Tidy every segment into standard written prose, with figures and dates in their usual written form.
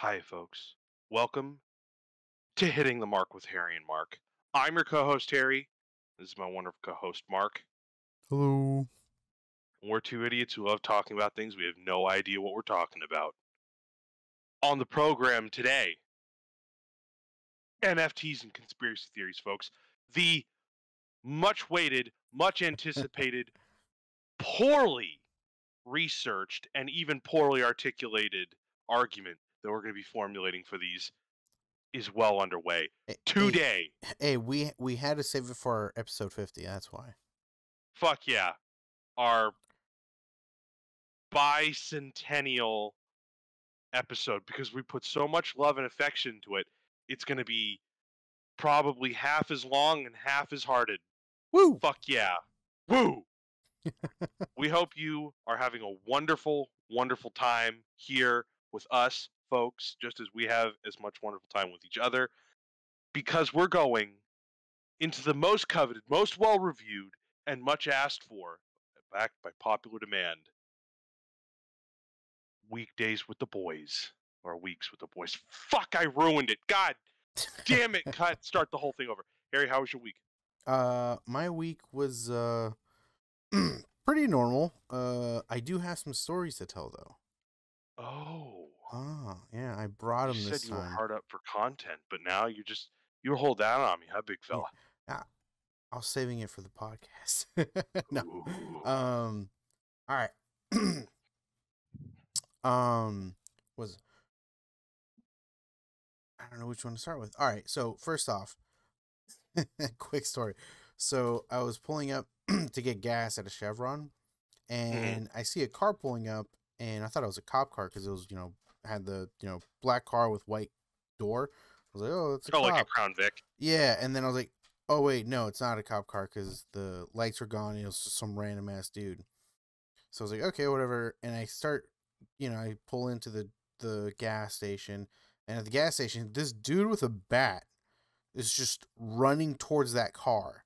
Hi, folks. Welcome to Hitting the Mark with Harry and Mark. I'm your co host, Harry. This is my wonderful co host, Mark. Hello. We're two idiots who love talking about things we have no idea what we're talking about. On the program today, NFTs and conspiracy theories, folks. The much weighted, much anticipated, poorly researched, and even poorly articulated argument that we're going to be formulating for these is well underway. Today. Hey, we had to save it for episode 50. That's why. Fuck yeah. Our bicentennial episode, because we put so much love and affection to it, it's going to be probably half as long and half as hearted. Woo! Fuck yeah. Woo! We hope you are having a wonderful, wonderful time here with us, folks, just as we have as much wonderful time with each other, because we're going into the most coveted, most well-reviewed, and much asked for, backed by popular demand, Weekdays with the Boys. Or Weeks with the Boys. Fuck, I ruined it. God damn it. Cut. Start the whole thing over. Harry, how was your week? My week was pretty normal. I do have some stories to tell though. Oh. Oh, yeah, I brought them this You said you were time. hard up for content, but now you hold down on me, huh, big fella? Yeah. I was saving it for the podcast. No. Ooh. All right. Was I don't know which one to start with. All right, so first off, quick story. So I was pulling up to get gas at a Chevron, and I see a car pulling up, and I thought it was a cop car because it was, had the, black car with white door. I was like, oh, it's a cop. Like a Crown Vic. Yeah, and then I was like, oh wait, no, it's not a cop car because the lights were gone. And it was just some random ass dude. So I was like, okay, whatever. And I start, I pull into the gas station, and at the gas station, this dude with a bat is just running towards that car.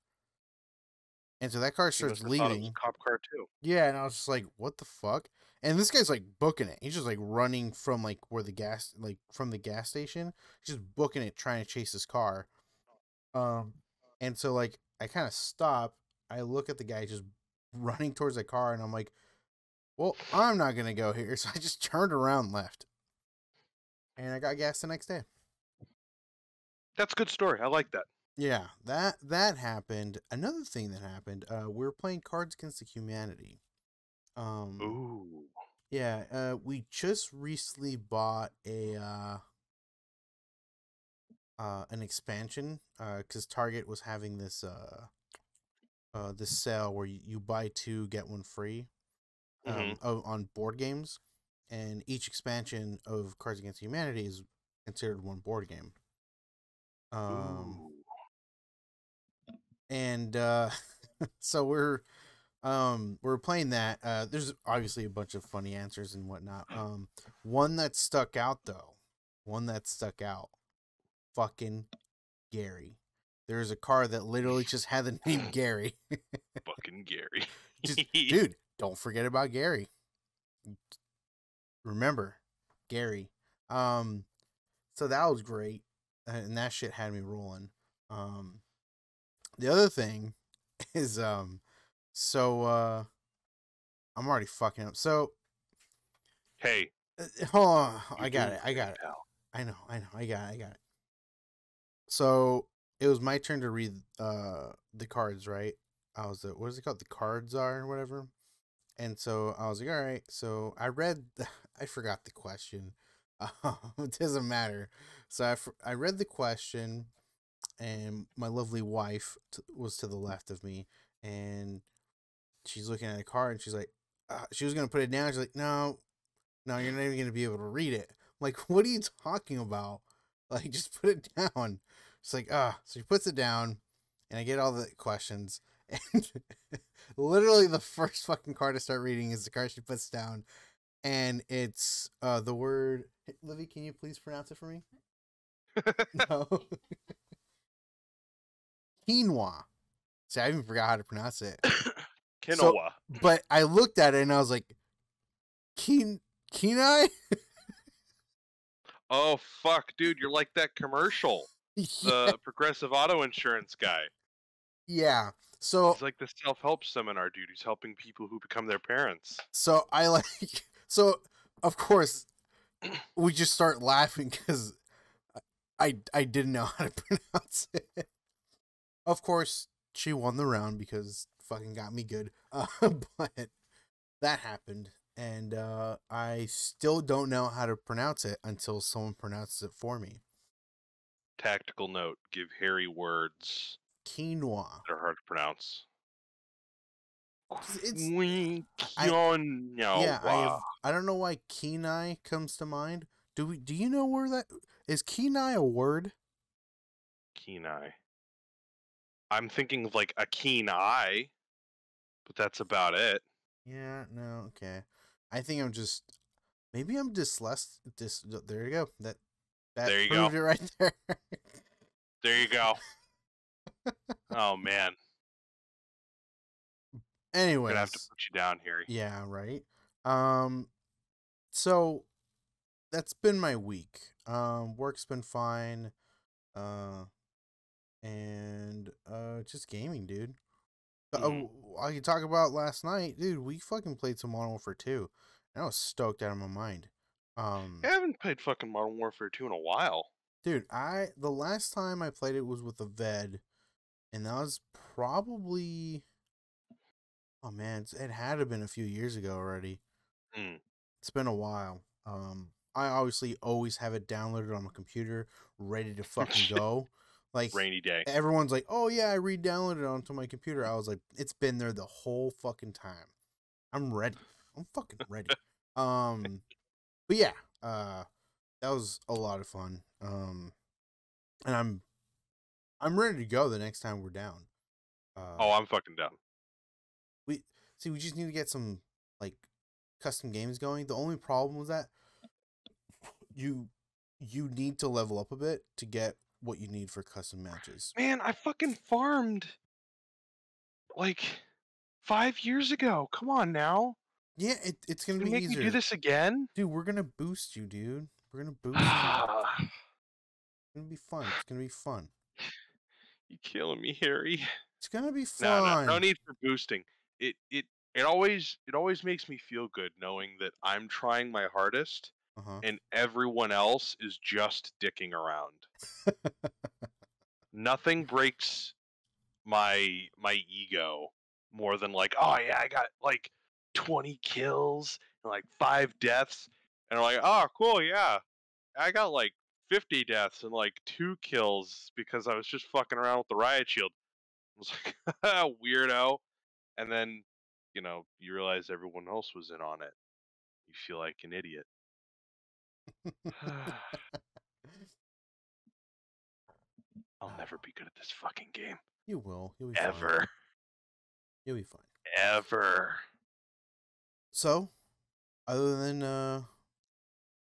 And so that car starts leaving. It was a cop car too. Yeah, and I was just like, what the fuck? And this guy's like booking it. He's just like running from like from the gas station. He's just booking it, trying to chase his car. And so like I kind of stop. I look at the guy just running towards the car, and I'm like, well, I'm not gonna go here. So I just turned around and left. And I got gas the next day. That's a good story. I like that. Yeah, that happened. Another thing that happened, we were playing Cards Against Humanity. Ooh. Yeah, we just recently bought an expansion, because Target was having this sale where you buy two get one free, on board games, and each expansion of Cards Against Humanity is considered one board game. Ooh. And so we're playing that. There's obviously a bunch of funny answers and whatnot. One that stuck out though. Fucking Gary. There's a car that literally just had the name Gary. Fucking Gary. Dude, don't forget about Gary. Remember, Gary. So that was great. And that shit had me rolling. The other thing is, so I'm already fucking up. So, hey, hold on, I got it. I know, I got it. So it was my turn to read the cards, right? I was what is it called? The cards are or whatever. And so I was like, all right. So I read, I forgot the question. It doesn't matter. So I read the question, and my lovely wife was to the left of me, and she's looking at the card, and she's like, she was gonna put it down. She's like, no, you're not even gonna be able to read it. I'm like, what are you talking about? Like, just put it down. It's like, so she puts it down, and I get all the questions, and literally the first fucking card I start reading is the card she puts down, and it's the word. Livy, can you please pronounce it for me? No. Quinoa. See, I even forgot how to pronounce it. Quinoa. So, but I looked at it and I was like, Kenai? Oh fuck, dude, you're like that commercial. Yeah. The Progressive Auto Insurance guy. Yeah. He's So like the self-help seminar dude. He's helping people who become their parents. so I like so of course we just start laughing because I didn't know how to pronounce it. Of course, she won the round because fucking got me good. But that happened, and I still don't know how to pronounce it until someone pronounces it for me. Tactical note: give Harry words Quinoa. that are hard to pronounce. It's I yeah Quinoa. I don't know why Kenai comes to mind. Do you know where that is? Kenai a word? Kenai. I'm thinking of like a keen eye, but that's about it. Yeah, no, okay. I think I'm just maybe I'm there you go. That There you go. proved it right there. There you go. Oh man, I'm gonna have to Anyways, put you down, Harry. yeah, right. Um so that's been my week. Work's been fine. Uh and just gaming, dude. Mm. I can talk about last night, dude. We fucking played some Modern Warfare 2. And I was stoked out of my mind. I haven't played fucking Modern Warfare 2 in a while. Dude, the last time I played it was with a Ved, and that was probably, oh man, it had to have been a few years ago already. Mm. It's been a while. I obviously always have it downloaded on my computer, ready to fucking go. Like Rainy day. everyone's like, "Oh yeah, I re-downloaded it onto my computer." I was like, "It's been there the whole fucking time. I'm ready. I'm fucking ready." But yeah, that was a lot of fun. And I'm ready to go the next time we're down. Oh, I'm fucking down. We we just need to get some like custom games going. The only problem was that you you need to level up a bit to get what you need for custom matches. Man, I fucking farmed like 5 years ago. Come on now. Yeah, it's gonna You be make me do easier, this again? dude. We're gonna boost you, dude. We're gonna boost you. It's gonna be fun. It's gonna be fun. You killing me, Harry. It's gonna be No, no, no fun. need for boosting. It always makes me feel good knowing that I'm trying my hardest Uh huh. and everyone else is just dicking around. Nothing breaks my ego more than like, oh yeah, I got like 20 kills and like 5 deaths, and I'm like, oh cool, yeah, I got like 50 deaths and like 2 kills because I was just fucking around with the riot shield. I was like, weirdo. And then, you realize everyone else was in on it. You feel like an idiot. I'll never be good at this fucking game. You will. You'll be fine. Ever. You'll be fine. Ever. So, other than Modern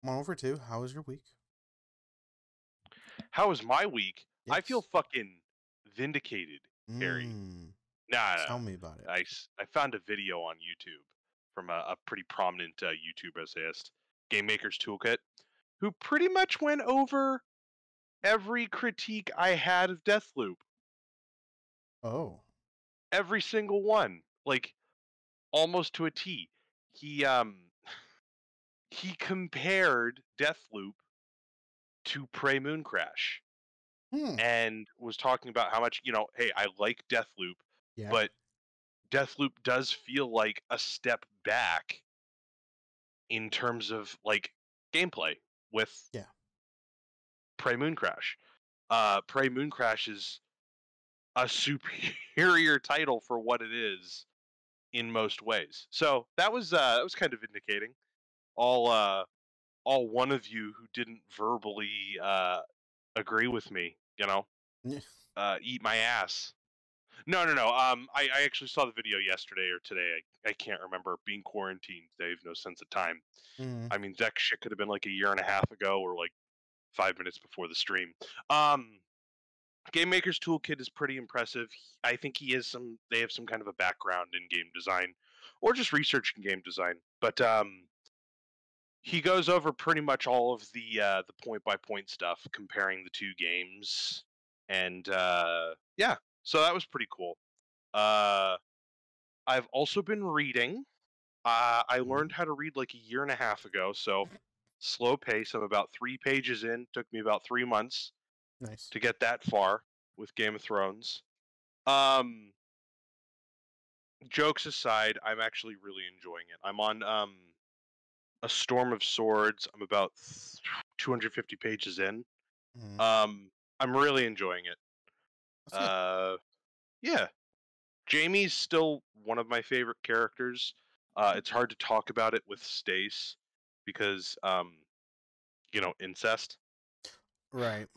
Warfare 2, how was your week? How was my week? I feel Yes. fucking vindicated, Harry. Nah, Tell me about it. I found a video on YouTube from a pretty prominent YouTube essayist, Game Maker's Toolkit, who pretty much went over every critique I had of Deathloop. Oh. Every single one. Like, almost to a T. He he compared Deathloop to Prey Mooncrash and was talking about how much, hey, I like Deathloop, Yeah. but Deathloop does feel like a step back in terms of like gameplay with Prey Mooncrash. Prey Mooncrash is a superior title for what it is in most ways. So that was kind of vindicating. All one of you who didn't verbally agree with me, eat my ass. No. I actually saw the video yesterday or today. I can't remember. Being quarantined, they have no sense of time. I mean, that shit could have been like a year and a half ago or like 5 minutes before the stream. Game Maker's Toolkit is pretty impressive. I think they have some kind of a background in game design or just research in game design. But he goes over pretty much all of the point by point stuff, comparing the two games, and yeah, so that was pretty cool. I've also been reading. I learned how to read like a year and a half ago, so slow pace. I'm about 3 pages in. Took me about 3 months Nice. to get that far with Game of Thrones. Um, Jokes aside, I'm actually really enjoying it. I'm on A Storm of Swords. I'm about 250 pages in. Mm-hmm. I'm really enjoying it. That's good. Yeah, Jamie's still one of my favorite characters. It's hard to talk about it with Stace because incest. Right.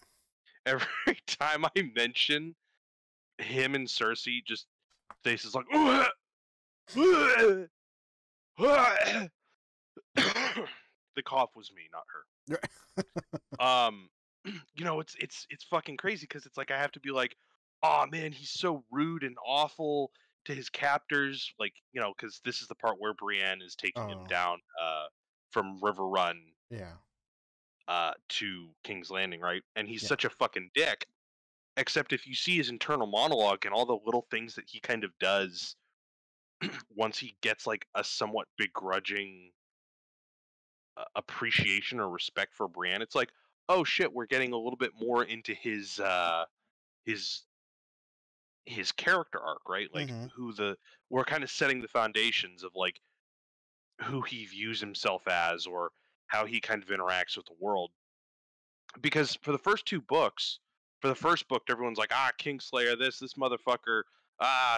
Every time I mention him and Cersei, just Stace is like, the cough was me, not her. It's fucking crazy because it's like I have to be like, oh man, he's so rude and awful to his captors, like because this is the part where Brienne is taking him Oh, down from River Run yeah. to King's Landing, right? And he's Yeah. such a fucking dick. Except if you see his internal monologue and all the little things that he kind of does once he gets like a somewhat begrudging appreciation or respect for Brienne, it's like, oh shit, we're getting a little bit more into his his character arc, right? Like Mm-hmm. we're kind of setting the foundations of like who he views himself as or how he kind of interacts with the world. Because for the first two books, for the first book, everyone's like, Kingslayer, this motherfucker,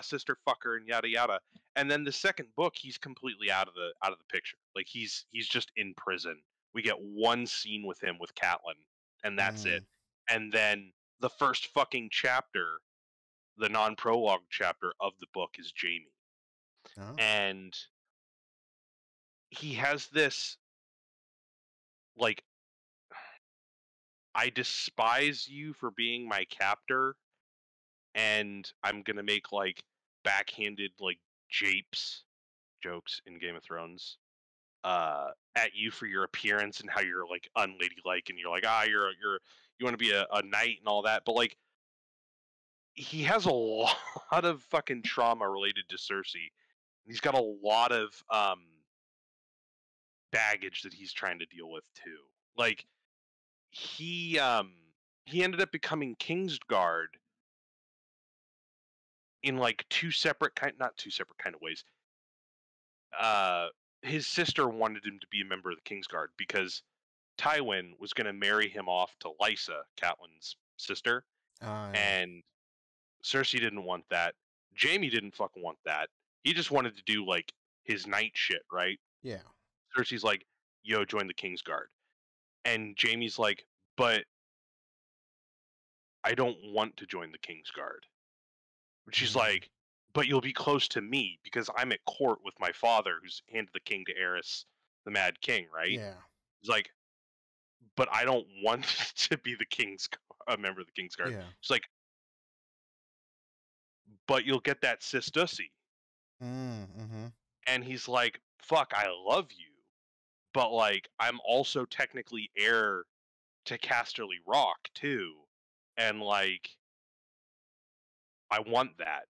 sister fucker, and yada yada. And then the second book, he's completely out of the picture. Like he's just in prison. We get one scene with him with Catelyn, and that's it. And then the first fucking chapter, the non-prologue chapter of the book, is Jamie. Oh. And he has this like, I despise you for being my captor, and I'm gonna make like backhanded like japes jokes in Game of Thrones at you for your appearance and how you're like unladylike, and you're like, you want to be a knight and all that. But like, he has a lot of fucking trauma related to Cersei. He's got a lot of baggage that he's trying to deal with too. Like he ended up becoming Kingsguard in like not two separate kind of ways. His sister wanted him to be a member of the Kingsguard because Tywin was going to marry him off to Lysa, Catelyn's sister, Yeah. and Cersei didn't want that. Jamie didn't fucking want that. He just wanted to do like his knight shit, right? Yeah. Cersei's like, "Yo, join the Kingsguard," and Jamie's like, "But I don't want to join the Kingsguard." She's like, "But you'll be close to me because I'm at court with my father, who's handed the king to Aerys, the Mad King, right?" Yeah. He's like, "But I don't want to be a member of the Kingsguard." Yeah. She's like, "But you'll get that sistussy." Mm-hmm. And he's like, "Fuck, I love you, but like I'm also technically heir to Casterly Rock too, and like I want that."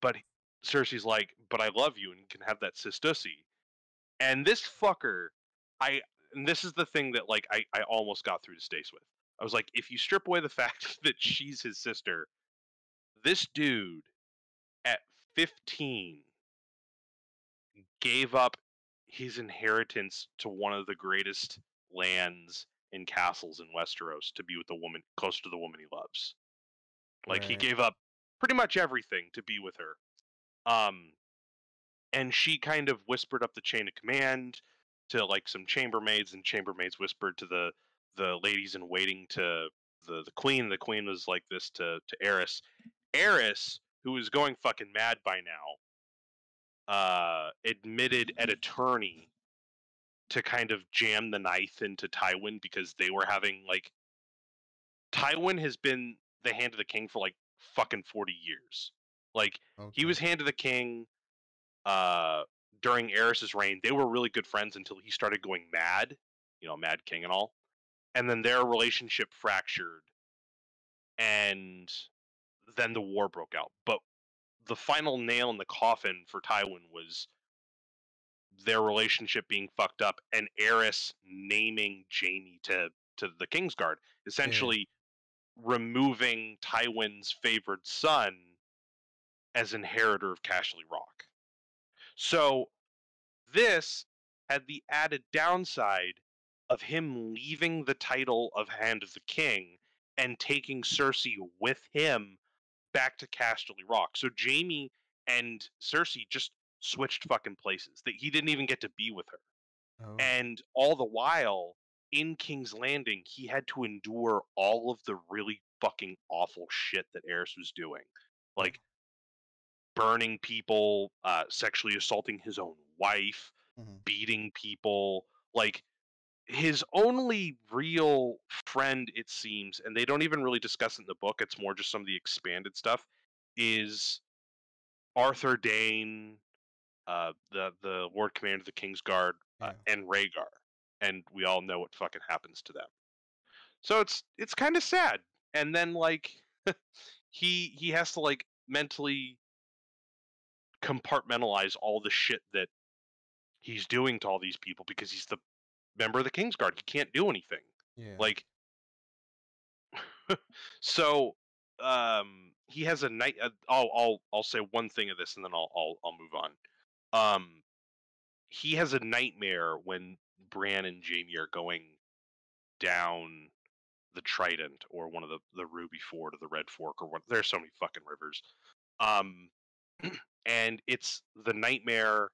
But Cersei's like, "But I love you and can have that sistussy." And this fucker, and this is the thing that like I almost got through to Stace with. I was like, if you strip away the fact that she's his sister, this dude at 15 gave up his inheritance to one of the greatest lands and castles in Westeros to be with the woman, close to the woman he loves. Like he Right. gave up pretty much everything to be with her. And she kind of whispered up the chain of command to like some chambermaids, and chambermaids whispered to the ladies in waiting to the queen. The queen was like this to Aerys. Aerys, who is going fucking mad by now, admitted at attorney to kind of jam the knife into Tywin because they were having like, Tywin has been the hand of the king for like fucking 40 years. Like he was hand of the king during Aerys's reign, they were really good friends until he started going mad, Mad King and all. And then their relationship fractured, and then the war broke out. But the final nail in the coffin for Tywin was their relationship being fucked up and Aerys naming Jaime to the Kingsguard, essentially removing Tywin's favored son as inheritor of Casterly Rock. So this had the added downside of him leaving the title of Hand of the King and taking Cersei with him back to Casterly Rock. So Jaime and Cersei just switched fucking places. That he didn't even get to be with her. Oh. And all the while, in King's Landing, he had to endure all of the really fucking awful shit that Aerys was doing. Like burning people, sexually assaulting his own wife, beating people. Like, his only real friend, it seems, and they don't even really discuss it in the book, it's more just some of the expanded stuff, is Arthur Dayne, the Lord Commander of the Kingsguard, and Rhaegar. And we all know what fucking happens to them. So it's kind of sad. And then, like, he has to, like, mentally compartmentalize all the shit that he's doing to all these people because he's the member of the Kingsguard. He can't do anything. Like, so he has a night. I'll say one thing of this and then I'll move on. He has a nightmare when Bran and Jaime are going down the Trident or one of the Ruby Ford or the Red Fork or what. There's so many fucking rivers. And it's the nightmare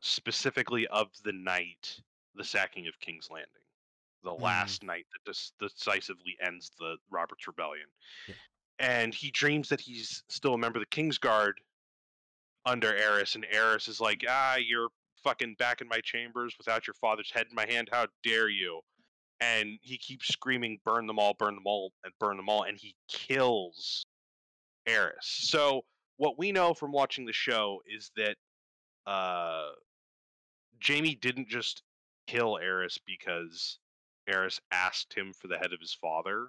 specifically of the night, the sacking of King's Landing, the last night that decisively ends the Robert's Rebellion. And he dreams that he's still a member of the Kingsguard under Aerys, and Aerys is like, you're fucking back in my chambers without your father's head in my hand, how dare you? And he keeps screaming, burn them all, burn them all, and burn them all, and he kills Aerys. So what we know from watching the show is that Jaime didn't just kill Aerys because Aerys asked him for the head of his father,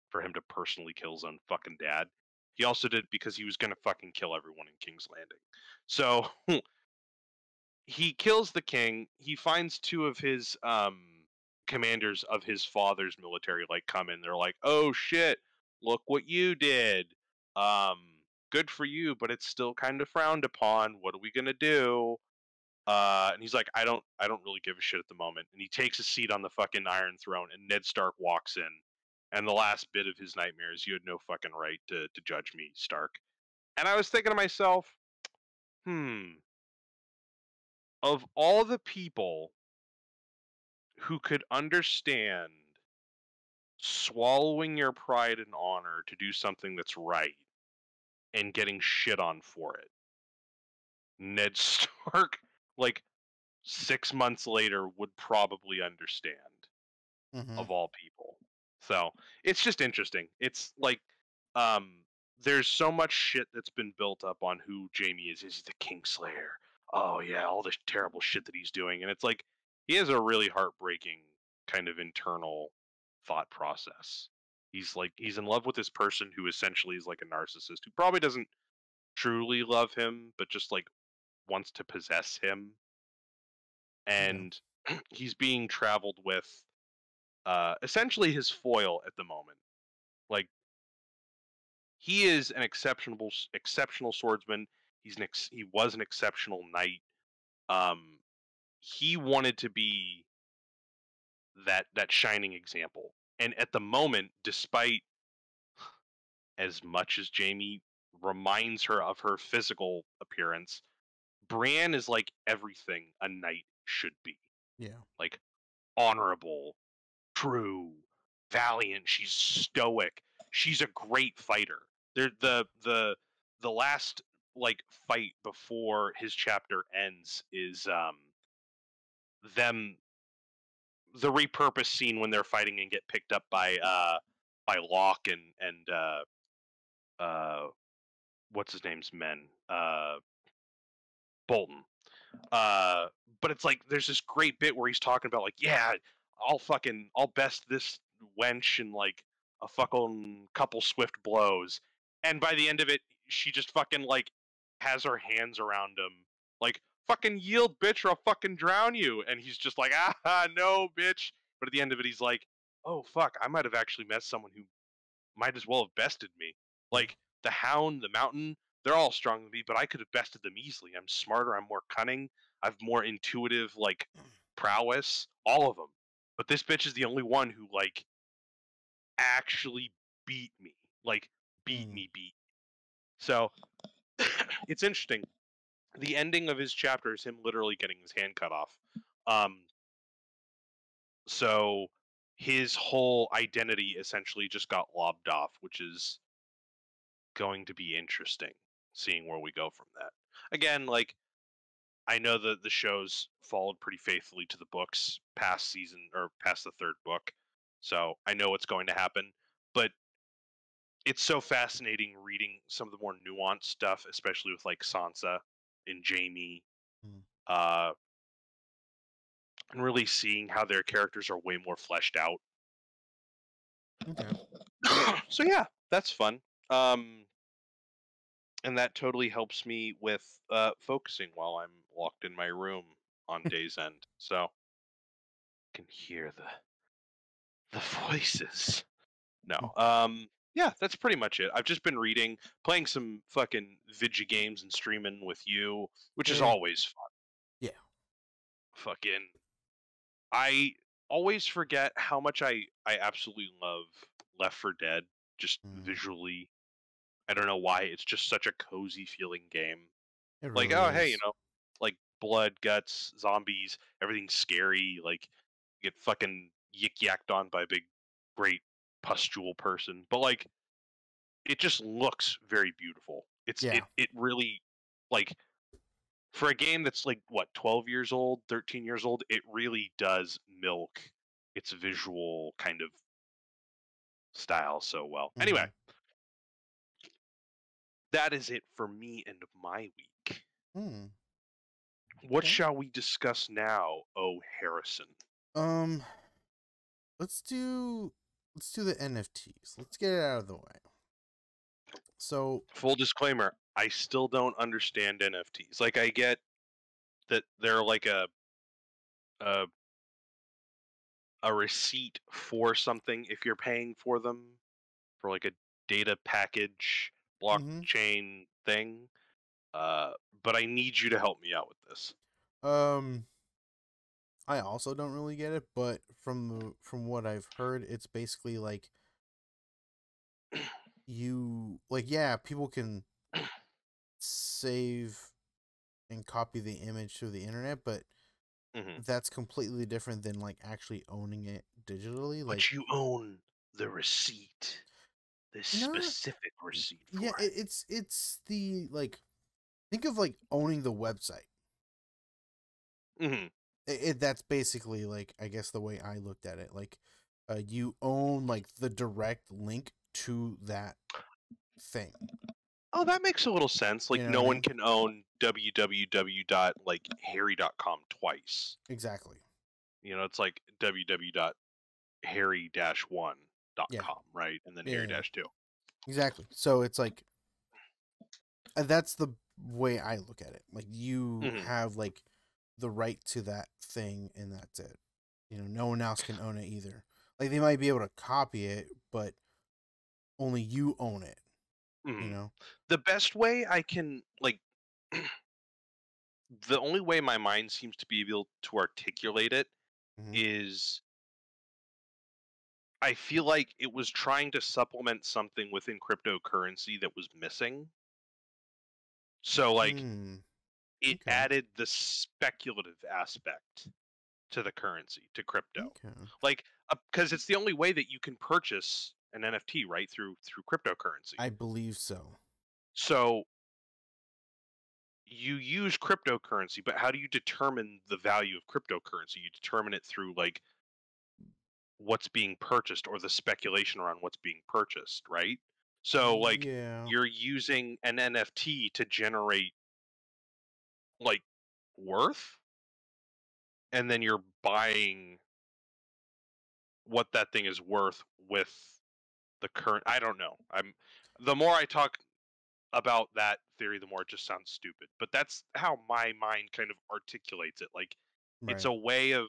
for him to personally kill his own fucking dad. He also did it because he was going to fucking kill everyone in King's Landing. So he kills the king. He finds two of his commanders of his father's military come in. They're like, "Oh shit, look what you did. Good for you, but it's still kind of frowned upon. What are we gonna do?" And he's like, I don't really give a shit at the moment. And he takes a seat on the fucking Iron Throne, and Ned Stark walks in. And the last bit of his nightmare is, you had no fucking right to judge me, Stark. And I was thinking to myself, of all the people who could understand swallowing your pride and honor to do something that's right and getting shit on for it, Ned Stark, 6 months later, would probably understand, of all people. So it's just interesting. It's like, there's so much shit that's been built up on who Jaime is. Is he the Kingslayer? Oh yeah, all this terrible shit that he's doing. And it's like, he has a really heartbreaking kind of internal thought process. He's in love with this person who essentially is like a narcissist who probably doesn't truly love him, but just wants to possess him. And he's being traveled with essentially his foil at the moment. Like, he is an exceptional swordsman. He was an exceptional knight. He wanted to be that shining example. And at the moment, despite as much as Jaime reminds her of her physical appearance, Bran is like everything a knight should be. Like, honorable, true, valiant. She's stoic. She's a great fighter. The last fight before his chapter ends is them, the repurposed scene when they're fighting and get picked up by Locke and what's his name's men, Bolton. But it's like there's this great bit where he's talking about like, yeah, I'll best this wench in like a fucking couple swift blows, and by the end of it, she just fucking like has her hands around him, like fucking yield, bitch, or I'll fucking drown you, and he's just like, ah, no, bitch. But at the end of it, he's like, oh fuck, I might have actually met someone who might as well have bested me. Yeah. Like the Hound, the Mountain, they're all stronger than me, but I could have bested them easily. I'm smarter, I'm more cunning, I've more intuitive like prowess, all of them. But this bitch is the only one who like actually beat me. Like beat Mm. me beat. So it's interesting. The ending of his chapter is him literally getting his hand cut off. So his whole identity essentially just got lobbed off, which is going to be interesting seeing where we go from that. Again, like I know that the show's followed pretty faithfully to the books past season or past the third book. So I know what's going to happen, but it's so fascinating reading some of the more nuanced stuff, especially with like Sansa and Jaime, Mm. and really seeing how their characters are way more fleshed out. Okay. So yeah, that's fun. And that totally helps me with focusing while I'm locked in my room on day's end. So I can hear the voices. No. Yeah, that's pretty much it. I've just been reading, playing some fucking video games and streaming with you, which is Yeah. always fun. Yeah. Fucking I always forget how much I absolutely love Left 4 Dead just visually. I don't know why. It's just such a cozy feeling game. It Like, really oh hey, is. like blood, guts, zombies, everything's scary. Like you get fucking yik yacked on by a big, great pustule person. But like, it just looks very beautiful. Yeah. It really like for a game that's like what 12 years old, 13 years old. It really does milk its visual kind of style so well. Anyway, Mm-hmm. that is it for me and my week. Mm. What Okay. shall we discuss now, oh Harrison? Let's do the NFTs. Let's get it out of the way. So Full disclaimer, I still don't understand NFTs. Like I get that they're like a a receipt for something if you're paying for them for like a data package blockchain thing. But I need you to help me out with this. I also don't really get it, but from what I've heard, it's basically like people can save and copy the image through the internet, but that's completely different than like actually owning it digitally. Like, but you own the receipt, the specific receipt for yeah, it. it's the like think of like owning the website. That's basically like I guess the way I looked at it. Like, you own like the direct link to that thing. Oh, that makes a little sense. Like You know no what I one mean? can own www.harry.com twice. Exactly. You know, it's like www.harry-1.com, Yeah. right? And then Yeah. harry-2. Exactly. So it's like that's the way I look at it. Like you have like the right to that thing, and that's it. You know, no one else can own it either. Like they might be able to copy it, but only you own it. You know. The best way I can like the only way my mind seems to be able to articulate it is I feel like it was trying to supplement something within cryptocurrency that was missing. So like it Okay. added the speculative aspect to the currency, to crypto. Okay. Like because it's the only way that you can purchase an NFT, right? Through cryptocurrency. I believe so. So you use cryptocurrency, but how do you determine the value of cryptocurrency? You determine it through like what's being purchased or the speculation around what's being purchased, right? So like Yeah. you're using an NFT to generate like worth, and then you're buying what that thing is worth with the current. I don't know. The more I talk about that theory, the more it just sounds stupid. But that's how my mind kind of articulates it. Like it's Right. a way of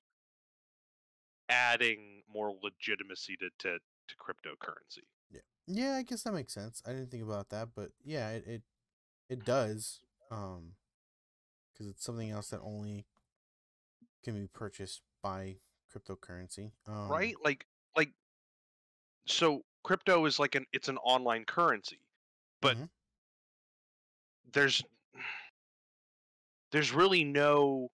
adding more legitimacy to cryptocurrency. Yeah. Yeah, I guess that makes sense. I didn't think about that, but yeah, it does. Because it's something else that only can be purchased by cryptocurrency. Right? Like so crypto is like it's an online currency. But Mhm. there's really no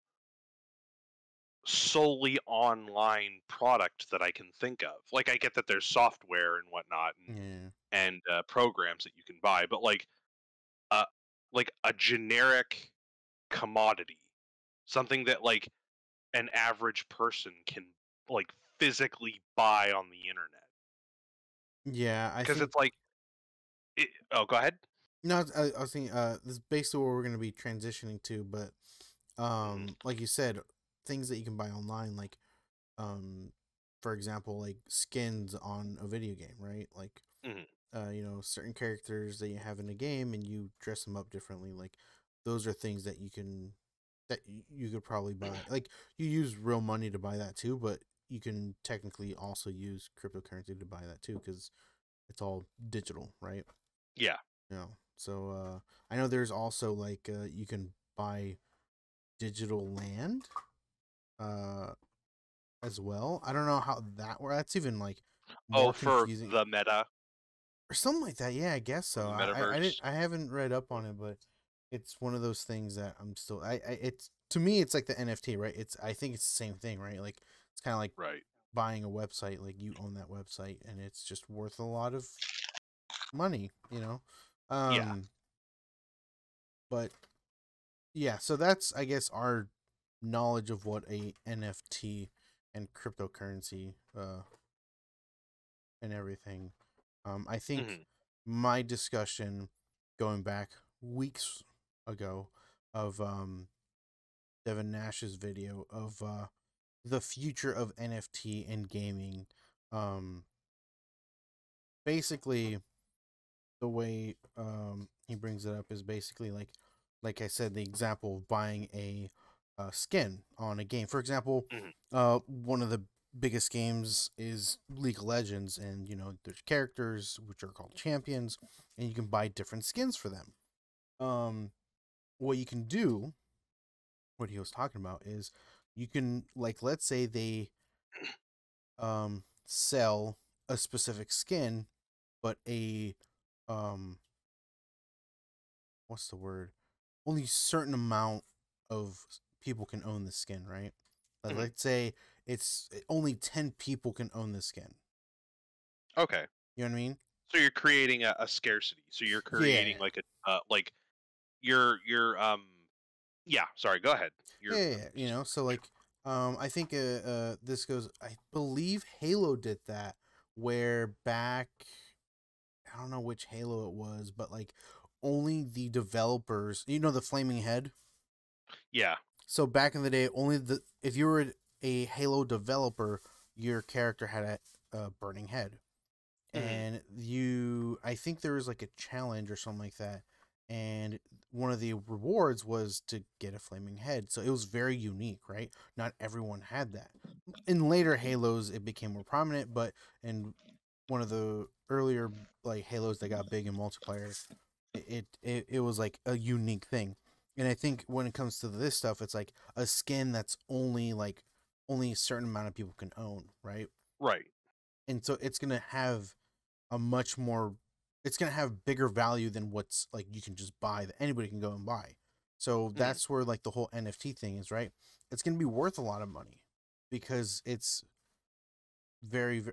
solely online product that I can think of. Like I get that there's software and whatnot Yeah. and programs that you can buy, but uh like a generic commodity, something that like an average person can like physically buy on the internet. Yeah, I Because think it's like, oh, go ahead. no, I was thinking this is basically what we're going to be transitioning to, but Mhm, like you said, things that you can buy online like um for example, like skins on a video game, right? Like mhm. certain characters that you have in a game and you dress them up differently. Like those are things that you could probably buy. Like you use real money to buy that too, but you can technically also use cryptocurrency to buy that too because it's all digital, right? Yeah. So I know there's also like you can buy digital land uh as well. I don't know how that works. That's even like Oh, more for confusing the meta or something like that. Yeah, I guess or so. the I didn't metaverse. I haven't read up on it, but it's one of those things that I'm still I it's to me it's like the NFT, right? It's I think it's the same thing, right? Like it's kind of like Right. buying a website, like you own that website and it's just worth a lot of money, you know. Yeah. But yeah, so that's I guess our knowledge of what a NFT and cryptocurrency and everything. I think Mhm. my discussion going back weeks ago of Devin Nash's video of the future of NFT and gaming. Um, Basically, the way he brings it up is basically like I said, the example of buying a skin on a game. For example, Mhm. one of the biggest games is League of Legends, and there's characters which are called champions, and you can buy different skins for them. What you can do, what he was talking about, is you can like let's say they sell a specific skin, but a um what's the word? Only a certain amount of people can own the skin, right? Like Mhm. let's say it's only 10 people can own the skin. Okay. You know what I mean? So you're creating a scarcity. So you're creating Yeah. like a like you're yeah, sorry, go ahead. You're Yeah. So like I think this goes I believe Halo did that where back I don't know which Halo it was, but like only the developers, the flaming head. yeah. So back in the day, only the if you were a Halo developer, your character had a burning head, Mhm. and I think there was like a challenge or something like that, and one of the rewards was to get a flaming head. So it was very unique, right? Not everyone had that. In later Halos, it became more prominent, but in one of the earlier like Halos that got big in multiplayer, it was like a unique thing. And I think when it comes to this stuff, it's like a skin that's only a certain amount of people can own, right? Right. And so a much more it's gonna have bigger value than what's like you can just buy that anybody can go and buy. So Mhm. that's where like the whole NFT thing is, right? It's gonna be worth a lot of money because it's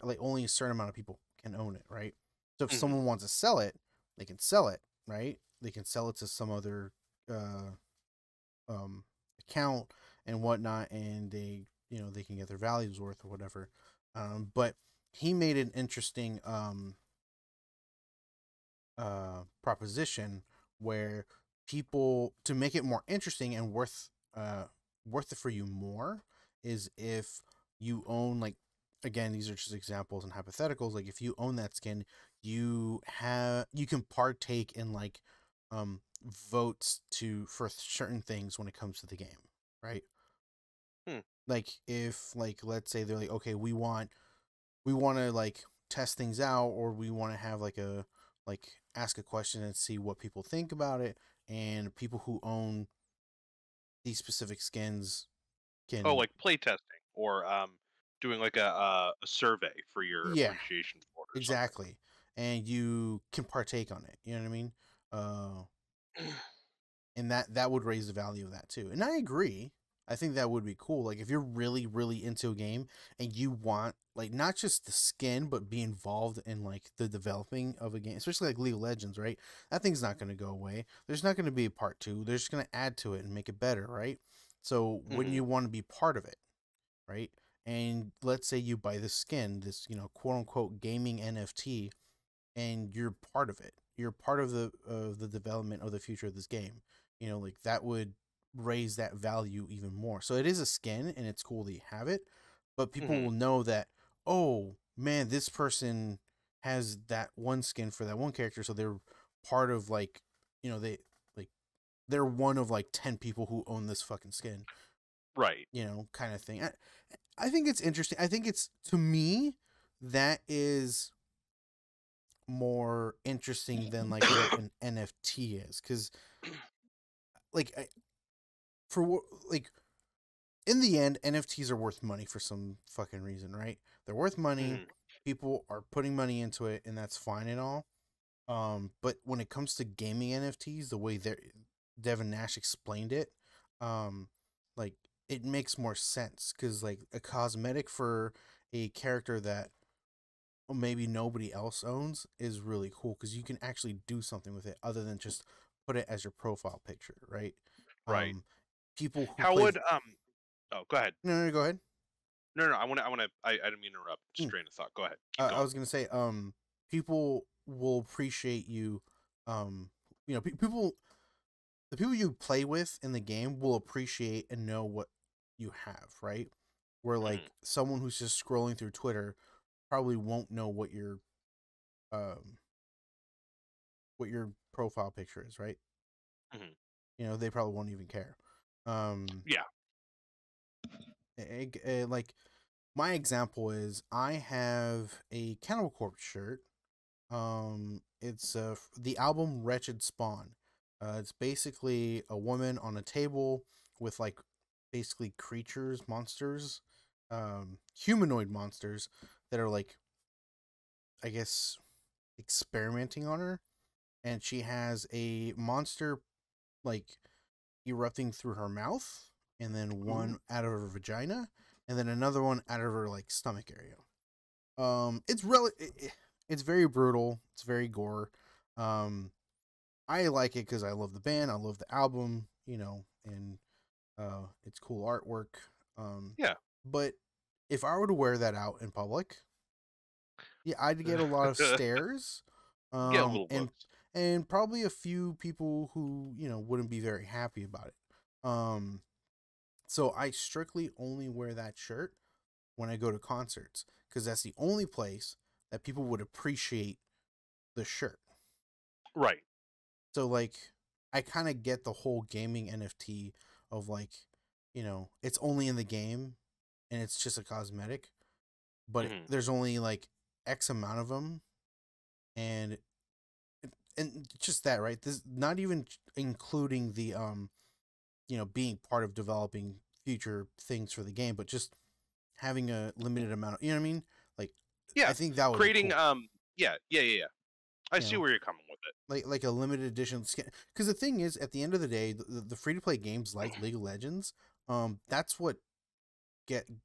like only a certain amount of people can own it, right? So if Mhm. someone wants to sell it, they can sell it, right? They can sell it to some other uh um account and whatnot, and they can get their values worth or whatever. But he made an interesting proposition where people, to make it more interesting and worth it for you more, is if you own, like, again, these are just examples and hypotheticals, like if you own that skin, you can partake in like votes for certain things when it comes to the game, right? Hmm. Like if, like, let's say they're like, okay, we want to like test things out, or we want to have like a, like, ask a question and see what people think about it, and people who own these specific skins Oh, can, like play testing or doing like a survey for your yeah, appreciation for it or something. exactly, and you can partake on it, you know what I mean? uh and that would raise the value of that too. And I agree. I think that would be cool. Like if you're really, really into a game and you want, like, not just the skin, but be involved in like the developing of a game, especially like League of Legends, right? That thing's not going to go away. There's not going to be a part two. They're just going to add to it and make it better, right? So wouldn't Hmm. you want to be part of it, right? And let's say you buy this skin, this, quote unquote gaming NFT, and you're part of it. You're part of the development of the future of this game. Like that would raise that value even more. So it is a skin, and it's cool that you have it, but people Hmm. will know that, oh man, this person has that one skin for that one character, so they're part of, like, they, like, they're one of like 10 people who own this fucking skin, Right. kind of thing. I think it's interesting. I think it's, to me, that is more interesting than like what an NFT is, because like like in the end, NFTs are worth money for some fucking reason, right? They're worth money. Hmm. People are putting money into it, and that's fine and all. But when it comes to gaming NFTs, the way that Devin Nash explained it, um, like, it makes more sense, because like a cosmetic for a character that maybe nobody else owns is really cool, because you can actually do something with it other than just put it as your profile picture, right? Right. Um, people who How play. would Oh, go ahead. No, no, go ahead. No, no, I didn't mean to interrupt. Just Mm. train of thought. Go ahead. Keep I going. was gonna say, people will appreciate you. Um, people, the people you play with in the game will appreciate and know what you have, right? Where Hmm. like someone who's just scrolling through Twitter probably won't know um what your profile picture is, right? Hmm. They probably won't even care. Um, Yeah. like, my example is, I have a Cannibal Corpse shirt. It's the album Wretched Spawn. It's basically a woman on a table with, like, basically creatures, monsters, humanoid monsters that are, like, I guess, experimenting on her, and she has a monster, like, erupting through her mouth, and then Ooh. one out of her vagina, and then another one out of her, like, stomach area. It's very brutal. It's very gore. Um, I like it because I love the band. I love the album. And it's cool artwork. Um, Yeah. but if I were to wear that out in public, yeah, I'd get a lot of stares. Get little And looks. probably a few people who wouldn't be very happy about it. Um, so I strictly only wear that shirt when I go to concerts, because that's the only place that people would appreciate the shirt. Right. So like, I kind of get the whole gaming NFT of, like, it's only in the game and it's just a cosmetic, but Hmm. there's only like X amount of them, and just that, right? This not even including the being part of developing future things for the game, but just having a limited amount of, you know what I mean? Like, I Yeah. think that would be Creating cool. Yeah. Yeah. Yeah. Yeah. I You see know, where you're coming with it. like a limited edition skin. Because the thing is, at the end of the day, the free to play games like League of Legends, that's what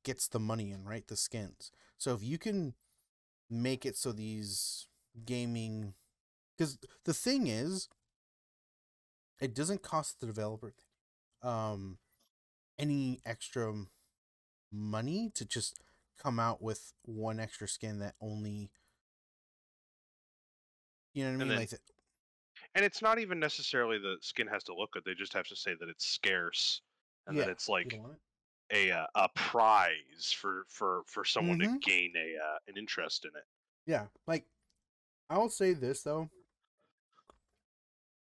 gets the money in, right? The skins. So if you can make it so these gaming, because the thing is, it doesn't cost the developer um any extra money to just come out with one extra skin that only, you know what I And mean, then like and it's not even necessarily the skin has to look good. They just have to say that it's scarce, and that Yeah, it's you don't like want it. a prize for someone to Mm-hmm. gain an interest in it. Yeah, like I will say this though,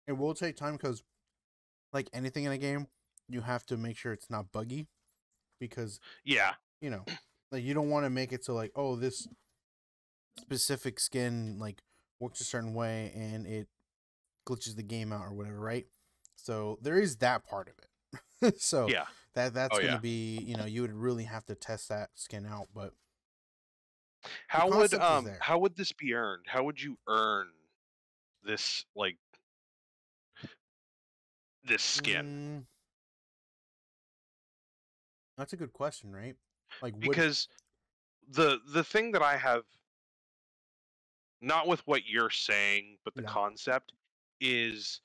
it will take time because like anything in a game, you have to make sure it's not buggy because Yeah, you know, like you don't want to make it so like, oh, this specific skin like works a certain way and it glitches the game out or whatever, right? So there is that part of it. So yeah. that's Oh gonna yeah. be, you would really have to test that skin out, but the How would concept is there. how would this be earned? How would you earn this this skin? Mm, that's a good question, right? Like would Because the thing that I have, not with what you're saying, but the yeah. concept is,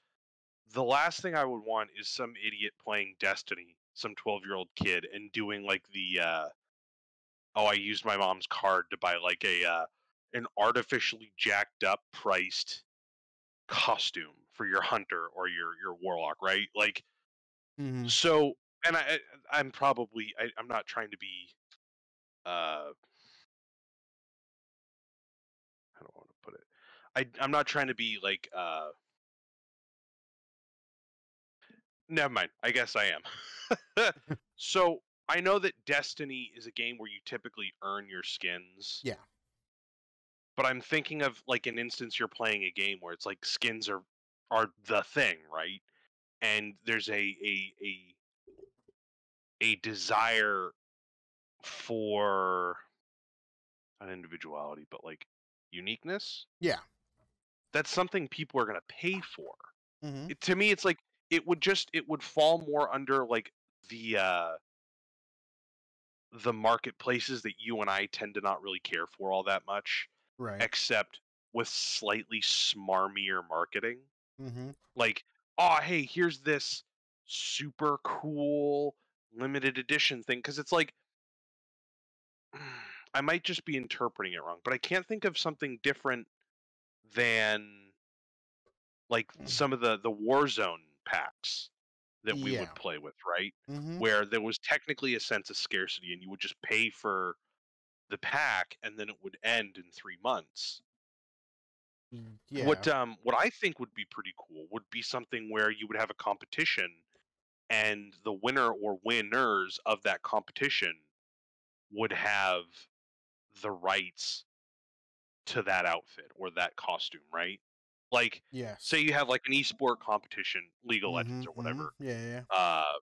the last thing I would want is some idiot playing Destiny, some 12-year-old kid, and doing like the oh, I used my mom's card to buy like a an artificially jacked up priced costume for your hunter or your warlock, right? Like, Mm-hmm. so, and I'm probably I'm not trying to be uh how do I want to put it? I'm not trying to be like never mind. I guess I am. So I know that Destiny is a game where you typically earn your skins, Yeah. but I'm thinking of like an instance you're playing a game where it's like skins are the thing, right? And there's a desire for not individuality, but like uniqueness. Yeah. That's something people are going to pay for. Mm-hmm. To me, it's like it would fall more under like the uh the marketplaces that you and I tend to not really care for all that much, Right. except with slightly smarmier marketing. Mm-hmm. Like, oh, hey, here's this super cool limited edition thing. Because it's like, I might just be interpreting it wrong, but I can't think of something different than like some of the Warzone packs that we Yeah. would play with, right? Mm-hmm. Where there was technically a sense of scarcity and you would just pay for the pack and then it would end in 3 months. Yeah. What I think would be pretty cool would be something where you would have a competition and the winner or winners of that competition would have the rights to that outfit or that costume, right? Like, say Yes. you have like an esport competition, League of Mm-hmm. Legends or Mm-hmm. whatever, Yeah, yeah. uh,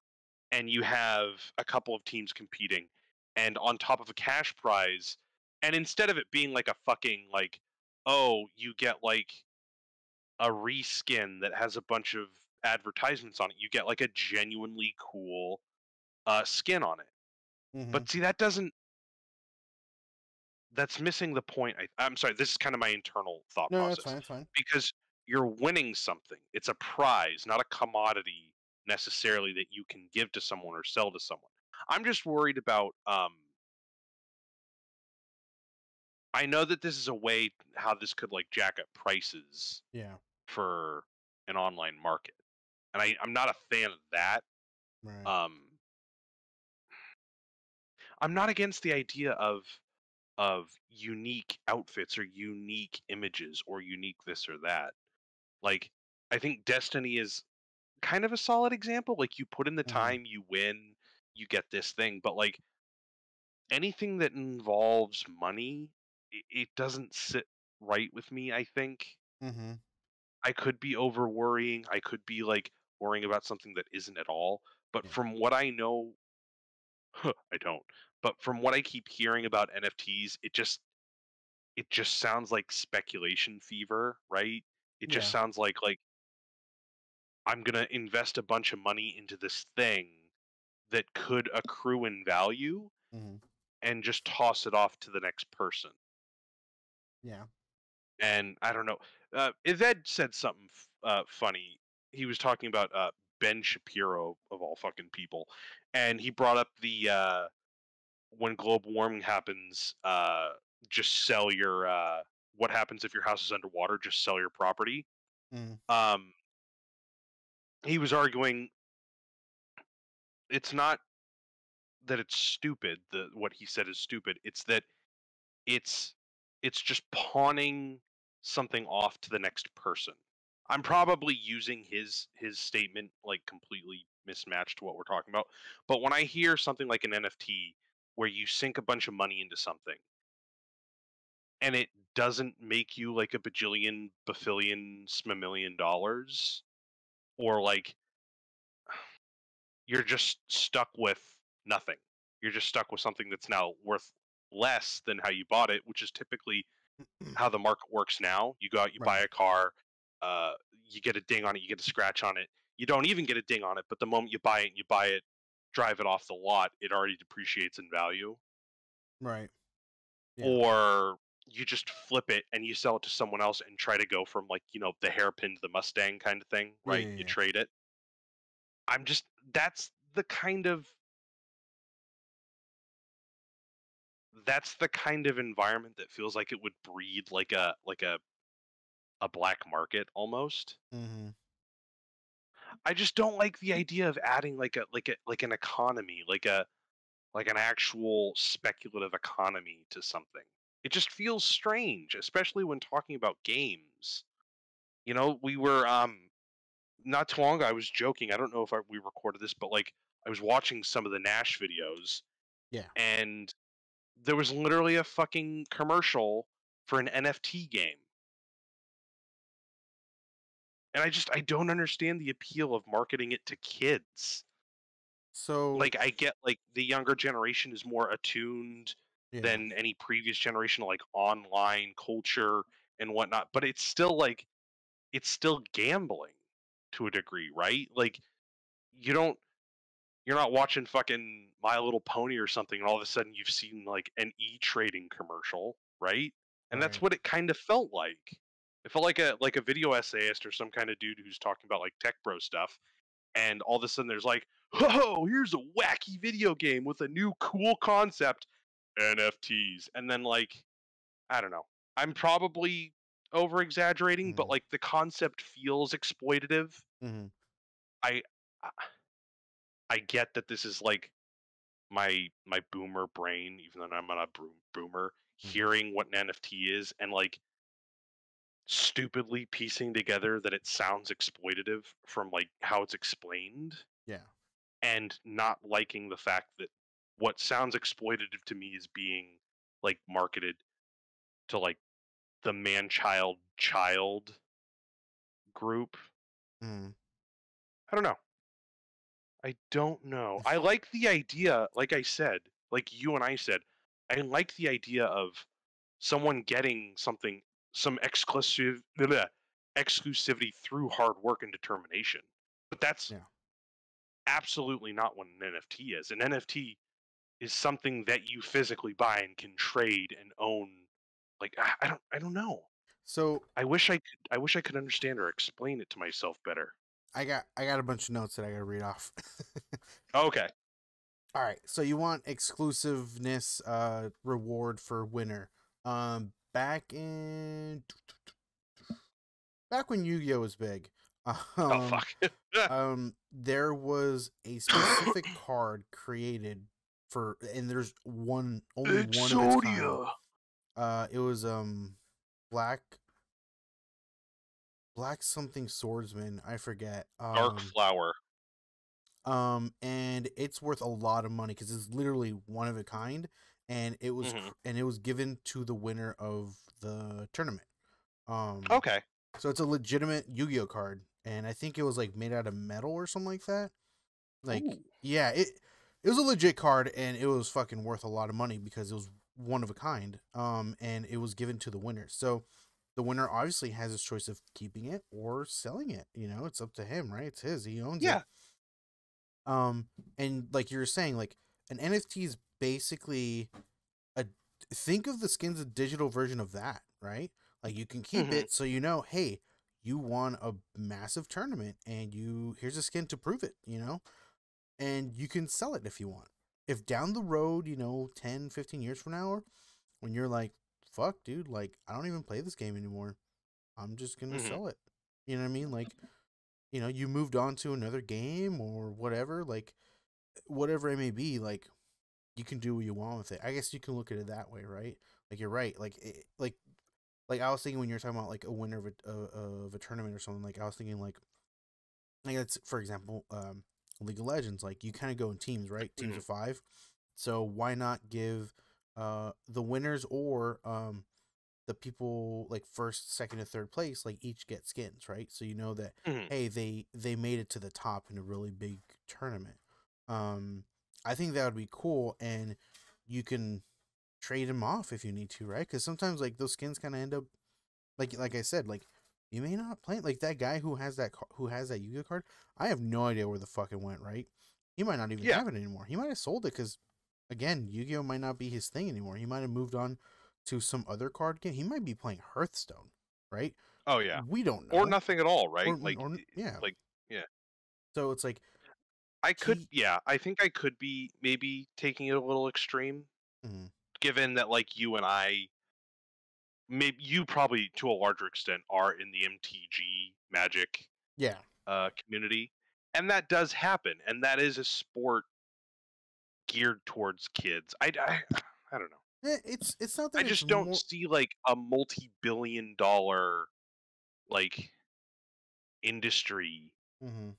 and you have a couple of teams competing, and on top of a cash prize, and instead of it being like a fucking like, oh, you get like a reskin that has a bunch of advertisements on it, you get like a genuinely cool skin on it. Mm-hmm. But see, that's missing the point. I'm sorry, this is kind of my internal thought No, that's process, fine, it's fine. because you're winning something. It's a prize, not a commodity necessarily that you can give to someone or sell to someone. I'm just worried about. I know that this is a way how this could like jack up prices Yeah. for an online market, and I'm not a fan of that. Right. Um, I'm not against the idea of unique outfits or unique images or unique this or that. Like, I think Destiny is kind of a solid example. Like, you put in the Mm-hmm. time, you win, you get this thing. But like anything that involves money, it doesn't sit right with me, I think. Mm-hmm. I could be over worrying. I could be like worrying about something that isn't at all. But Yeah. from what I know, I don't. But from what I keep hearing about NFTs, it just sounds like speculation fever, right? It just Yeah. sounds like I'm gonna invest a bunch of money into this thing that could accrue in value Mm-hmm. and just toss it off to the next person. Yeah. And I don't know. Yvette said something funny. He was talking about Ben Shapiro of all fucking people, and he brought up the when global warming happens, just sell your what happens if your house is underwater? Just sell your property. Mm. Um, he was arguing it's not that it's stupid. What he said is stupid. It's that it's it's just pawning something off to the next person. I'm probably using his statement like completely mismatched to what we're talking about. But when I hear something like an NFT where you sink a bunch of money into something and it doesn't make you like a bajillion, bafillion, smamillion dollars, or like you're just stuck with nothing. You're just stuck with something that's now worth less than how you bought it, which is typically how the market works now. You go out, you buy Right. a car, uh, you get a ding on it, you get a scratch on it. You don't even get a ding on it, but the moment you buy it, drive it off the lot, it already depreciates in value. Right. Yeah. Or you just flip it and you sell it to someone else and try to go from like, the hairpin to the Mustang kind of thing, Yeah. right? Yeah. You Yeah. trade it. I'm just the kind of that's the kind of environment that feels like it would breed like a black market almost. Mm-hmm. I just don't like the idea of adding like an economy, like an actual speculative economy to something. It just feels strange, especially when talking about games. We were not too long ago. I was joking. I don't know if we recorded this, but like I was watching some of the Nash videos, Yeah. and there was literally a fucking commercial for an NFT game. And I don't understand the appeal of marketing it to kids. So Like I get like the younger generation is more attuned yeah. than any previous generation to like online culture and whatnot, but it's still gambling to a degree, right? Like you don't you're not watching fucking My Little Pony or something and all of a sudden you've seen like an e-trading commercial, right? And that's Right. what it kind of felt like. It felt like a video essayist or some kind of dude who's talking about like tech bro stuff, and all of a sudden there's like, "Whoa, here's a wacky video game with a new cool concept, NFTs." And then like, I don't know. I'm probably over exaggerating, but Mm-hmm. like the concept feels exploitative. Mm-hmm. I I get that this is like my boomer brain, even though I'm not a boomer, Mm-hmm. hearing what an NFT is and like stupidly piecing together that it sounds exploitative from like how it's explained, Yeah. and not liking the fact that what sounds exploitative to me is being like marketed to like the man child group. Mm-hmm. I don't know. I don't know. I like the idea, like I said, like you and I said, I like the idea of someone getting something, some exclusivity through hard work and determination. But that's Yeah. absolutely not what an NFT is. An NFT is something that you physically buy and can trade and own. Like I don't know. So I wish I could understand or explain it to myself better. I got a bunch of notes that I gotta read off. Okay. All right. So you want exclusiveness reward for winner. Back in back when Yu-Gi-Oh was big. Oh Um fuck. there was a specific card created for, and there's only one of its kind. Exodia. It was black black something swordsman, I forget. Dark flower. And it's worth a lot of money because it's literally one of a kind, and Hmm. it was given to the winner of the tournament. Um, Okay. so it's a legitimate Yu-Gi-Oh card, and I think it was like made out of metal or something like that. Like, Ooh. yeah, it was a legit card, and it was fucking worth a lot of money because it was one of a kind. And it was given to the winner. So the winner obviously has his choice of keeping it or selling it. You know, it's up to him, right? It's his. He owns it. Yeah. Um, and like you were saying, like an NFT is basically a think of the skin's a digital version of that, right? Like you can keep Hmm. it so you know, hey, you won a massive tournament and here's a skin to prove it, and you can sell it if you want. If down the road, 10, 15 years from now, when you're like, fuck, dude, like I don't even play this game anymore, I'm just gonna Hmm. sell it. You know what I mean? Like, you moved on to another game or whatever, like whatever it may be, like you can do what you want with it. I guess you can look at it that way, right? Like you're right. Like I was thinking when you're talking about like a winner of a tournament or something. Like I was thinking like that's for example, League of Legends. Like you kind of go in teams, right? Teams Mhm. of 5. So why not give the winners or the people like first, second, and third place like each get skins, right? So you know that Mhm. hey, they made it to the top in a really big tournament. Um, I think that would be cool, and you can trade them off if you need to, right? Because sometimes like those skins kind of end up like I said, like you may not play like that guy who has that Yu-Gi-Oh card. I have no idea where the fuck it went, right? He might not even Yeah. have it anymore. He might have sold it because again, Yu-Gi-Oh might not be his thing anymore. He might have moved on to some other card game. He might be playing Hearthstone, right? Oh yeah. We don't Or know. nothing at all, right? Yeah. Like yeah. So it's like I could he. yeah, I think I could be maybe taking it a little extreme Mm, given that like you and I maybe you probably to a larger extent are in the MTG Magic yeah. community, and that does happen, and that is a sport geared towards kids. I don't know. It's not I that it's just don't more. see like a multi-billion-dollar like industry Mm-hmm.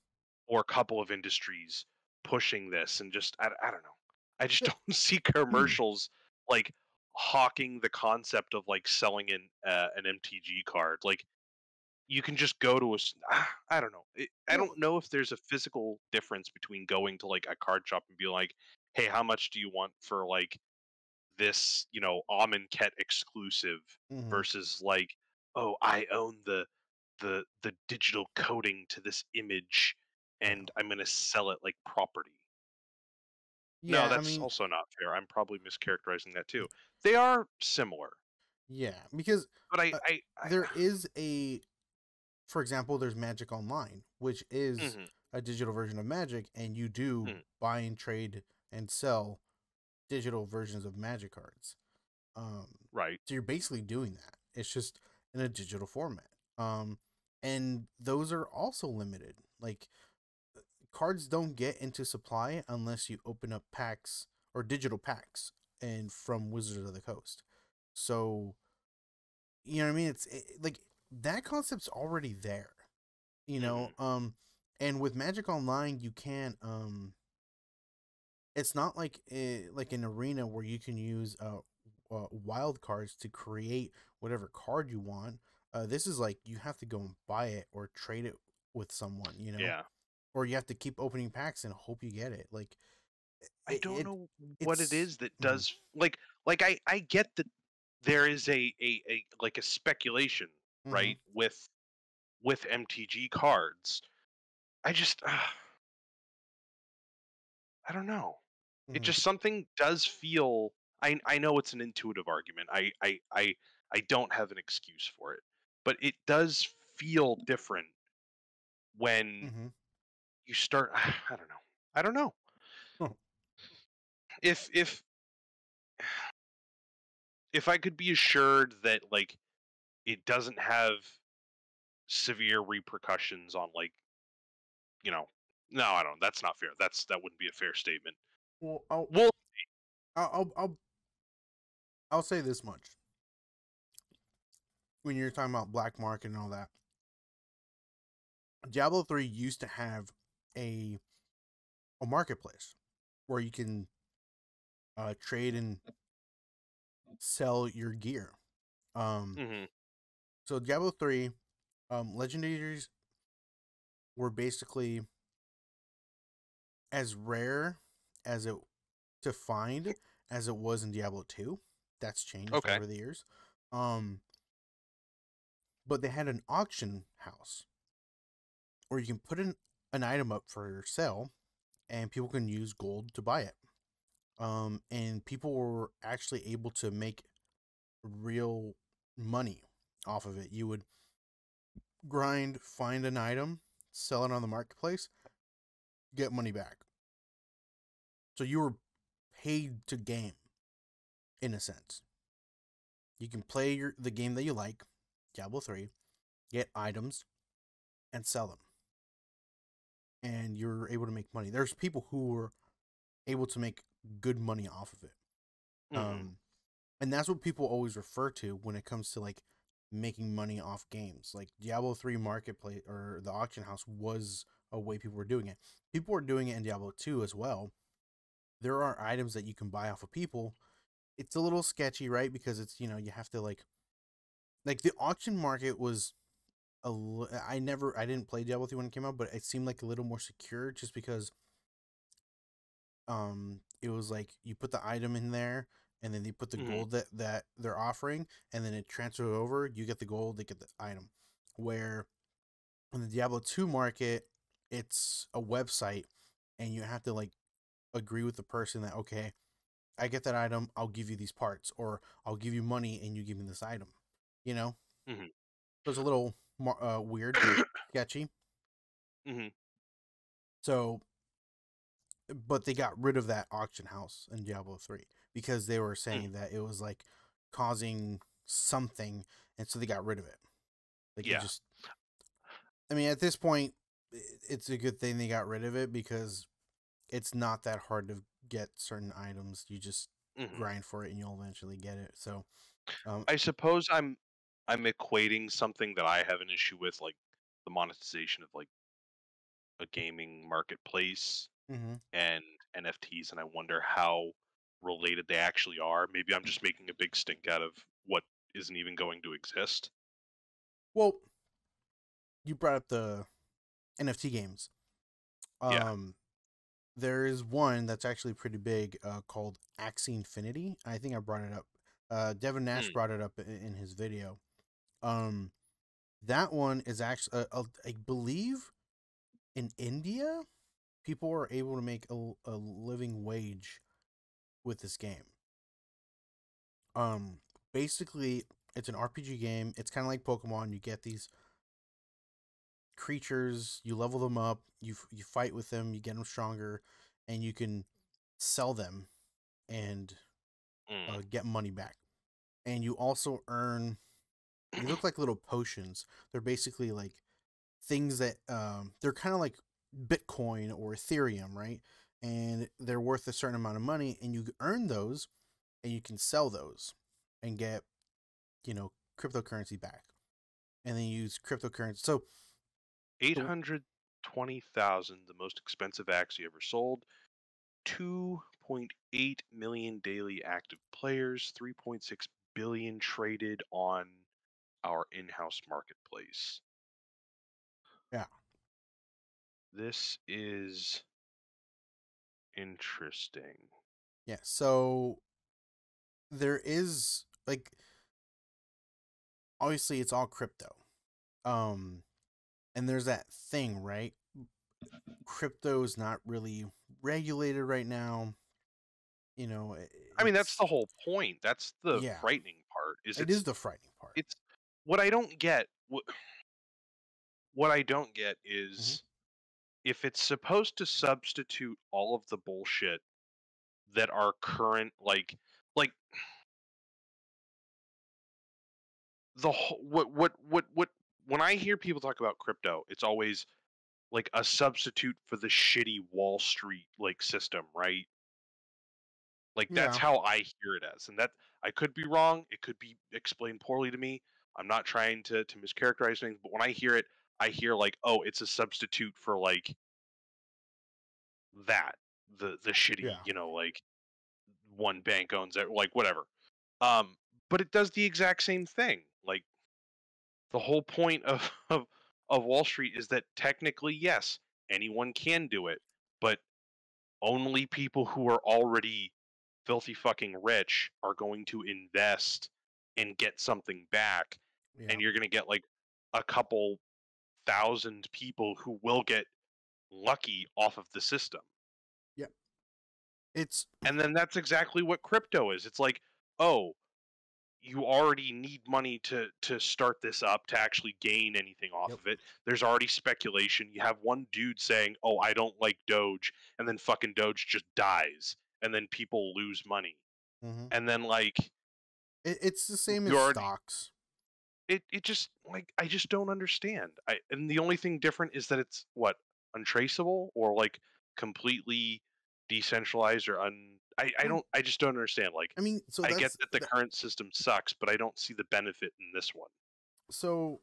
or a couple of industries pushing this, and just I don't know. I just Yeah. don't see commercials like hawking the concept of like selling an MTG card. Like you can just go to I don't know. I Well. don't know if there's a physical difference between going to like a card shop and be like, "Hey, how much do you want for like this, Amonkhet exclusive?" Mm-hmm. versus like, "Oh, I own the digital coding to this image Yeah. and I'm going to sell it like property." No, Yeah. I that's mean, also not fair. I'm probably mischaracterizing that too. They are similar, yeah, because but uh, there is for example, there's Magic Online, which is Mhm, a digital version of Magic, and you do mhm, buy and trade and sell digital versions of Magic cards. Um, right. so you're basically doing that. It's just in a digital format. Um, and those are also limited. Like cards don't get into supply unless you open up packs or digital packs and from Wizards of the Coast. So you know what I mean? Like that concept's already there. You know, Mhm, and with Magic Online, you can it's not like an arena where you can use wild cards to create whatever card you want. This is like you have to go and buy it or trade it with someone, yeah. or you have to keep opening packs and hope you get it. Like I it, don't it know what it it's is that mhm, does like I get that there is a like a speculation, mhm, right, with MTG cards. I just I don't know. It mhm. just something does feel I know it's an intuitive argument. I don't have an excuse for it. But it does feel different when Mhm. you start I don't know. I don't know. Huh. If I could be assured that like it doesn't have severe repercussions on like, you know, no, I don't. That's not fair. That wouldn't be a fair statement. Well, Well, I'll I'll I'll I'll say this much: when you're talking about black market and all that, Diablo 3 used to have a a marketplace where you can trade and sell your gear. Um, hmm so Diablo 3, legendaries were basically as rare as it to find as it was in Diablo 2. That's changed okay, over the years. Um, but they had an auction house where you can put an item up for sale and people can use gold to buy it. And people were actually able to make real money off of it. You would grind, find an item, sell it on the marketplace, get money back. So you were paid to game in a sense. You can play the game that you like, Diablo 3, get items, and sell them, and you're able to make money. There's people who were able to make good money off of it. Mm-hmm. And that's what people always refer to when it comes to like making money off games. Like Diablo 3 Marketplace or the auction house was a way people were doing it. People were doing it in Diablo 2 as well. There are items that you can buy off of people. It's a little sketchy, right? Because it's, you have to like the auction market was I didn't play Diablo 3 when it came out, but it seemed like a little more secure just because it was like you put the item in there and then they put the Mm-hmm. gold that they're offering and then it transfers over, you get the gold, they get the item. Where in the Diablo 2 market, it's a website and you have to like agree with the person that, okay, I get that item, I'll give you these parts, or I'll give you money and you give me this item, you know Mm-hmm. so it's a little more weird, sketchy. Mm-hmm. So but they got rid of that auction house in Diablo 3 because they were saying that it was like causing something, and so they got rid of it. Like you Yeah. just, I mean, at this point, it's a good thing they got rid of it because it's not that hard to get certain items. You just Mm-hmm. grind for it, and you'll eventually get it. So, I suppose I'm equating something that I have an issue with, like the monetization of like a gaming marketplace mhm. and NFTs, and I wonder how related they actually are. Maybe I'm just making a big stink out of what isn't even going to exist. Well, you brought up the NFT games. Yeah. There is one that's actually pretty big called Axie Infinity. I think I brought it up. Devin Nash Mm. brought it up in his video. Um, that one is actually, I believe, in India, people are able to make a living wage with this game. Um, Basically, it's an RPG game. It's kind of like Pokemon. You get these creatures, you level them up, you fight with them, you get them stronger, and you can sell them and Mm. get money back. And you also earn. They look like little potions. They're basically like things that they're kind of like Bitcoin or Ethereum, right? And they're worth a certain amount of money, and you earn those, and you can sell those and get cryptocurrency back, and then use cryptocurrency. So 820,000, the most expensive Axie ever sold. 2.8 million daily active players. 3.6 billion traded on our in-house marketplace. yeah, This is interesting. yeah. So there is like obviously it's all crypto, um, and there's that thing, right? Crypto is not really regulated right now. I mean, that's It's the whole point. That's the yeah, frightening part. Is it is the frightening part. it's what I don't get. What I don't get Hmm. is if it's supposed to substitute all of the bullshit that our current like what when I hear people talk about crypto, it's always like a substitute for the shitty Wall Street like system, right? Like that's Yeah, how I hear it as. And that I could be wrong, it could be explained poorly to me. I'm not trying to mischaracterize things, but when I hear it, I hear like, oh, it's a substitute for like that. The shitty, yeah, like one bank owns it, like whatever. Um, but it does the exact same thing. Like the whole point of of Wall Street is that technically, yes, anyone can do it, but only people who are already filthy fucking rich are going to invest and get something back, yeah, and you're going to get like a couple thousand people who will get lucky off of the system. yeah. It's And then that's exactly what crypto is. It's like, oh, you already need money to start this up to actually gain anything off yep. of it. There's already speculation. You have one dude saying, "Oh, I don't like Doge," and then fucking Doge just dies, and then people lose money. Hmm. And then like It's the same as you already stocks. it just like I just don't understand. And the only thing different is that it's what, untraceable or like completely decentralized or Um, I just don't understand. Like I mean, so I get that's that the current system sucks, but I don't see the benefit in this one. so.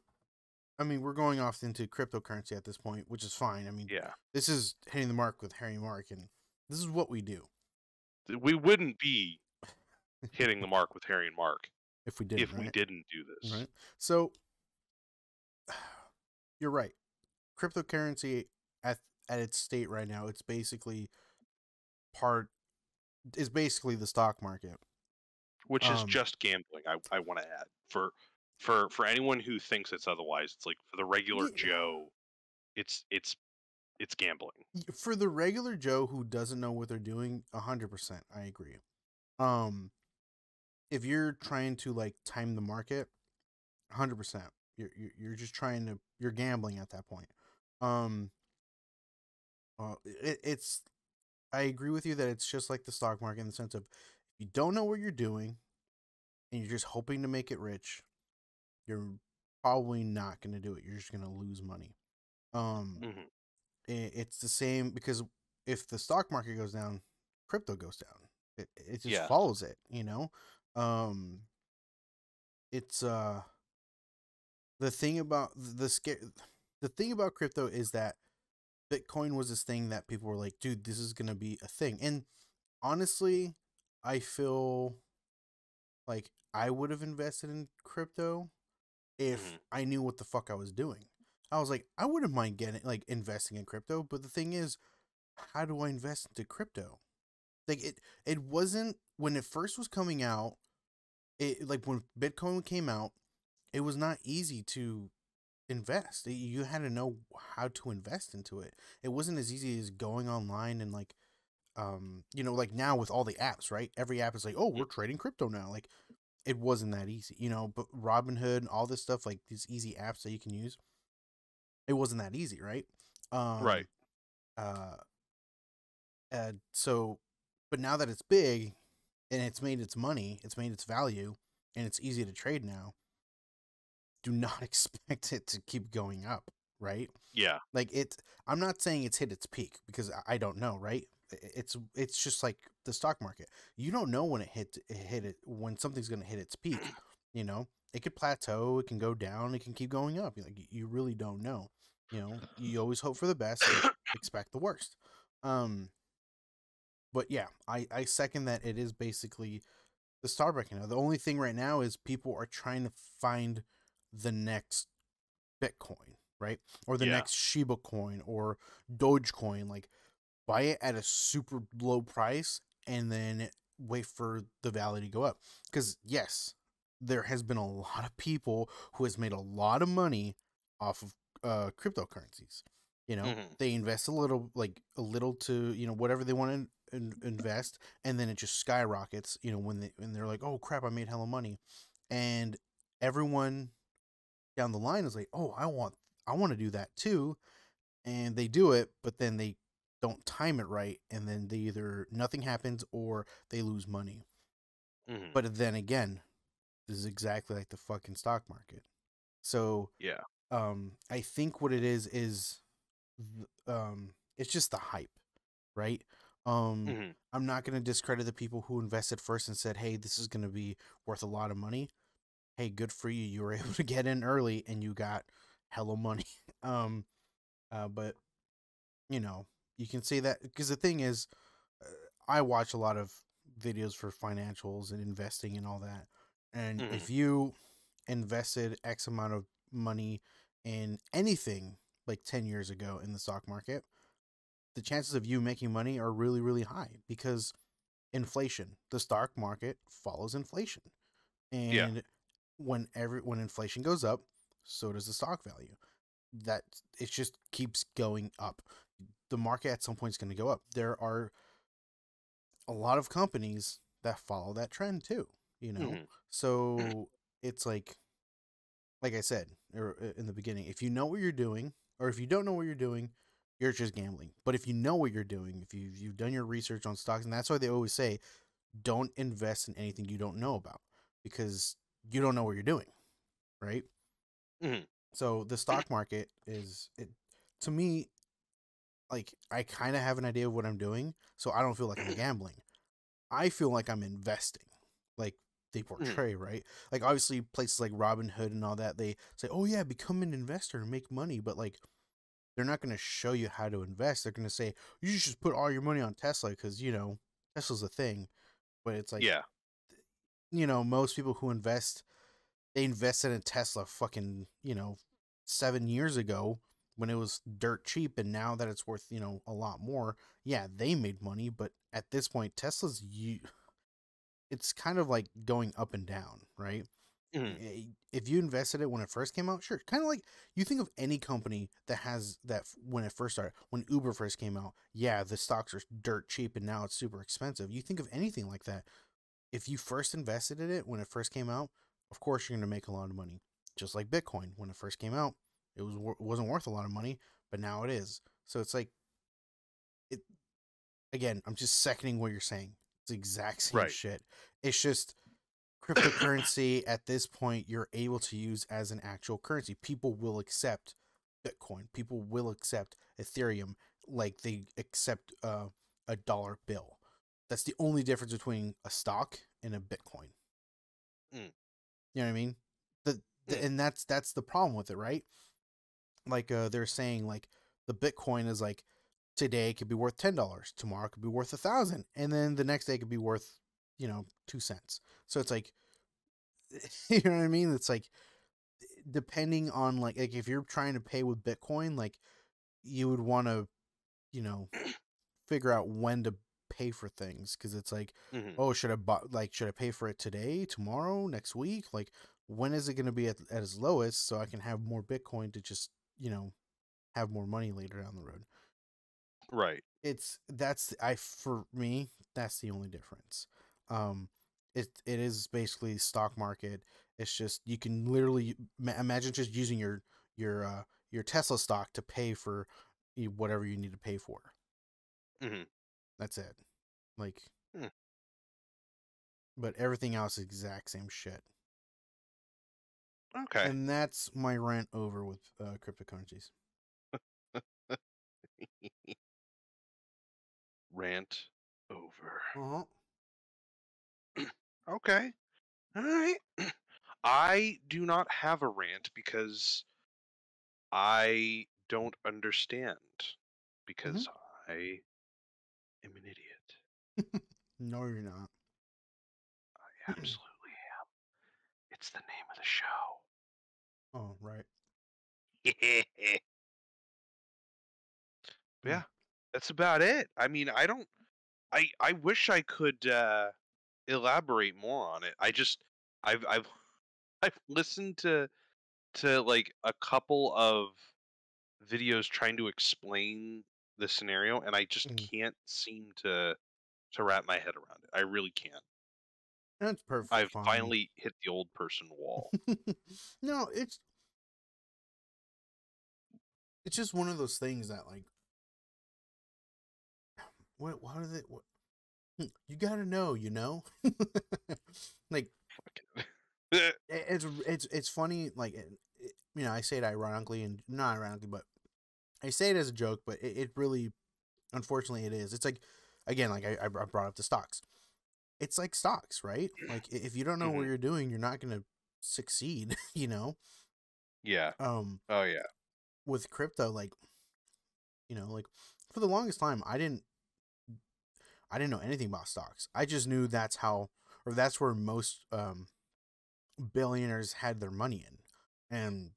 I mean, we're going off into cryptocurrency at this point, which is fine. I mean, Yeah. this is hitting the mark with Harry Mark, and this is what we do We wouldn't be hitting the mark with Harry and Mark if we didn't, if we right? didn't do this. Right. So you're right. Cryptocurrency at at its state right now, it's basically part is basically the stock market. Which is Um, just gambling. I want to add for anyone who thinks it's otherwise. It's like for the regular yeah, Joe, it's gambling. for the regular Joe who doesn't know what they're doing, 100%, I agree. Um, if you're trying to like time the market, 100%, you're just trying to you're gambling at that point. Um, it's I agree with you that it's just like the stock market in the sense of if you don't know what you're doing and you're just hoping to make it rich, you're probably not going to do it. You're just going to lose money. Um, Hmm. it's the same because if the stock market goes down, crypto goes down. It just Yeah, follows it, you know. Um, it's the thing about the thing about crypto is that Bitcoin was this thing that people were like, dude, this is gonna be a thing. And honestly, I feel like I would have invested in crypto if hmm, I knew what the fuck I was doing. I was like, I wouldn't mind getting like investing in crypto, but the thing is, how do I invest into crypto? Like it wasn't when it first was coming out, it like when Bitcoin came out, it was not easy to invest. You had to know how to invest into it. It wasn't as easy as going online and like like now with all the apps, right? Every app is like, "Oh, we're trading crypto now." Like it wasn't that easy, but Robinhood, all this stuff like these easy apps that you can use, it wasn't that easy, right? right. Um uh so but now that it's big and it's made its money, it's made its value and it's easy to trade now, do not expect it to keep going up, right? Yeah. Like I'm not saying it's hit its peak because I don't know, right? It's just like the stock market. You don't know when it hit it when something's going to hit its peak, you know? It could plateau, it can go down, it can keep going up. Like you really don't know. You always hope for the best and expect the worst. Um but yeah, I second that it is basically the stock market now. The only thing right now is people are trying to find the next Bitcoin, right? Or the Yeah. next Shiba coin or Dogecoin. Like buy it at a super low price and then wait for the value to go up. Because yes, there has been a lot of people who has made a lot of money off of cryptocurrencies. Hmm. They invest a little to whatever they want to invest, and then it just skyrockets. When they're like, oh crap, I made hella money, and everyone down the line is like, oh, I want to do that too, and they do it, but then they don't time it right, and then they either nothing happens or they lose money. Hmm. But then again, this is exactly like the fucking stock market. So, Yeah. I think what it is it's just the hype, right? Um, Hmm. I'm not gonna discredit the people who invested first and said, "Hey, this is gonna be worth a lot of money." Hey, good for you. You were able to get in early and you got hella money. Um, but you know, you can say that because the thing is, uh, I watch a lot of videos for financials and investing and all that. And Hmm. if you invested X amount of money in anything like 10 years ago in the stock market, the chances of you making money are really, really high because inflation, the stock market follows inflation. Yeah. And when inflation goes up, so does the stock value. That it just keeps going up. The market at some point is going to go up. There are a lot of companies that follow that trend too, you know? Hmm. So it's like I said in the beginning, if you know what you're doing or if you don't know what you're doing, you're just gambling. But if you know what you're doing, if you've done your research on stocks, and that's why they always say don't invest in anything you don't know about because you don't know what you're doing, right? Mhm. So the stock market is it to me, like, I kind of have an idea of what I'm doing, so I don't feel like I'm gambling. I feel like I'm investing, like they Mhm. portray, right? Like obviously places like Robinhood and all that, they say, "Oh yeah, become an investor and make money," but like they're not going to show you how to invest. They're going to say you should just put all your money on Tesla because Tesla's a thing. But it's like, Yeah. most people who invest, they invested in Tesla fucking 7 years ago when it was dirt cheap, and now that it's worth a lot more. Yeah, they made money, but at this point, it's kind of like going up and down, right? Mhm. If you invested it when it first came out, sure. Kind of like you think of any company that has that when it first started, when Uber first came out, yeah, the stocks are dirt cheap and now it's super expensive. You think of anything like that. If you first invested in it when it first came out, of course you're going to make a lot of money. Just like Bitcoin, when it first came out, wasn't worth a lot of money, but now it is. So it's like it again. I'm just seconding what you're saying. It's the exact same Right. shit. It's just cryptocurrency at this point you're able to use as an actual currency. People will accept Bitcoin. People will accept Ethereum like they accept a dollar bill. That's the only difference between a stock and a Bitcoin. Mm. You know what I mean? Mm. And that's the problem with it, right? Like they're saying like the Bitcoin is like today it could be worth $10, tomorrow it could be worth 1,000, and then the next day it could be worth 2 cents. So it's like you know what I mean? It's like depending on like if you're trying to pay with Bitcoin, like you would want to you know figure out when to pay for things because it's like, Mhm. oh, should I pay for it today, tomorrow, next week? Like when is it going to be at its lowest so I can have more Bitcoin to just have more money later down the road? Right. That's I for me that's the only difference. Um, it is basically stock market. It's just you can literally imagine just using your Tesla stock to pay for whatever you need to pay for. Mhm. That's it. Like, Mm. but everything else is exact same shit. Okay. And that's my rant over with cryptocurrencies. Rant over. Uh-huh. Okay. All right. I do not have a rant because I don't understand. Hmm. Because I am an idiot. No, you're not. I absolutely am. It's the name of the show. Oh, right. Mm. Yeah, that's about it. I mean, I don't. I wish I could elaborate more on it. I've I've listened to like a couple of videos trying to explain the scenario, and I just Mm. can't seem to wrap my head around it. I really can't. That's perfectly I've fine. finally hit the old person wall. No, it's just one of those things that like what are they what you gotta know, like it's funny like I say it ironically and not ironically, but I say it as a joke, but it really unfortunately it is. It's like again, like I brought up the stocks. It's like stocks, right? Like if you don't know what Hmm. you're doing, you're not gonna succeed, Yeah. Um, Oh yeah. with crypto, like like for the longest time, I didn't know anything about stocks. I just knew that's how, or that's where most billionaires had their money in, and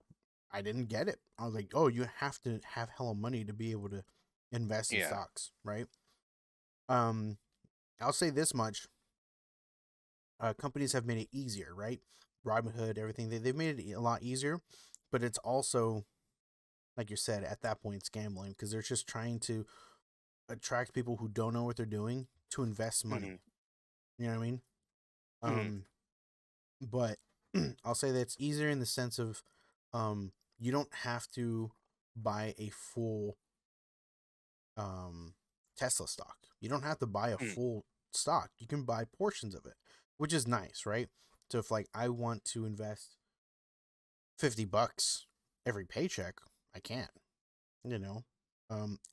I didn't get it. I was like, oh, you have to have hella money to be able to invest in Yeah. stocks, right? Um, I'll say this much: companies have made it easier, right? Robinhood, everything they've made it a lot easier, but it's also like you said at that point it's gambling because they're just trying to attract people who don't know what they're doing to invest Hmm. money. You know what I mean? Hmm. Um, but I'll say that it's easier in the sense of you don't have to buy a full um, Tesla stock. You don't have to buy a Hmm. full stock. You can buy portions of it, which is nice, right? So if like I want to invest $50 every paycheck. I can't, you know.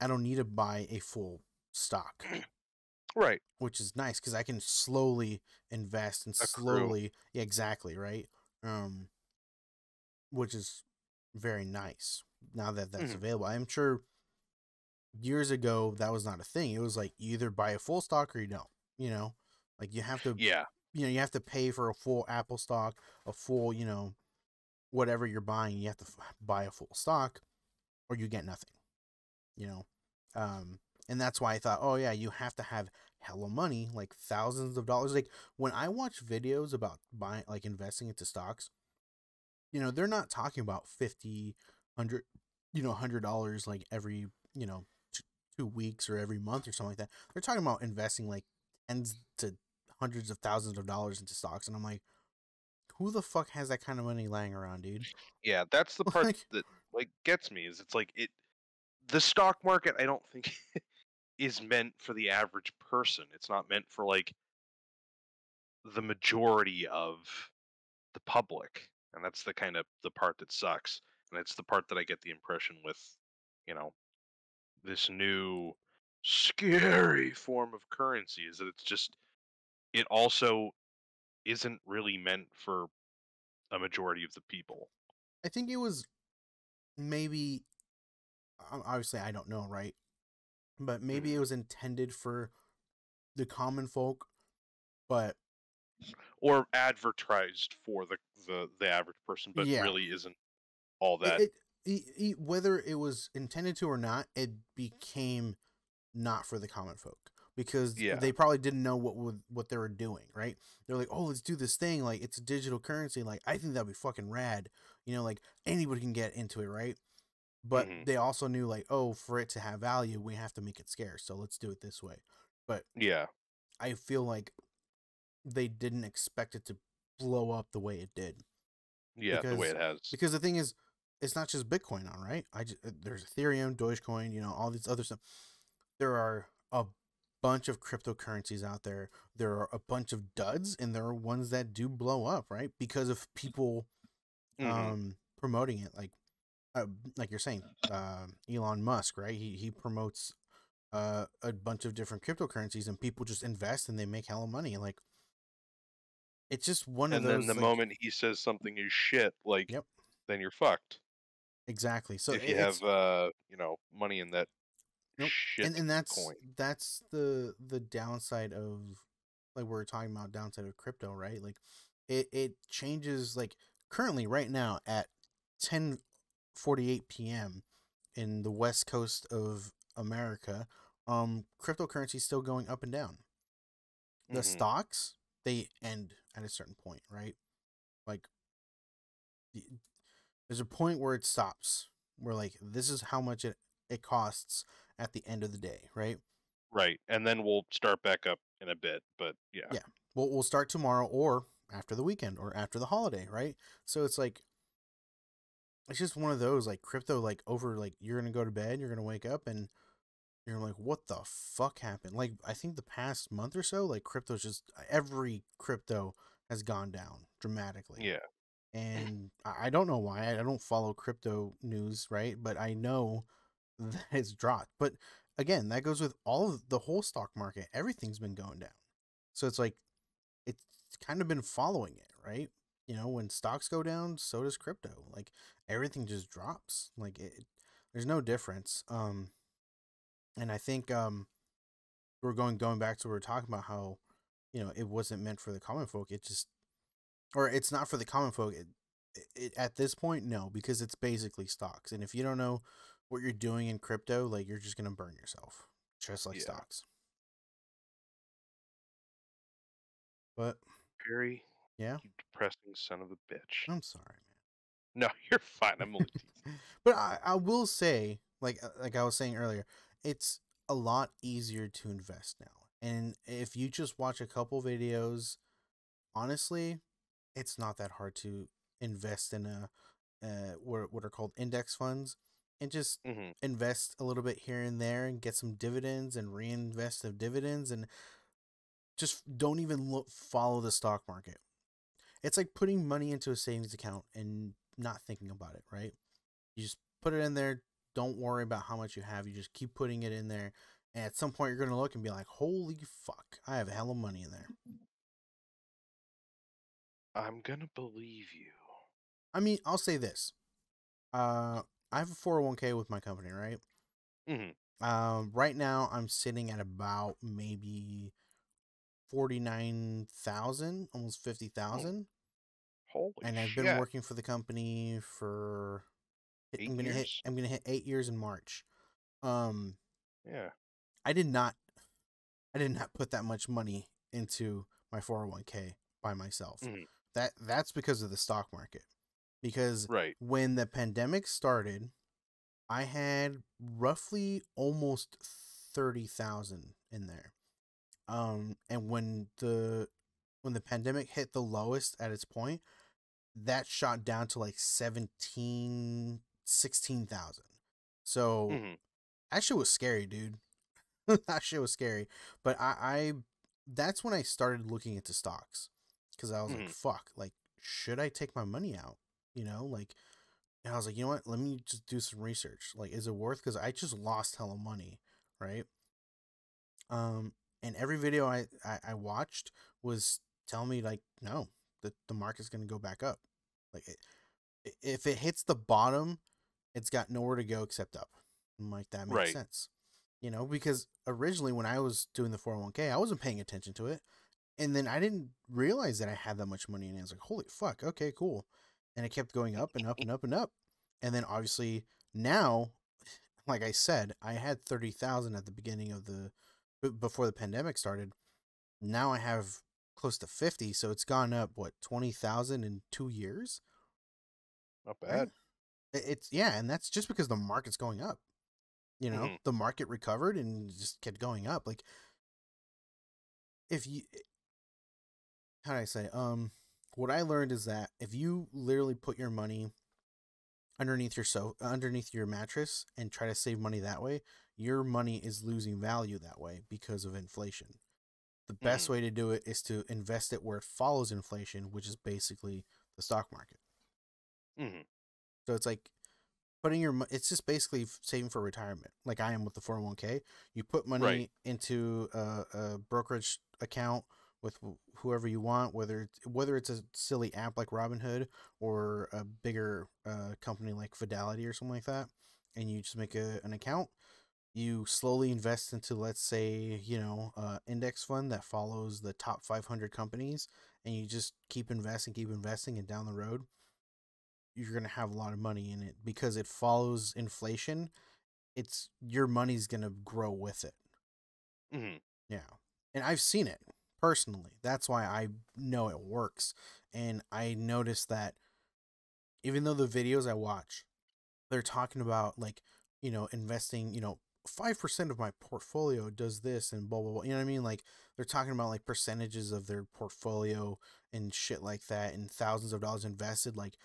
I don't need to buy a full stock, Right. which is nice because I can slowly invest and Accrue. slowly, yeah, exactly, right. Um, which is very nice now that that's Mhm. available. I'm sure years ago that was not a thing. It was like you either buy a full stock or you don't. You know, like you have to, Yeah. you have to pay for a full Apple stock, a full, whatever you're buying. You have to buy a full stock, or you get nothing. You know, and that's why I thought, oh yeah, you have to have hella money, like thousands of dollars. Like when I watch videos about buying, like investing into stocks, they're not talking about 50, 100, $100 like every, 2 weeks or every month or something like that. They're talking about investing like tens to hundreds of thousands of dollars into stocks. And I'm like, who the fuck has that kind of money lying around, dude? Yeah, that's the part Like, that gets me is it's like the stock market I don't think is meant for the average person. It's not meant for the majority of the public. And that's the kind of the part that sucks. And it's the part that I get the impression with, you know, this new scary form of currency is that it also isn't really meant for a majority of the people. I think it was maybe, obviously, I don't know, right? But maybe Mhm. it was intended for the common folk, but Or advertised for the average person, but yeah, really isn't all it, that. it, whether it was intended to or not, it became not for the common folk because Yeah. they probably didn't know what they were doing, right? They're like, oh, let's do this thing, like it's a digital currency, like I think that'd be fucking rad, like anybody can get into it, right? But Hmm. they also knew like, oh, for it to have value, we have to make it scarce, so let's do it this way. But Yeah. I feel like they didn't expect it to blow up the way it did Yeah. The way because it has. the thing is, it's not just Bitcoin on, right? There's Ethereum, Dogecoin, all these other stuff. There are a bunch of cryptocurrencies out there. There are a bunch of duds, and there are ones that do blow up, right? Because of people Hmm. promoting it, like you're saying, Elon Musk, right? He promotes a bunch of different cryptocurrencies, and people just invest and they make hella money. Like it's just one of And then the those, like, moment he says something is shit, yep, then you're fucked. exactly. So If you have it's money in that nope, and shit and that's coin. that's the downside of, like we're talking about, downside of crypto, right? Like it changes, like currently right now at 10:48 p.m. in the west coast of America, cryptocurrency is still going up and down. The Hmm. stocks, they end at a certain point, right? Like there's a point where it stops. Where like this is how much it costs at the end of the day, right? Right. And then we'll start back up in a bit. But yeah. Yeah. We'll start tomorrow or after the weekend or after the holiday, right? So it's like it's just one of those, like crypto, like over, like you're gonna go to bed, you're gonna wake up and you're like, what the fuck happened? Like I think the past month or so, like crypto's just, every crypto has gone down dramatically. Yeah. And I don't know why. I don't follow crypto news, right? But I know that it's dropped. But again, that goes with all of the whole stock market. Everything's been going down. So it's like it's kind of been following it, right? When stocks go down, so does crypto. Like everything just drops. Like there's no difference. And I think we're going back to what we are talking about, how it wasn't meant for the common folk. It just, or it's not for the common folk. It at this point, no, because it's basically stocks. And if you don't know what you're doing in crypto, like you're just gonna burn yourself, just like Yeah. stocks. But Very, yeah, you depressing son of a bitch. I'm sorry, No, you're fine. I'm only teasing. but I will say, like I was saying earlier, it's a lot easier to invest now. And if you just watch a couple videos, honestly, it's not that hard to invest in what are called index funds, and just Hmm. invest a little bit here and there and get some dividends and reinvest the dividends, and just don't even follow the stock market. It's like putting money into a savings account and not thinking about it, right? You just put it in there. Don't worry about how much you have. You just keep putting it in there. And at some point, you're going to look and be like, holy fuck, I have a hell of money in there. I'm going to believe you. I mean, I'll say this. I have a 401k with my company, right? Right now, I'm sitting at about maybe 49,000, almost 50,000. Holy and I've shit. been working for the company for 8 years? I'm gonna hit 8 years in March. Yeah. I did not put that much money into my 401k by myself. That's because of the stock market. Because when the pandemic started, I had roughly almost 30,000 in there. And when the pandemic hit the lowest at its point, that shot down to like 16,000. So that shit was scary, dude. That shit was scary. But I that's when I started looking into stocks, because I was like, fuck, like, should I take my money out? You know, like, and I was like, you know what? Let me just do some research. Like, is it worth? Because I just lost hella money, right? And every video I watched was telling me like, no, the market's gonna go back up. Like, if it hits the bottom, it's got nowhere to go except up. I'm like, that makes sense. You know, because originally when I was doing the 401k, I wasn't paying attention to it. And then I didn't realize that I had that much money. And I was like, holy fuck, okay, cool. And it kept going up and up and up and up. And then obviously now, like I said, I had 30,000 at the beginning of before the pandemic started. Now I have close to 50. So it's gone up, what, 20,000 in 2 years? Not bad. Right? It's, yeah. And that's just because the market's going up. You know, the market recovered and just kept going up. Like, if you, how do I say, what I learned is that if you literally put your money underneath your mattress and try to save money that way, your money is losing value that way because of inflation. The best way to do it is to invest it where it follows inflation, which is basically the stock market. So it's like putting it's just basically saving for retirement, like I am with the 401k. You put money into a brokerage account with whoever you want, whether it's a silly app like Robinhood or a bigger company like Fidelity or something like that, and you just make an account. You slowly invest into, let's say, index fund that follows the top 500 companies, and you just keep investing, and down the road, you're going to have a lot of money in it because it follows inflation. Your money's going to grow with it. Yeah. And I've seen it personally. That's why I know it works. And I noticed that even though the videos I watch, they're talking about, like, investing, 5% of my portfolio does this and blah, blah, blah. You know what I mean? Like, they're talking about like percentages of their portfolio and shit like that, and thousands of dollars invested. Like,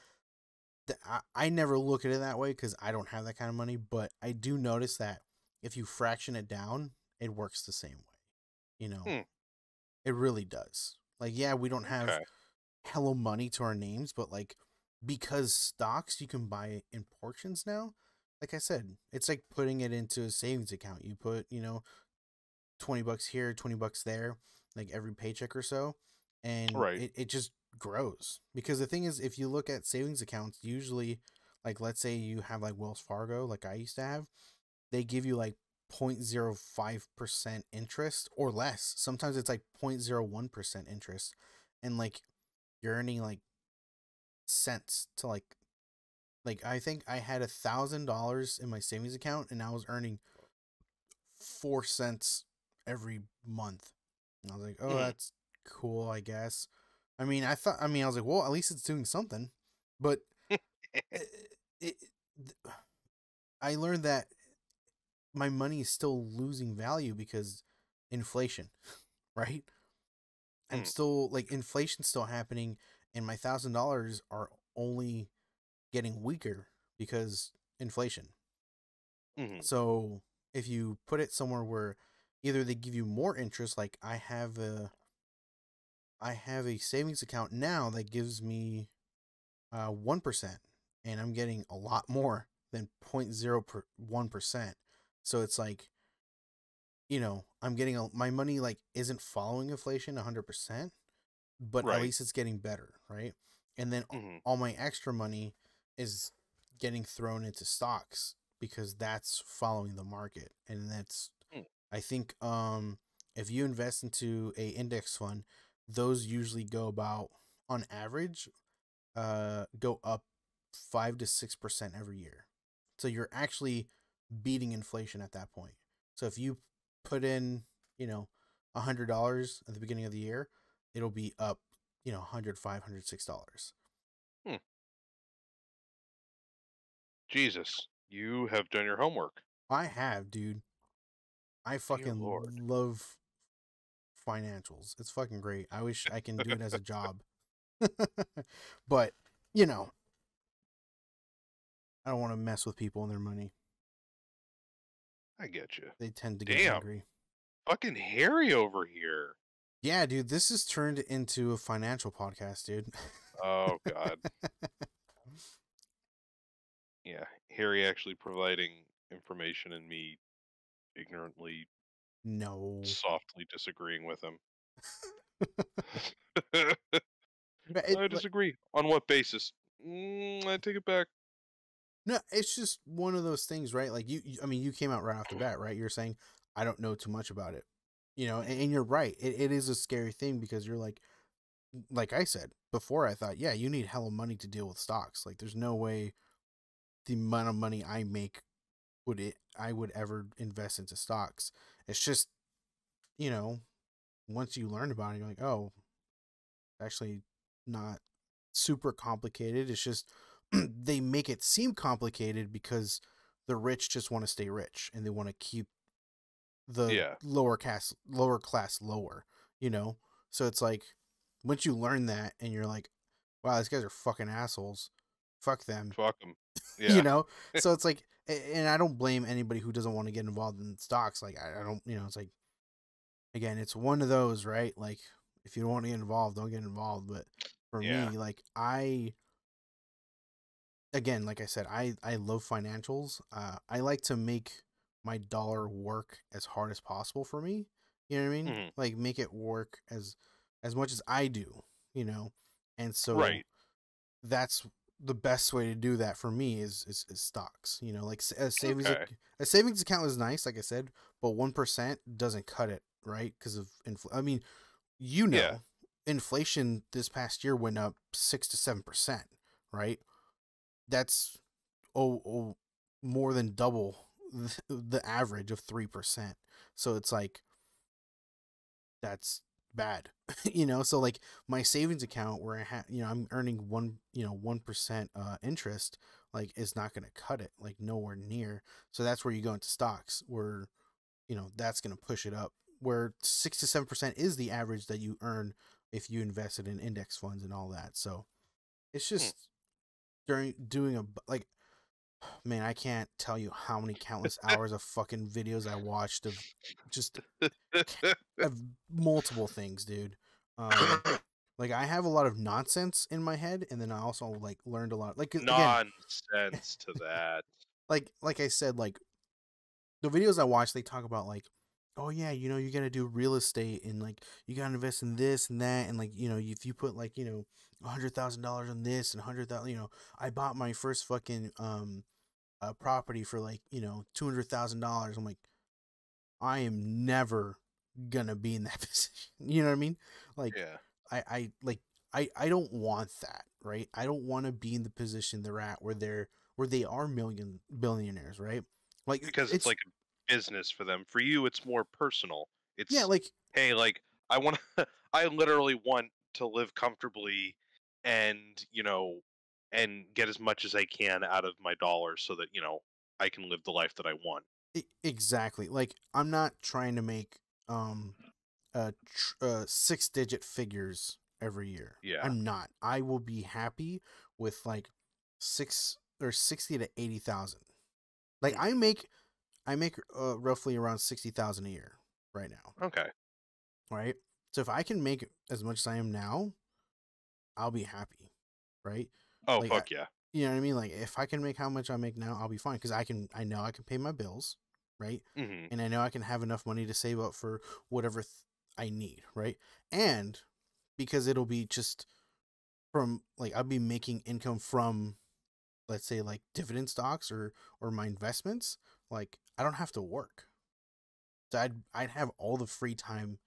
I never look at it that way because I don't have that kind of money, but I do notice that if you fraction it down, it works the same way. It really does. Like, yeah, we don't have hella money to our names, but like, because stocks you can buy in portions now. Like I said, it's like putting it into a savings account. You put, $20 here, $20 there, like every paycheck or so, and it just grows. Because the thing is, if you look at savings accounts, usually, like, let's say you have like Wells Fargo, like I used to have, they give you like 0.05% interest or less. Sometimes it's like 0.01% interest, and like you're earning like cents to like I think I had $1,000 in my savings account, and I was earning 4 cents every month. And I was like, oh, that's cool, I guess. I was like, well, at least it's doing something. But I learned that my money is still losing value because inflation, right? I'm still, like, inflation's still happening, and my $1,000 are only getting weaker because inflation. So if you put it somewhere where either they give you more interest, like I have a savings account now that gives me 1%, and I'm getting a lot more than 0.01%. So it's like, I'm getting my money like isn't following inflation 100%, but at Right. least it's getting better, right? And then Mm-hmm. all my extra money is getting thrown into stocks because that's following the market. And that's, Mm. I think, if you invest into a index fund, those usually go about, on average, go up 5 to 6% every year. So you're actually beating inflation at that point. So if you put in, $100 at the beginning of the year, it'll be up, $105, $106. Hmm. Jesus, you have done your homework. I have, dude. I Dear fucking Lord. love financials. It's fucking great. I wish I can do it as a job. But, you know, I don't want to mess with people and their money. I get you. They tend to get Damn. angry. Fucking Harry over here. Yeah, dude, this has turned into a financial podcast, dude. Oh, God. Yeah. Harry actually providing information and me ignorantly, No. softly disagreeing with him. But I disagree. On what basis? I take it back. no, it's just one of those things, right? Like I mean, you came out right off the bat, right? You're saying I don't know too much about it, and you're right. It is a scary thing because you're like I said before, I thought, yeah, you need hella money to deal with stocks. Like, there's no way the amount of money I make I would ever invest into stocks. It's just, you know, once you learn about it, you're like, oh, actually not super complicated. It's just they make it seem complicated because the rich just want to stay rich and they want to keep the Yeah. lower class lower, So it's like once you learn that and you're like, wow, these guys are fucking assholes. Fuck them. Fuck them. you Yeah. know? So it's like, and I don't blame anybody who doesn't want to get involved in stocks. Like, I don't, it's like, again, it's one of those, right? Like, if you don't want to get involved, don't get involved. But for Yeah. me, like, again, like I said, I love financials. I like to make my dollar work as hard as possible for me. You know what I mean? Mhm. Like, make it work as much as I do, And so Right. that's the best way to do that for me is stocks. Like Okay. a savings account is nice, like I said, but 1% doesn't cut it, right? Because of I mean, Yeah. inflation this past year went up 6 to 7%, right? That's more than double the average of 3%. So it's like that's bad, So like my savings account where I'm earning 1% interest, like is not going to cut it, like nowhere near. So that's where you go into stocks, where that's going to push it up. Where 6 to 7% is the average that you earn if you invested in index funds and all that. So it's Hmm. just during doing like, man, I can't tell you how many countless hours of fucking videos I watched of just of multiple things, dude. Like I have a lot of nonsense in my head, and then I also like learned a lot. Like again, Nonsense to that. like I said, like the videos I watch, they talk about like, oh yeah, you gotta do real estate and like you gotta invest in this and that, and like if you put like $100,000 on this and 100,000, I bought my first fucking property for like $200,000. I'm like, I am never gonna be in that position. You know what I mean? Like, Yeah. I don't want that, right? I don't want to be in the position they're at where they are billionaires, right? Like Because it's like a business for them. For you, it's more personal. yeah, It's, like hey, like I want to, I literally want to live comfortably, and and get as much as I can out of my dollars so that I can live the life that I want. exactly. Like I'm not trying to make six-digit figures every year. Yeah. I'm not. I will be happy with like 60 to 80,000. Like Hmm. I make roughly around 60,000 a year right now, Okay. right? So if I can make as much as I am now, I'll be happy, right? Oh, Like fuck yeah. You know what I mean? Like if I can make how much I make now, I'll be fine because I know I can pay my bills, right? Hmm. And I know I can have enough money to save up for whatever I need, right? And because it'll be just from like I'll be making income from, let's say, like dividend stocks or my investments. Like I don't have to work, so I'd have all the free time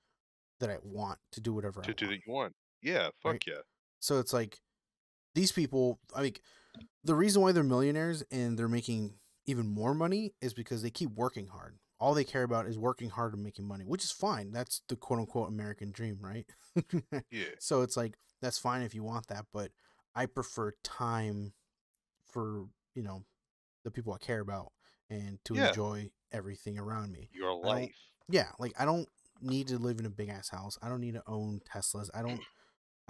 that I want to do whatever I To do want, that you want. Yeah, right? fuck yeah. So it's like these people. I mean, the reason why they're millionaires and they're making even more money is because they keep working hard. All they care about is working hard and making money, which is fine. That's the quote unquote American dream, right? Yeah. So it's like that's fine if you want that, but I prefer time for, you know, the people I care about and to Yeah. enjoy everything around me. Your I don't life. yeah, like I don't need to live in a big ass house. I don't need to own Teslas. I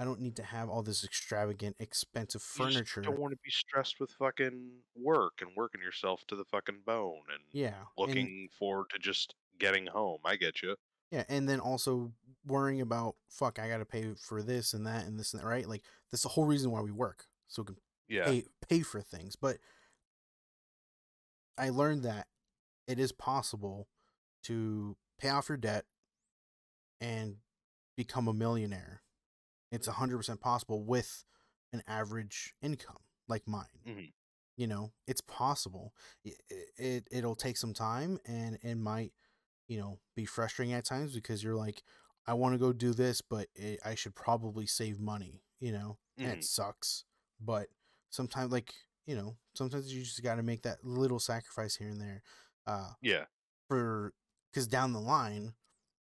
don't need to have all this extravagant expensive You just don't furniture. want to be stressed with fucking work and working yourself to the fucking bone and Yeah. And looking forward to just getting home. I get you. yeah, and then also worrying about fuck, I got to pay for this and that and this and that, right? Like that's the whole reason why we work, so we can Yeah. pay for things. But I learned that it is possible to pay off your debt and become a millionaire. It's 100% possible with an average income like mine. Hmm. You know, it's possible. It'll take some time and it might, you know, be frustrating at times because you're like, I want to go do this, but I should probably save money, you know, and it Hmm. sucks. But sometimes, like, you know, sometimes you just got to make that little sacrifice here and there, uh, Yeah. for because down the line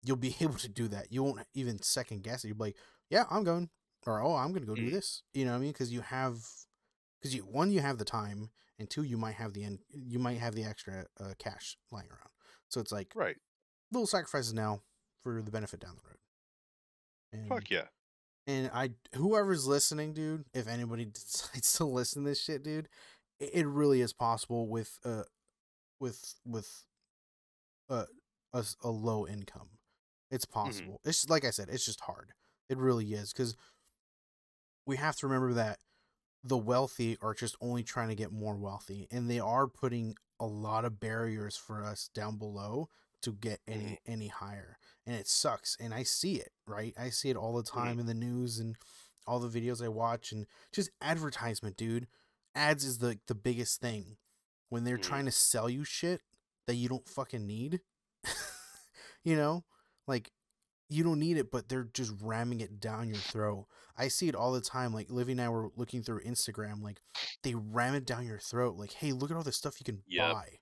you'll be able to do that. You won't even second guess it. You'll be like, yeah, I'm going, or oh, I'm going to go do Hmm. this. You know what I mean? Because you have, because you one, you have the time, and two, you might have the end, you might have the extra cash lying around. So it's like Right. little sacrifices now for the benefit down the road. And Fuck yeah. I, whoever's listening, dude, if anybody decides to listen to this shit, dude, it really is possible with with uh a low income. It's Hmm. possible. It's like I said, it's just hard. It really is because we have to remember that the wealthy are just only trying to get more wealthy, and they are putting a lot of barriers for us down below to get Hmm. any higher, and it sucks. And I see it, right? I see it all the Hmm. time in the news and all the videos I watch, and just advertisement, dude. Ads is the biggest thing when they're Hmm. trying to sell you shit that you don't fucking need. You know, like you don't need it, but they're just ramming it down your throat. I see it all the time. Like Livy and I were looking through Instagram, like they ram it down your throat. Like, hey, look at all this stuff you can Yep. buy.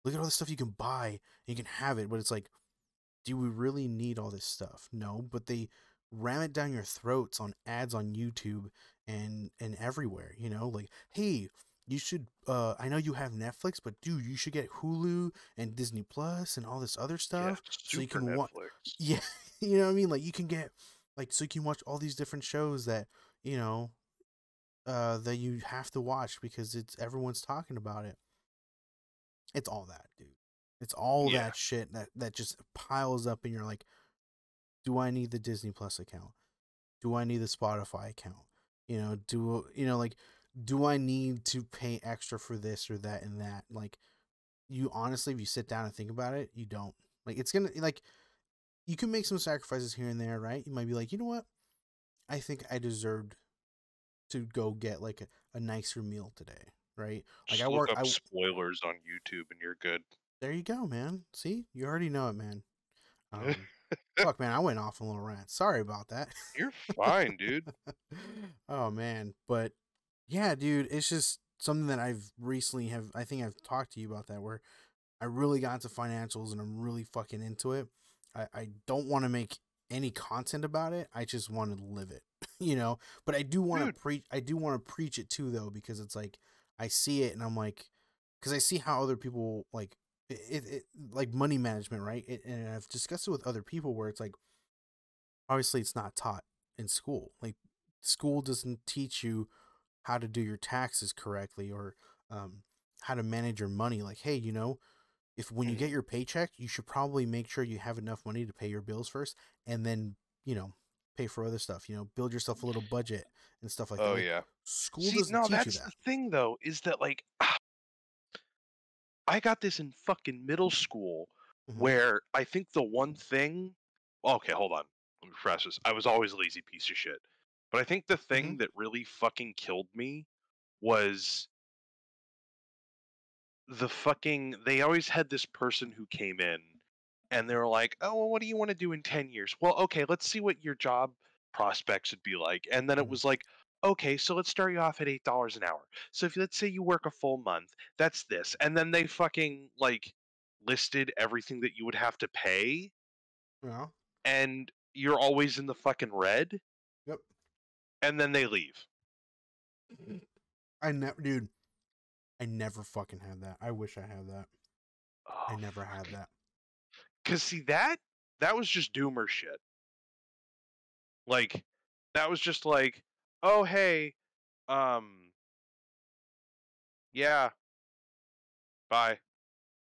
Look at all this stuff you can buy and you can have it. But it's like, do we really need all this stuff? No, but they ram it down your throats on ads on YouTube and everywhere, you know, like, hey, you should I know you have Netflix, but dude, you should get Hulu and Disney Plus and all this other Yeah. stuff so you Super can watch. Netflix. Yeah, you know what I mean? Like you can get like so you can watch all these different shows that, you know, that you have to watch because it's everyone's talking about it. It's all that, dude. It's all Yeah. that shit that just piles up and you're like, do I need the Disney Plus account? Do I need the Spotify account? You know, like do I need to pay extra for this or that and that? Like you honestly, if you sit down and think about it, you don't. Like it's gonna like you can make some sacrifices here and there, right? You might be like, you know what? I think I deserved to go get like a nicer meal today, right? Like Just look up spoilers on YouTube and you're good. there you go, man. See, you already know it, man. Um, fuck, man, I went off on a little rant. Sorry about that. You're fine, dude. Oh man, but yeah, dude, it's just something that I've recently have. I think I've talked to you about that where I really got into financials and I'm really fucking into it. I don't want to make any content about it. I just want to live it, you know. But I do want Dude. to preach. I do want to preach it too, though, because it's like I see it and I'm like, because I see how other people like it like money management, right? And I've discussed it with other people where it's like obviously it's not taught in school. Like school doesn't teach you how to do your taxes correctly or how to manage your money. Like, hey, you know, if when you Mhm. get your paycheck, you should probably make sure you have enough money to pay your bills first, and then you know pay for other stuff. Build yourself a little budget and stuff like that. Oh Like, yeah. school See, doesn't no, teach you that's the that. thing though, is that like I got this in fucking middle school Hmm. where I think the one thing. Okay, hold on. Let me press this. I was always a lazy piece of shit. But I think the Hmm. thing that really fucking killed me was the fucking. They always had this person who came in and they were like, oh, well, what do you want to do in 10 years? Well, okay, let's see what your job prospects would be like. And then it Hmm. was like, okay, so let's start you off at $8 an hour. So if let's say you work a full month, that's this. And then they fucking like listed everything that you would have to pay, Yeah. and you're always in the fucking red, Yep. and then they leave. Dude, I never fucking had that. I wish I had that. I Oh, never had fuck. that. Cause see that was just doomer shit. Like that was just like, oh hey, um, yeah, bye.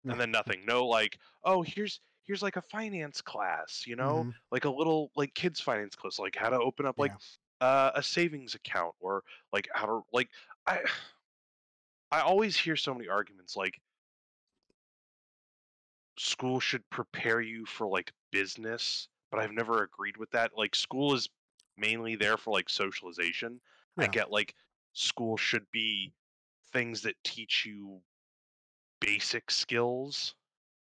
Yeah. And then nothing. No, like, oh, here's like a finance class, Hmm. like a little like kids finance class, like how to open up like Yeah. a savings account, or like how to like I I always hear so many arguments like school should prepare you for like business, but I've never agreed with that. Like school is mainly there for like socialization. I Yeah. get like school should be things that teach you basic skills,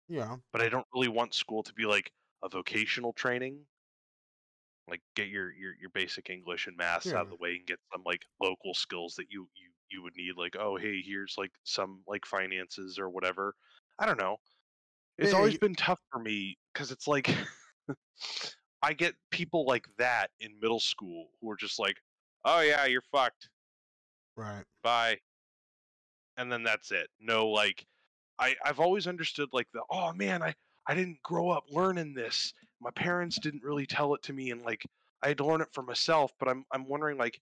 Yeah. but I don't really want school to be like a vocational training. Like get your basic English and maths out of Yeah. the way and get some like local skills that you would need. Like, oh hey, here's like some like finances or whatever. I don't know. It's Yeah. always been tough for me because it's like I get people like that in middle school who are just like, oh yeah, you're fucked. Right. Bye. And then that's it. No, like I've always understood like the oh man, I didn't grow up learning this. My parents didn't really tell it to me, and like I had to learn it for myself. But I'm wondering like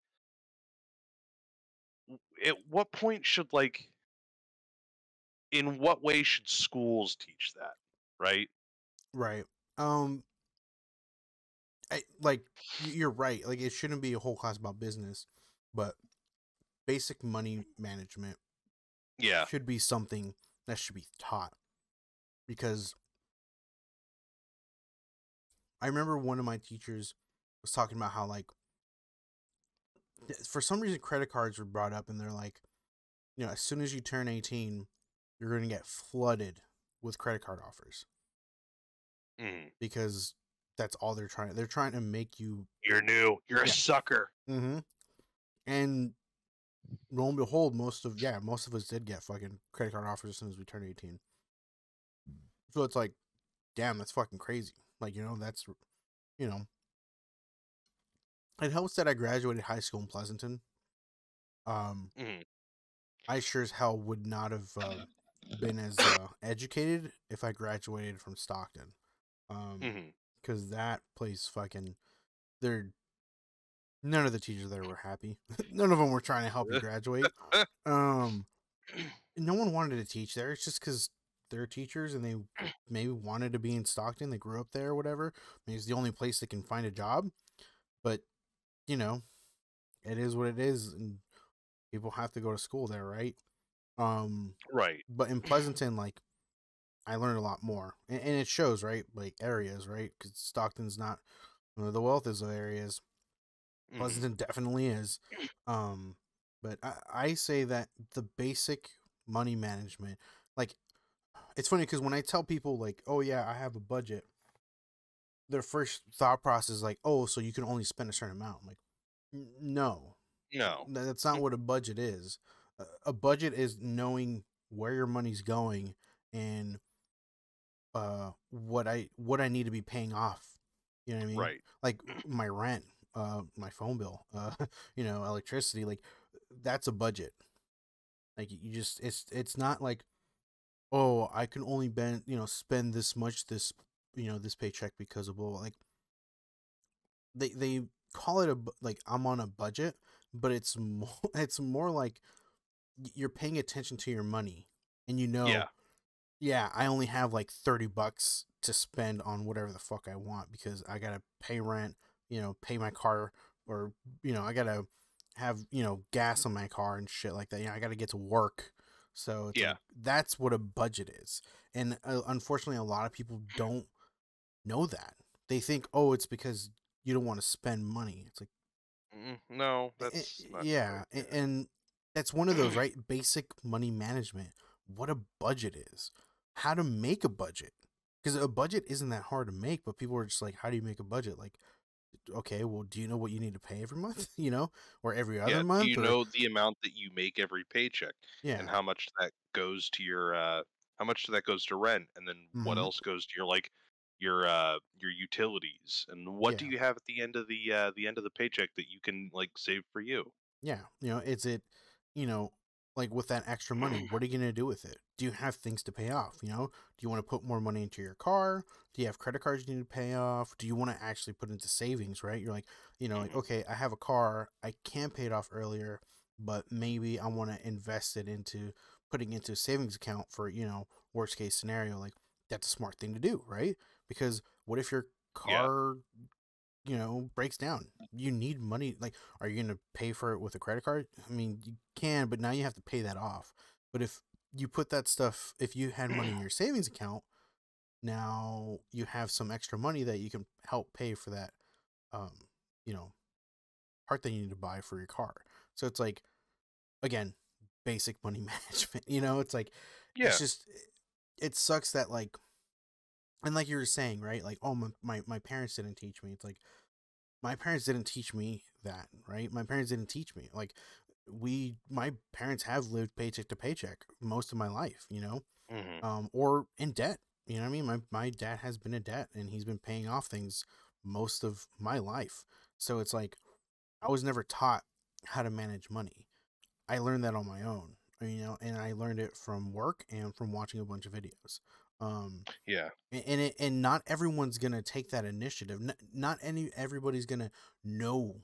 at what point should like in what way should schools teach that, right? Right. You're right. Like, it shouldn't be a whole class about business, but basic money management Yeah. should be something that should be taught. Because I remember one of my teachers was talking about how, like, for some reason credit cards were brought up, and they're like, as soon as you turn 18, you're going to get flooded with credit card offers Mm. because that's all they're trying to make you. You're new. You're a Yeah. sucker. Mm-hmm. And lo and behold, most of us did get fucking credit card offers as soon as we turned 18. So it's like, damn, that's fucking crazy. Like, that's, you know, it helps that I graduated high school in Pleasanton. Mm. I sure as hell would not have been as educated if I graduated from Stockton. Mm. Because that place fucking, they're, none of the teachers there were happy. None of them were trying to help you graduate. No one wanted to teach there. It's just because they're teachers and they maybe wanted to be in Stockton. They grew up there or whatever. Maybe it's the only place they can find a job. But, it is what it is. And people have to go to school there, right? Right. But in Pleasanton, like, I learned a lot more. And it shows, right? Like, areas, right? Because Stockton's not one of the wealthiest of areas. Mm. Pleasanton definitely is. But I say that the basic money management, like, it's funny because when I tell people, like, oh yeah, I have a budget, their first thought process is like, oh, so you can only spend a certain amount. I'm like, no, No. that's not what a budget is. A budget is knowing where your money's going and what I need to be paying off. You know what I mean? Right. Like my rent, my phone bill, electricity. Like, that's a budget. Like, you just, it's not like, oh, I can only spend this much this paycheck because of blah, blah. Like, they call it like I'm on a budget, but it's more it's more like you're paying attention to your money, and Yeah. yeah, I only have like $30 to spend on whatever the fuck I want because I gotta pay rent, pay my car, or I gotta have gas on my car and shit like that. I gotta get to work. So it's Yeah. like that's what a budget is, and unfortunately, a lot of people don't know that. They think, oh, it's because you don't want to spend money. It's like, No, that's not yeah, quite. Yeah. and that's one of those, right? Basic money management. What a budget is, how to make a budget, because a budget isn't that hard to make. But people are just like, how do you make a budget? Like, okay, well, do you know what you need to pay every month? Or every other Yeah. Do month, you or know the amount that you make every paycheck, and yeah. how much that goes to your how much that goes to rent, and then what Mm-hmm. else goes to your utilities, and what do Yeah. you have at the end of the paycheck that you can like save for you? Yeah, is it, you know, like with that extra money, what are you gonna do with it? Do you have things to pay off? Do you want to put more money into your car? Do you have credit cards you need to pay off? Do you want to actually put into savings? Right? You're like, like, Mhm. okay, I have a car, I can pay it off earlier, but maybe I want to invest it into putting into a savings account for worst case scenario. Like that's a smart thing to do, right? Because what if your Yeah. car breaks down? You need money. Like, are you going to pay for it with a credit card? I mean, you can, but now you have to pay that off. But if you put that stuff, if you had money in your savings account, now you have some extra money that you can help pay for that, um, you know, part that you need to buy for your car. So it's like, again, basic money management. It's like, it's Yeah. just, it sucks that, like, and like you were saying, right? Like, oh, my parents didn't teach me. It's like, my parents didn't teach me that, right? My parents didn't teach me. Like, my parents have lived paycheck to paycheck most of my life, Hmm. or in debt. You know what I mean? My dad has been in debt, and he's been paying off things most of my life. So it's like, I was never taught how to manage money. I learned that on my own, and I learned it from work and from watching a bunch of videos. Um, Yeah. and not everyone's gonna take that initiative. Not everybody's gonna know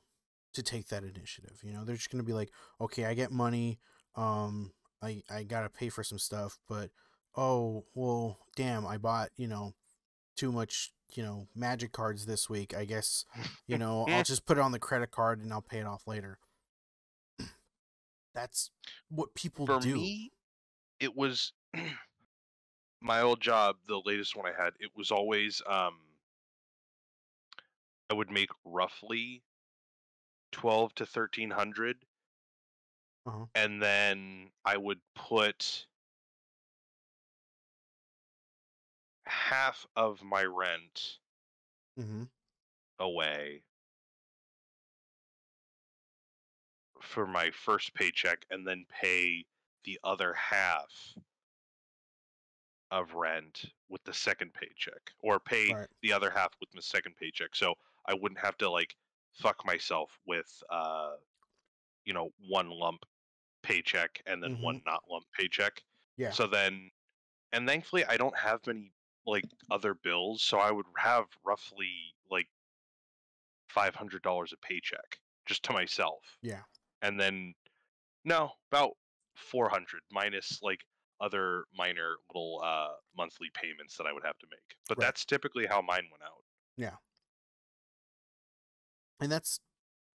to take that initiative. They're just gonna be like, okay, I get money, I gotta pay for some stuff, but oh well, damn, I bought too much magic cards this week. I guess I'll just put it on the credit card and I'll pay it off later. That's what people For do. me, it was my old job, the latest one I had. It was always I would make roughly 12 to 1300, Uh-huh. and then I would put half of my rent Mm-hmm. away for my first paycheck, and then pay the other half of rent with the second paycheck, or pay Right. the other half with my second paycheck, so I wouldn't have to like fuck myself with one lump paycheck and then Mm-hmm. one not lump paycheck. Yeah. So then, and thankfully I don't have many like other bills, so I would have roughly like $500 a paycheck just to myself. Yeah. And then no, about 400 minus like other minor little monthly payments that I would have to make. But Right. that's typically how mine went out. Yeah. And that's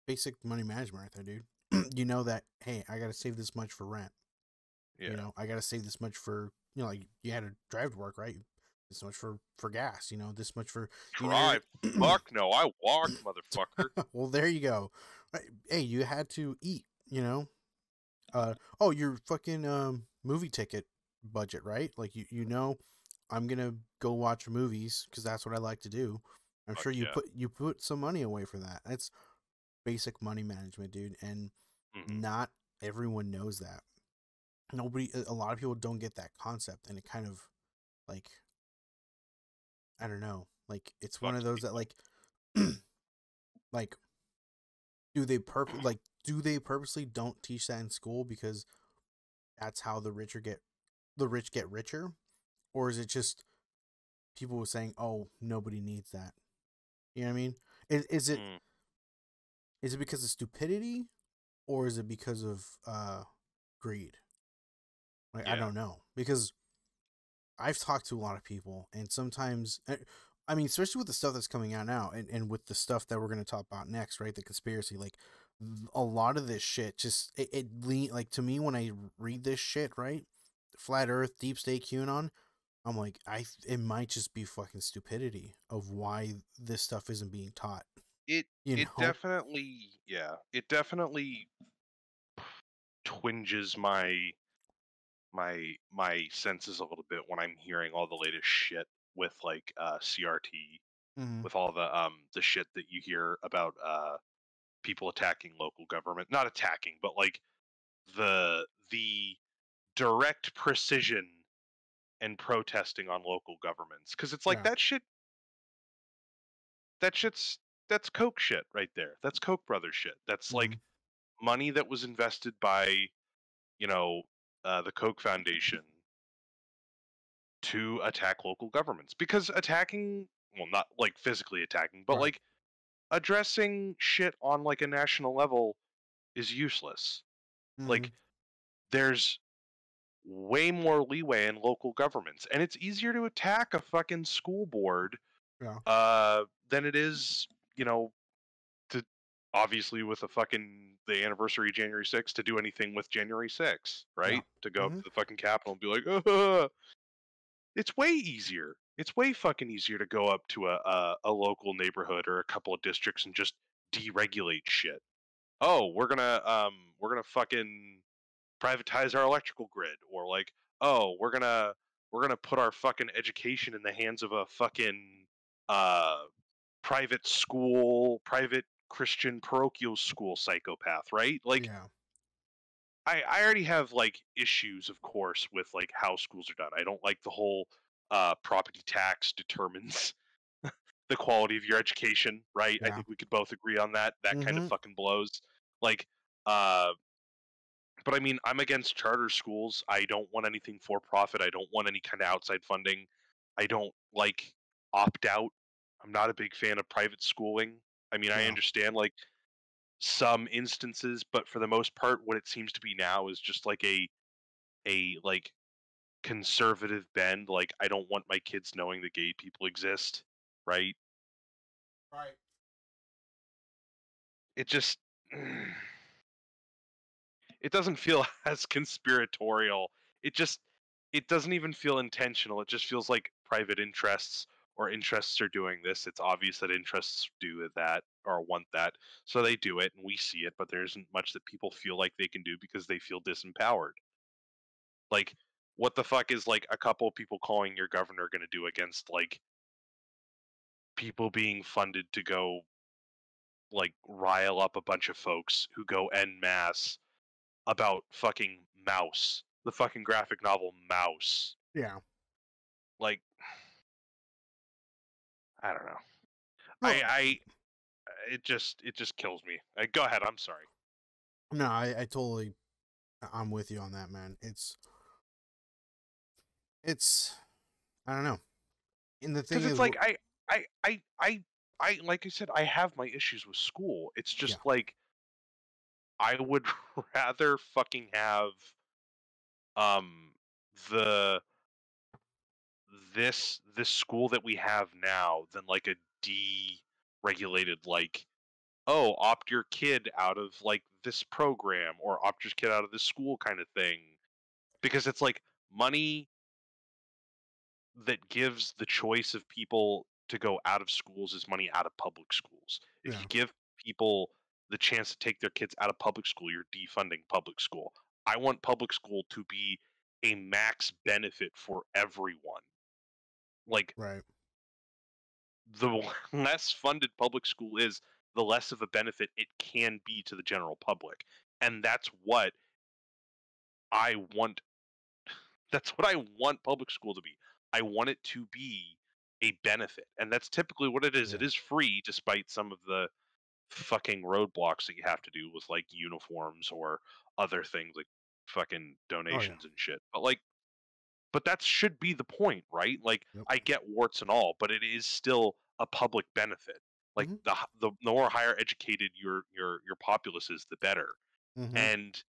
basic money management right there, dude. You know that, hey, I gotta save this much for rent. Yeah. I gotta save this much for like, you had to drive to work, right? This much for gas. This much for Drive. Fuck no, I walked, motherfucker. well, there you go. Right, hey, you had to eat. Oh, your fucking movie ticket budget, right? Like, I'm gonna go watch movies because that's what I like to do. I'm Fuck sure you yeah. put some money away for that. That's basic money management, dude. And Hmm. not everyone knows that. A lot of people don't get that concept, and it kind of, like, I don't know, like, it's one of Fucks those that, people. like, like, do they purposely don't teach that in school because that's how the rich get richer? Or is it just people saying, oh, nobody needs that? You know what I mean? Is it Mm, is it because of stupidity, or is it because of greed? Like, I yeah. don't know, because I've talked to a lot of people, and sometimes I mean, especially with the stuff that's coming out now, and with the stuff that we're gonna talk about next, right? The conspiracy, like a lot of this shit, just like to me when I read this shit, right? Flat Earth, Deep State, QAnon. I'm like, it might just be fucking stupidity of why this stuff isn't being taught. It You it know? definitely, yeah, it definitely twinges my senses a little bit when I'm hearing all the latest shit with like CRT, Mm-hmm. with all the shit that you hear about people attacking local government, not attacking, but like the direct precision and protesting on local governments, because it's like Yeah. that shit's that's Koch shit right there. That's Koch brothers shit. That's Mm-hmm. like money that was invested by, you know, the Koch Foundation to attack local governments, because attacking, well, not like physically attacking, but Right. like addressing shit on like a national level is useless. Mm-hmm. Like, there's way more leeway in local governments, and it's easier to attack a fucking school board Yeah. than it is, you know, to, obviously, with the anniversary of January 6th, to do anything with January 6th, Yeah. right? To go up Mm-hmm. to the fucking Capitol and be like, "Ugh." It's way easier. It's way fucking easier to go up to a local neighborhood or a couple of districts and just deregulate shit. Oh, we're gonna fucking privatize our electrical grid, or like, oh, we're gonna put our fucking education in the hands of a fucking uh private Christian parochial school psychopath, right? Like, Yeah. I already have like issues, of course, with like how schools are done. I don't like the whole property tax determines the quality of your education, right? I Yeah. think we could both agree on that. That kind of Mm-hmm. fucking blows. Like, uh, but I mean, I'm against charter schools. I don't want anything for profit. I don't want any kind of outside funding. I don't like opt out. I'm not a big fan of private schooling. I mean, I Yeah. understand like some instances, but for the most part, what it seems to be now is just like a like conservative bend. Like, I don't want my kids knowing that gay people exist, right? Right. It just it doesn't feel as conspiratorial. It just it doesn't even feel intentional. It just feels like private interests, or interests are doing this. It's obvious that interests do that or want that. So they do it and we see it, but there isn't much that people feel like they can do because they feel disempowered. Like, what the fuck is like a couple of people calling your governor going to do against like people being funded to go like rile up a bunch of folks who go en masse about fucking Mouse, the fucking graphic novel Mouse. Yeah. Like, I don't know. No, I it just kills me. Go ahead. I'm sorry. no, I totally, I'm with you on that, man. It's, I don't know. And the thing Because it's is, like I like I said, I have my issues with school. It's yeah, just like I would rather fucking have um the this school that we have now than like a deregulated, like, oh, opt your kid out of like this program or opt your kid out of this school kind of thing, because it's like money that gives the choice of people to go out of schools is money out of public schools. If you yeah, give people the chance to take their kids out of public school, you're defunding public school. I want public school to be a max benefit for everyone. Like, right, the less funded public school is, the less of a benefit it can be to the general public. And I want that's what I want public school to be. I want it to be a benefit. And that's typically what it is. It yeah, is free, despite some of the fucking roadblocks that you have to do with like uniforms or other things like fucking oh yeah, donations and shit. But that should be the point, right? Like, yep, I get warts and all, but it is still a public benefit. Like, mm-hmm, the more higher educated your populace is, the better. mm-hmm, And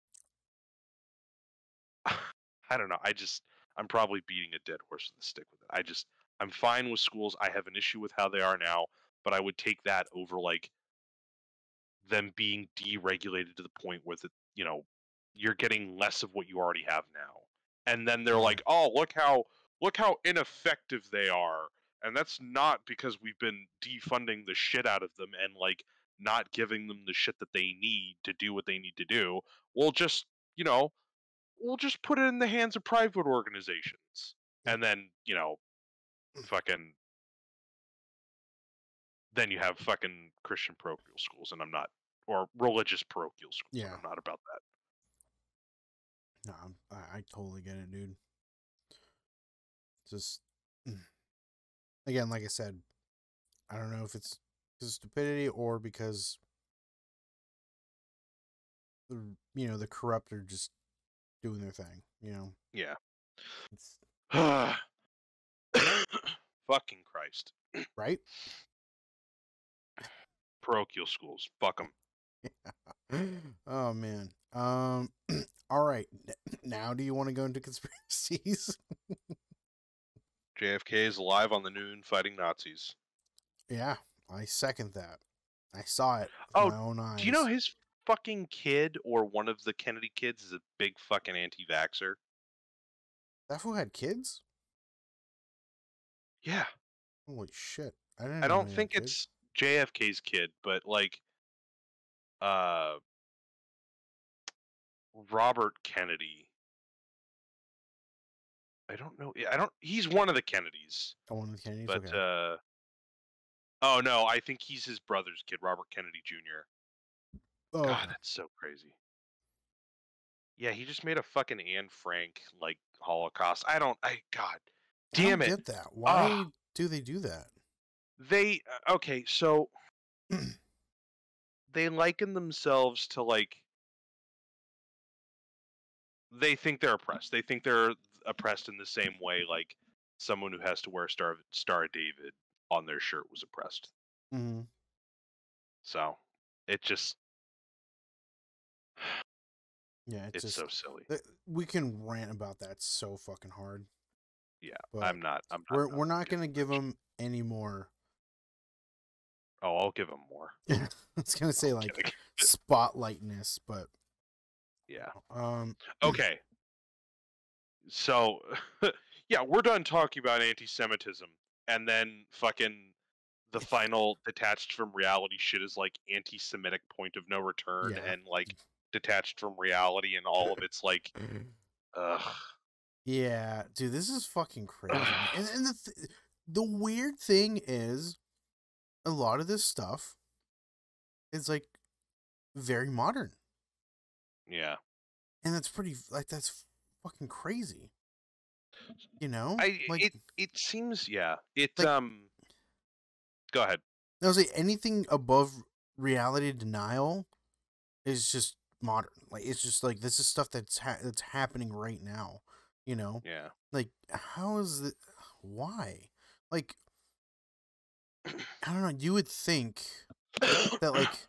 I don't know. I'm probably beating a dead horse with a stick with it. I'm fine with schools. I have an issue with how they are now, but I would take that over like them being deregulated to the point where you're getting less of what you already have now. And then they're Right. like, "Oh, look how ineffective they are." And that's not because we've been defunding the shit out of them and like not giving them the shit that they need to do what they need to do. We'll just, you know, we'll just put it in the hands of private organizations. Yep. And then, fucking then you have fucking Christian parochial schools, and I'm not, or religious parochial schools, and Yeah. I'm not about that. No, I totally get it, dude. Just again, like I said, I don't know if it's because of stupidity or because the corrupt are just doing their thing. Yeah. It's Fucking Christ. right. Parochial schools. Fuck them. Oh man. All right. Now, do you want to go into conspiracies? JFK is alive on the moon fighting Nazis. Yeah, I second that. I saw it with Oh, my own eyes. do you know his fucking kid or one of the Kennedy kids is a big fucking anti-vaxxer? That fool had kids? Yeah. Holy shit! I didn't I know don't he had think kids. it's JFK's kid, but like, Robert Kennedy. I don't know. He's one of the Kennedys, Oh, one of the Kennedys. but Okay. oh no, I think he's his brother's kid, Robert Kennedy Jr. Oh, God, okay. that's so crazy. Yeah, he just made a fucking Anne Frank like Holocaust. God I damn don't it. get that. Why do they do that? Okay, so they liken themselves to like they think they're oppressed. They think they're oppressed in the same way like someone who has to wear Star of David on their shirt was oppressed. Mm-hmm. So it just Yeah, it's so silly. we can rant about that so fucking hard. Yeah, But I'm not. we're not gonna give them any more. Oh, I'll give them more. I was gonna say I'm like kidding. spotlightness, but Yeah. um. Okay. So, yeah, we're done talking about anti-Semitism, and then fucking the final detached from reality shit is like anti-Semitic point of no return, Yeah. and like detached from reality and all of its like, ugh. Yeah, dude, this is fucking crazy. And the weird thing is, a lot of this stuff is like very modern, Yeah. and that's that's fucking crazy. It seems it like go ahead. I was like anything above reality denial is just modern. Like it's just like this is stuff that's happening right now. Yeah. Like how is it? Why? Like I don't know. You would think that like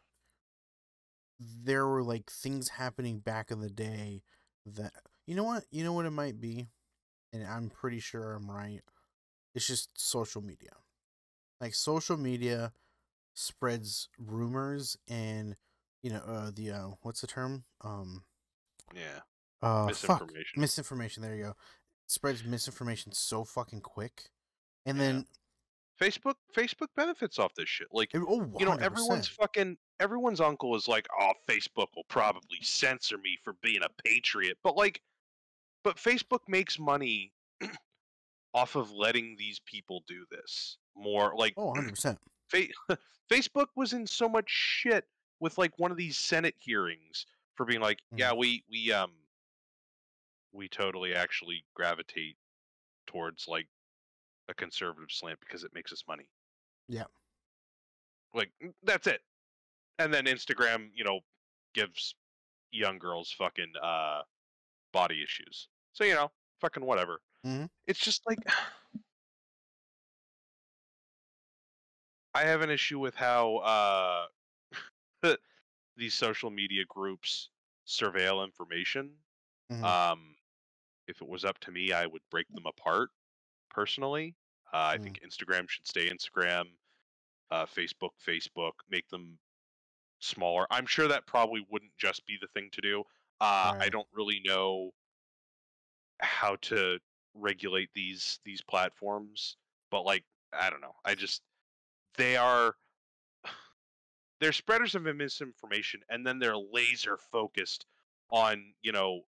there were like things happening back in the day that you know what it might be, and I'm pretty sure I'm right. It's just social media. Like social media spreads rumors and the what's the term? Yeah. Fuck, Misinformation. misinformation. There you go. Spreads misinformation so fucking quick, and Yeah. then Facebook benefits off this shit. Like, 100%. everyone's uncle is like, "Oh, Facebook will probably censor me for being a patriot." But Facebook makes money off of letting these people do this. More like 100%. Facebook was in so much shit with like one of these Senate hearings for being like, "Yeah, we totally actually gravitate towards like a conservative slant because it makes us money." Yeah. Like that's it. And then Instagram, gives young girls fucking body issues. So, fucking whatever. Mm-hmm. It's just like I have an issue with how these social media groups surveil information. Mm-hmm. Um if it was up to me, I would break them apart personally. I think Instagram should stay Instagram. Facebook, make them smaller. I'm sure that probably wouldn't just be the thing to do. I Right. don't really know how to regulate these platforms, but like I don't know. They are they're spreaders of misinformation, and then they're laser focused on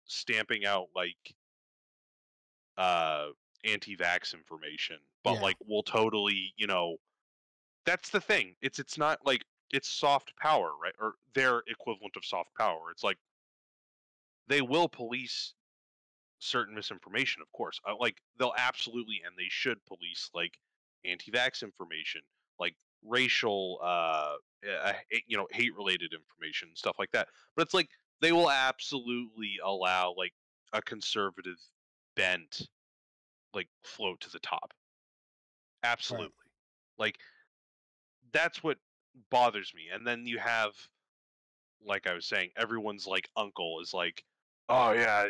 stamping out like uh anti-vax information, but Yeah. like will totally that's the thing. It's not like it's soft power, right? Or their equivalent of soft power. It's like they will police certain misinformation, of course. Like they'll absolutely and they should police like anti-vax information, like racial, hate-related information, stuff like that. But it's like they will absolutely allow like a conservative bent like float to the top. Right. Absolutely. Like that's what bothers me. And then you have, like I was saying, everyone's like uncle is like, oh yeah,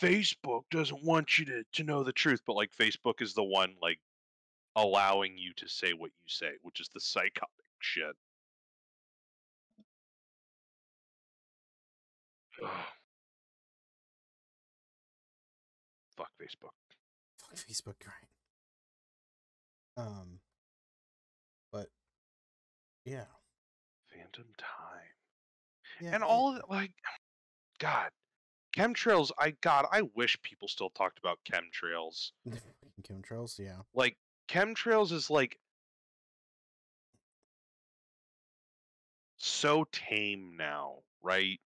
Facebook doesn't want you to know the truth, but like Facebook is the one like allowing you to say what you say, which is the psychotic shit. Ugh, fuck Facebook. Fuck Facebook, right? But yeah, Phantom Time. yeah, And all of it, like, God, chemtrails. I wish people still talked about chemtrails. chemtrails, yeah, Like, chemtrails is like so tame now, right?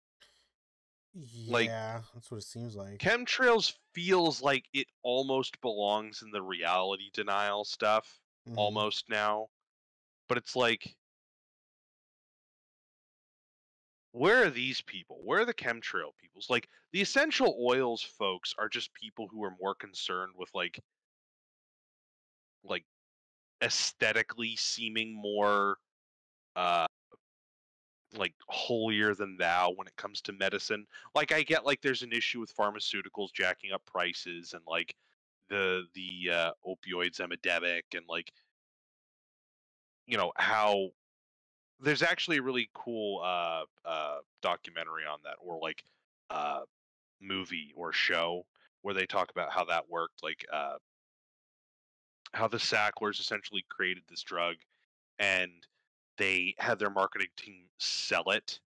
Like, yeah. That's what it seems like. chemtrails feels like it almost belongs in the reality denial stuff, Mm-hmm. almost now. But it's like, where are these people? Where are the chemtrail peoples? Like, the essential oils folks are just people who are more concerned with like aesthetically seeming more uh like holier than thou when it comes to medicine. Like I get like there's an issue with pharmaceuticals jacking up prices and like the opioids epidemic and like how there's actually a really cool documentary on that, or like uh movie or show where they talk about how that worked, like how the Sacklers essentially created this drug and they had their marketing team sell it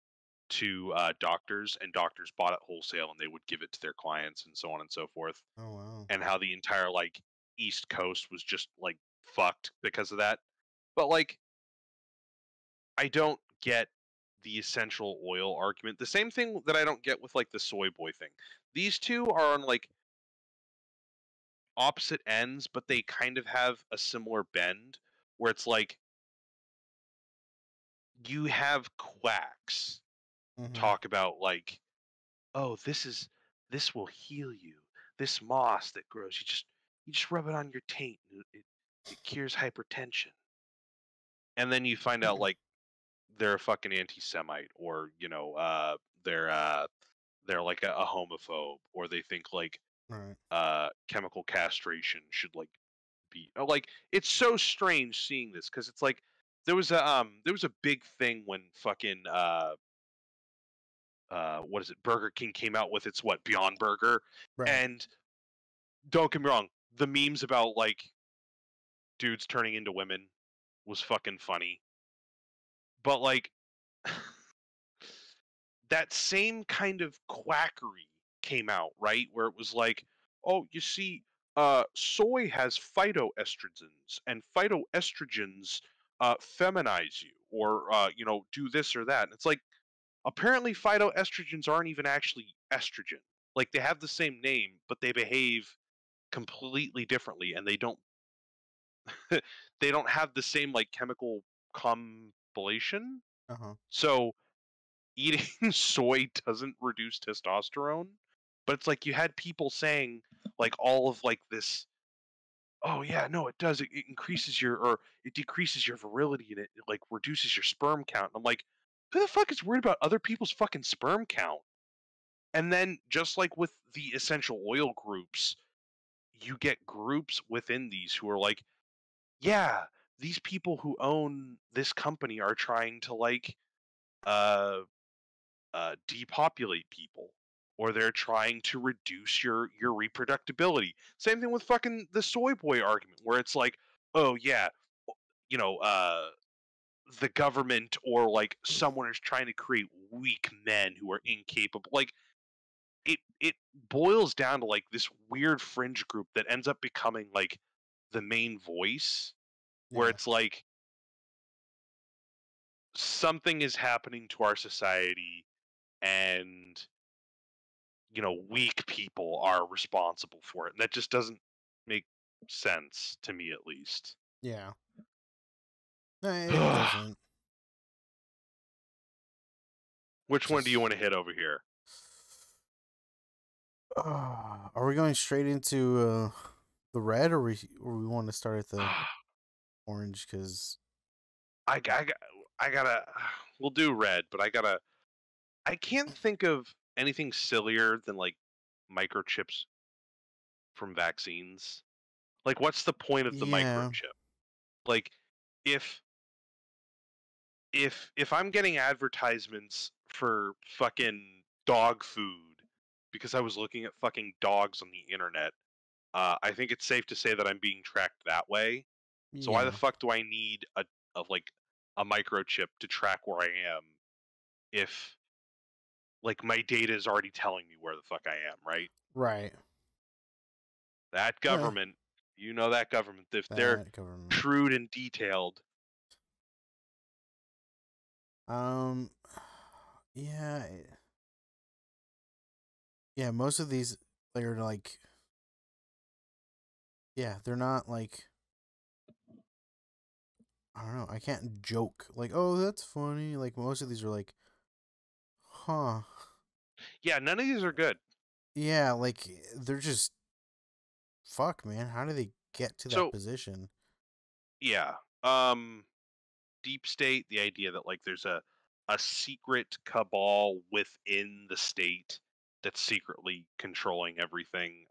to doctors, and doctors bought it wholesale and they would give it to their clients and so on and so forth, Oh wow. and how the entire like East Coast was just like fucked because of that. But like I don't get the essential oil argument. The same thing that I don't get with like the soy boy thing. These two are on like opposite ends, but they kind of have a similar bend where it's like you have quacks Mm-hmm. talk about like, oh, this will heal you. This moss that grows, you just rub it on your taint. It cures hypertension. And then you find out like they're a fucking anti-Semite, or they're they're like a homophobe, or they think like Right. chemical castration should like be like, it's so strange seeing this because it's like there was a big thing when fucking what is it, Burger King came out with its what, Beyond Burger. Right. And don't get me wrong, the memes about like dudes turning into women was fucking funny, but like that same kind of quackery came out, right? Where it was like, oh, you see, soy has phytoestrogens, and phytoestrogens feminize you, or do this or that. And it's like, apparently, phytoestrogens aren't even actually estrogen. Like they have the same name, but they behave completely differently, and they don't have the same like chemical compilation. Uh-huh. So eating soy doesn't reduce testosterone, but it's like you had people saying like all of like this, oh yeah, no, it does, it increases your, or it decreases your virility, and it like reduces your sperm count. And I'm like, who the fuck is worried about other people's fucking sperm count? And then just like with the essential oil groups, you get groups within these who are like, yeah, these people who own this company are trying to like uh depopulate people, or they're trying to reduce your reproductibility. Same thing with fucking the soy boy argument, where it's like, oh yeah, you know, the government or like someone is trying to create weak men who are incapable. Like it boils down to like this weird fringe group that ends up becoming like the main voice, where Yeah. it's like something is happening to our society, and weak people are responsible for it. And that just doesn't make sense to me, at least. Yeah. No, it doesn't. Which one do you Just. want to hit over here? Are we going straight into the red, or we want to start at the orange? Because I gotta. We'll do red, but I can't think of anything sillier than like microchips from vaccines. Like, what's the point of the yeah, microchip? Like, if if I'm getting advertisements for fucking dog food because I was looking at fucking dogs on the internet, I think it's safe to say that I'm being tracked that way. So why the yeah, fuck do I need a microchip to track where I am if like my data is already telling me where the fuck I am, right? right. That Yeah, government, that government, if they're that government. shrewd and detailed. Um, yeah, yeah. Most of these, they're like, yeah, they're not like, I don't know. I can't joke like, oh, that's funny. Like most of these are like, huh. Yeah, none of these are good. Yeah, like they're just fuck, man. How do they get to that So position? yeah, deep state, the idea that like there's a secret cabal within the state that's secretly controlling everything.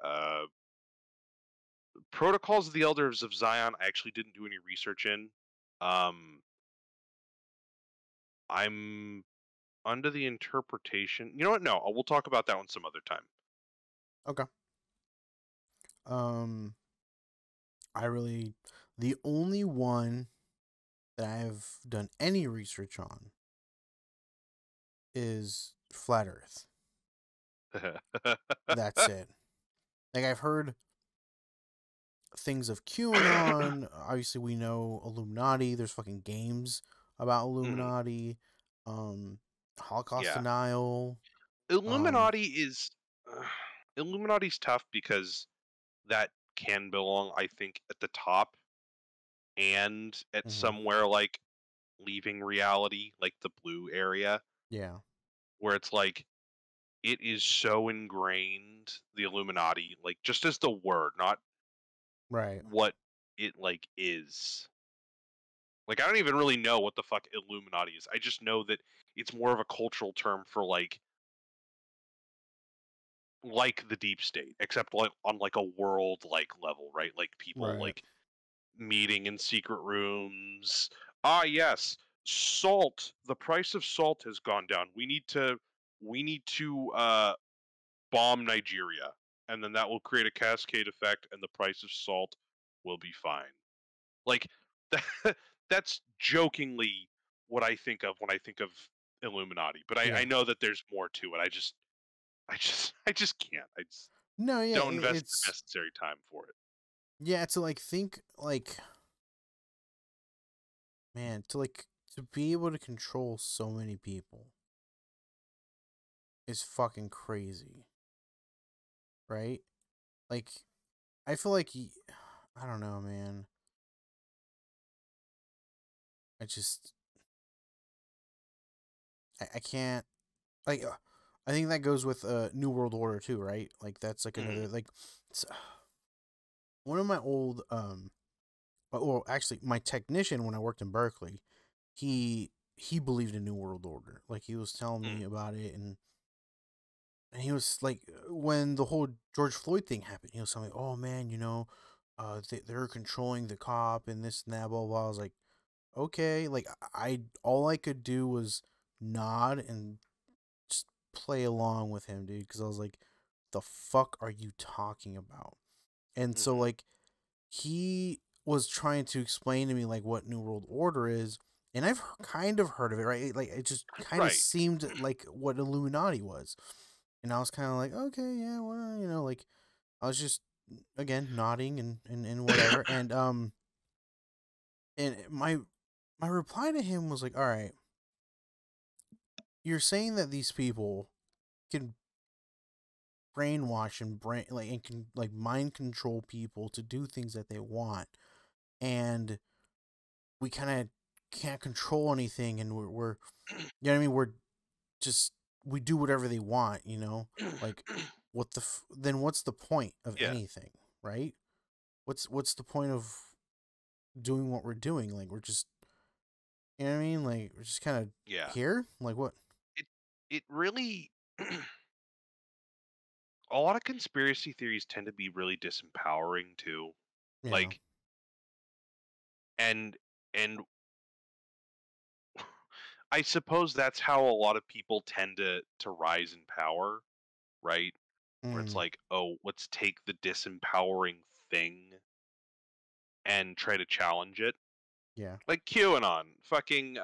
Protocols of the Elders of Zion, I actually didn't do any research in. Um, I'm under the interpretation. You know what? No, we'll talk about that one some other time. Okay. Um, the only one that I've done any research on is flat Earth. That's it. Like I've heard things of QAnon. Obviously, we know Illuminati. There's fucking games about Mhm. Illuminati. Um, Holocaust Yeah, denial. Um, Illuminati is Illuminati's tough because that can belong, I think, at the top and at mhm, somewhere like leaving reality, like the blue area, yeah, where it's like it is so ingrained, the Illuminati, like just as the word, not right, what it like is. Like I don't even really know what the fuck Illuminati is. I just know that it's more of a cultural term for like the deep state, except like on like a world like level, right? Like people right, like meeting in secret rooms. Ah, yes, salt. The price of salt has gone down. We need to bomb Nigeria, and then that will create a cascade effect, and the price of salt will be fine. Like that, that's jokingly what I think of when I think of Illuminati. But I yeah. know that there's more to it. I just can't. I just No, yeah, don't invest the it's necessary time for it. yeah. To like think like man, to be able to control so many people is fucking crazy, right? Like, I feel like I don't know, man. I just I can't like. I think that goes with New World Order too, right? Like that's like Mhm. another like it's, one of my old well actually my technician when I worked in Berkeley, he believed in New World Order. Like he was telling Mm. me about it and and he was like, when the whole George Floyd thing happened, he was saying, like, "Oh man, they're controlling the cop and this and that." Blah blah. I was like, okay, like I all I could do was nod and just play along with him, dude, because I was like, the fuck are you talking about? And so Hmm. like he was trying to explain to me like what New World Order is, and I've kind of heard of it, right? Like it just kind of Right. seemed like what Illuminati was, and I was kind of like, okay, yeah, well, like I was just again nodding and whatever, and my reply to him was like, all right, you're saying that these people can brainwash and can like mind control people to do things that they want, and we kind of can't control anything, and we're you know what I mean, we're just we do whatever they want, like then what's the point of Yeah. anything, right? What's the point of doing what we're doing? Like we're just, you know what I mean, like we're just kind of Yeah. here, like what? It it really a lot of conspiracy theories tend to be really disempowering too. Yeah. Like and and I suppose that's how a lot of people tend to rise in power, right? Where it's Mm, like, "Oh, let's take the disempowering thing and try to challenge it." yeah. Like QAnon. Fucking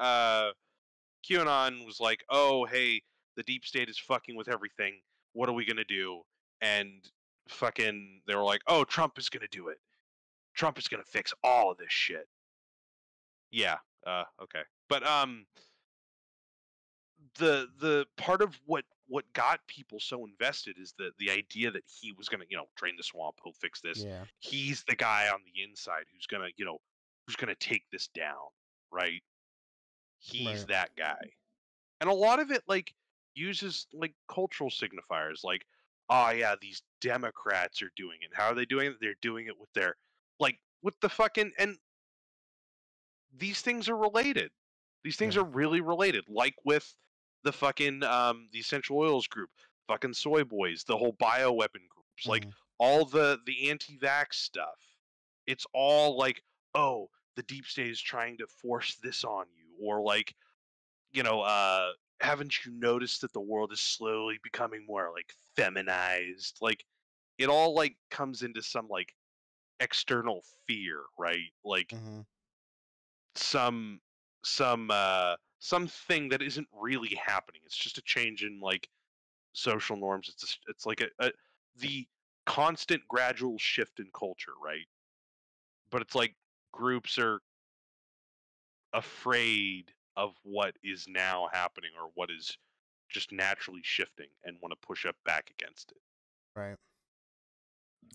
QAnon was like, "Oh, hey, the deep state is fucking with everything. What are we going to do?" And fucking they were like, "Oh, Trump is going to do it. Trump is going to fix all of this shit." Yeah. Okay. But the part of what got people so invested is the idea that he was going to, drain the swamp, he'll fix this. Yeah. He's the guy on the inside who's going to take this down, right? He's Right. that guy. And a lot of it like uses like cultural signifiers like, oh yeah, these Democrats are doing it. How are they doing it? They're doing it with their like with the fucking and these things are related. These things Yeah. are really related. Like with the fucking the essential oils group, fucking soy boys, the whole bioweapon groups, like Mm-hmm. all the anti-vax stuff. It's all like, oh, the deep state is trying to force this on you, or like, haven't you noticed that the world is slowly becoming more like feminized? Like it all like comes into some like external fear, right? Like Mm-hmm. some something that isn't really happening. It's just a change in like social norms. It's like a the constant gradual shift in culture, right? But it's like groups are afraid of what is now happening or what is just naturally shifting and want to push up back against it. Right.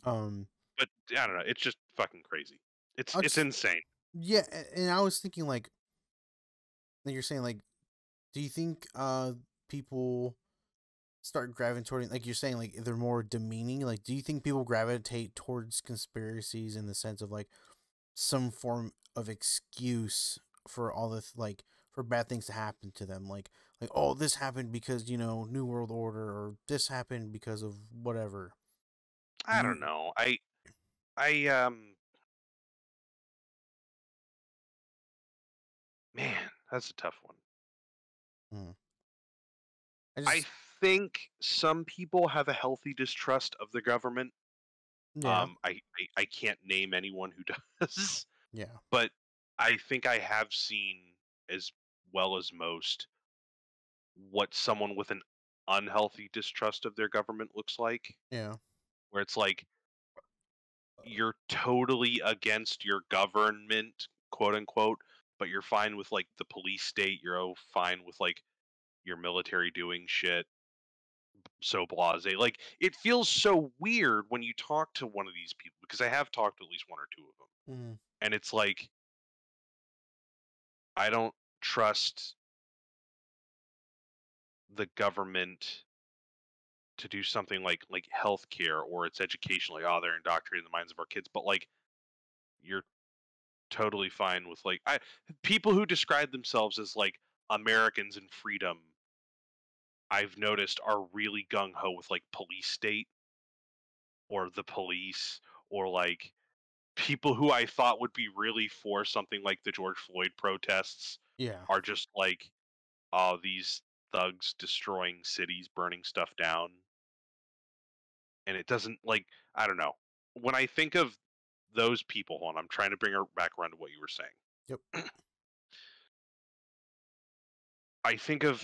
Um. But I don't know. It's just fucking crazy. It's It's insane. Yeah, and I was thinking like you're saying, like, do you think people start gravitating, like you're saying, like they're more demeaning? Like, do you think people gravitate towards conspiracies in the sense of like some form of excuse for all the for bad things to happen to them, like, oh, this happened because New World Order, or this happened because of whatever. Do I don't you? know. I man, that's a tough one. Mm, I I just think some people have a healthy distrust of the government. Yeah, I can't name anyone who does, yeah, but I think I have seen as well as most what someone with an unhealthy distrust of their government looks like, yeah, where it's like you're totally against your government, quote unquote, but you're fine with like the police state, fine with like your military doing shit, so blase. Like it feels so weird when you talk to one of these people because I have talked to at least one or two of them, mm, and it's like I don't trust the government to do something like healthcare or its education. Like, oh, they're indoctrinating the minds of our kids, but like you're totally fine with like people who describe themselves as like Americans and freedom. I've noticed are really gung ho with like police state or the police or like people who I thought would be really for something like the George Floyd protests Yeah. are just like, oh, these thugs destroying cities, burning stuff down. And it doesn't like, I don't know. When I think of those people, hold on, I'm trying to bring her back around to what you were saying. Yep. I think of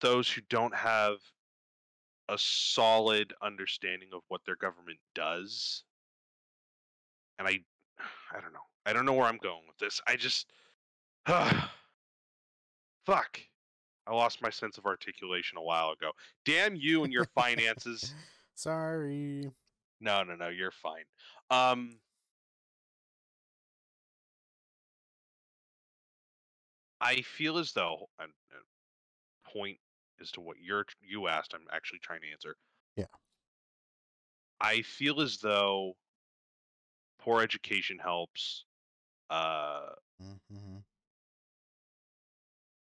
those who don't have a solid understanding of what their government does. And I don't know. I don't know where I'm going with this. I just fuck. I lost my sense of articulation a while ago. Damn you and your finances. Sorry. No, you're fine. Um I feel as though a point as to what you asked, I'm actually trying to answer. Yeah. I feel as though poor education helps uh Mm-hmm.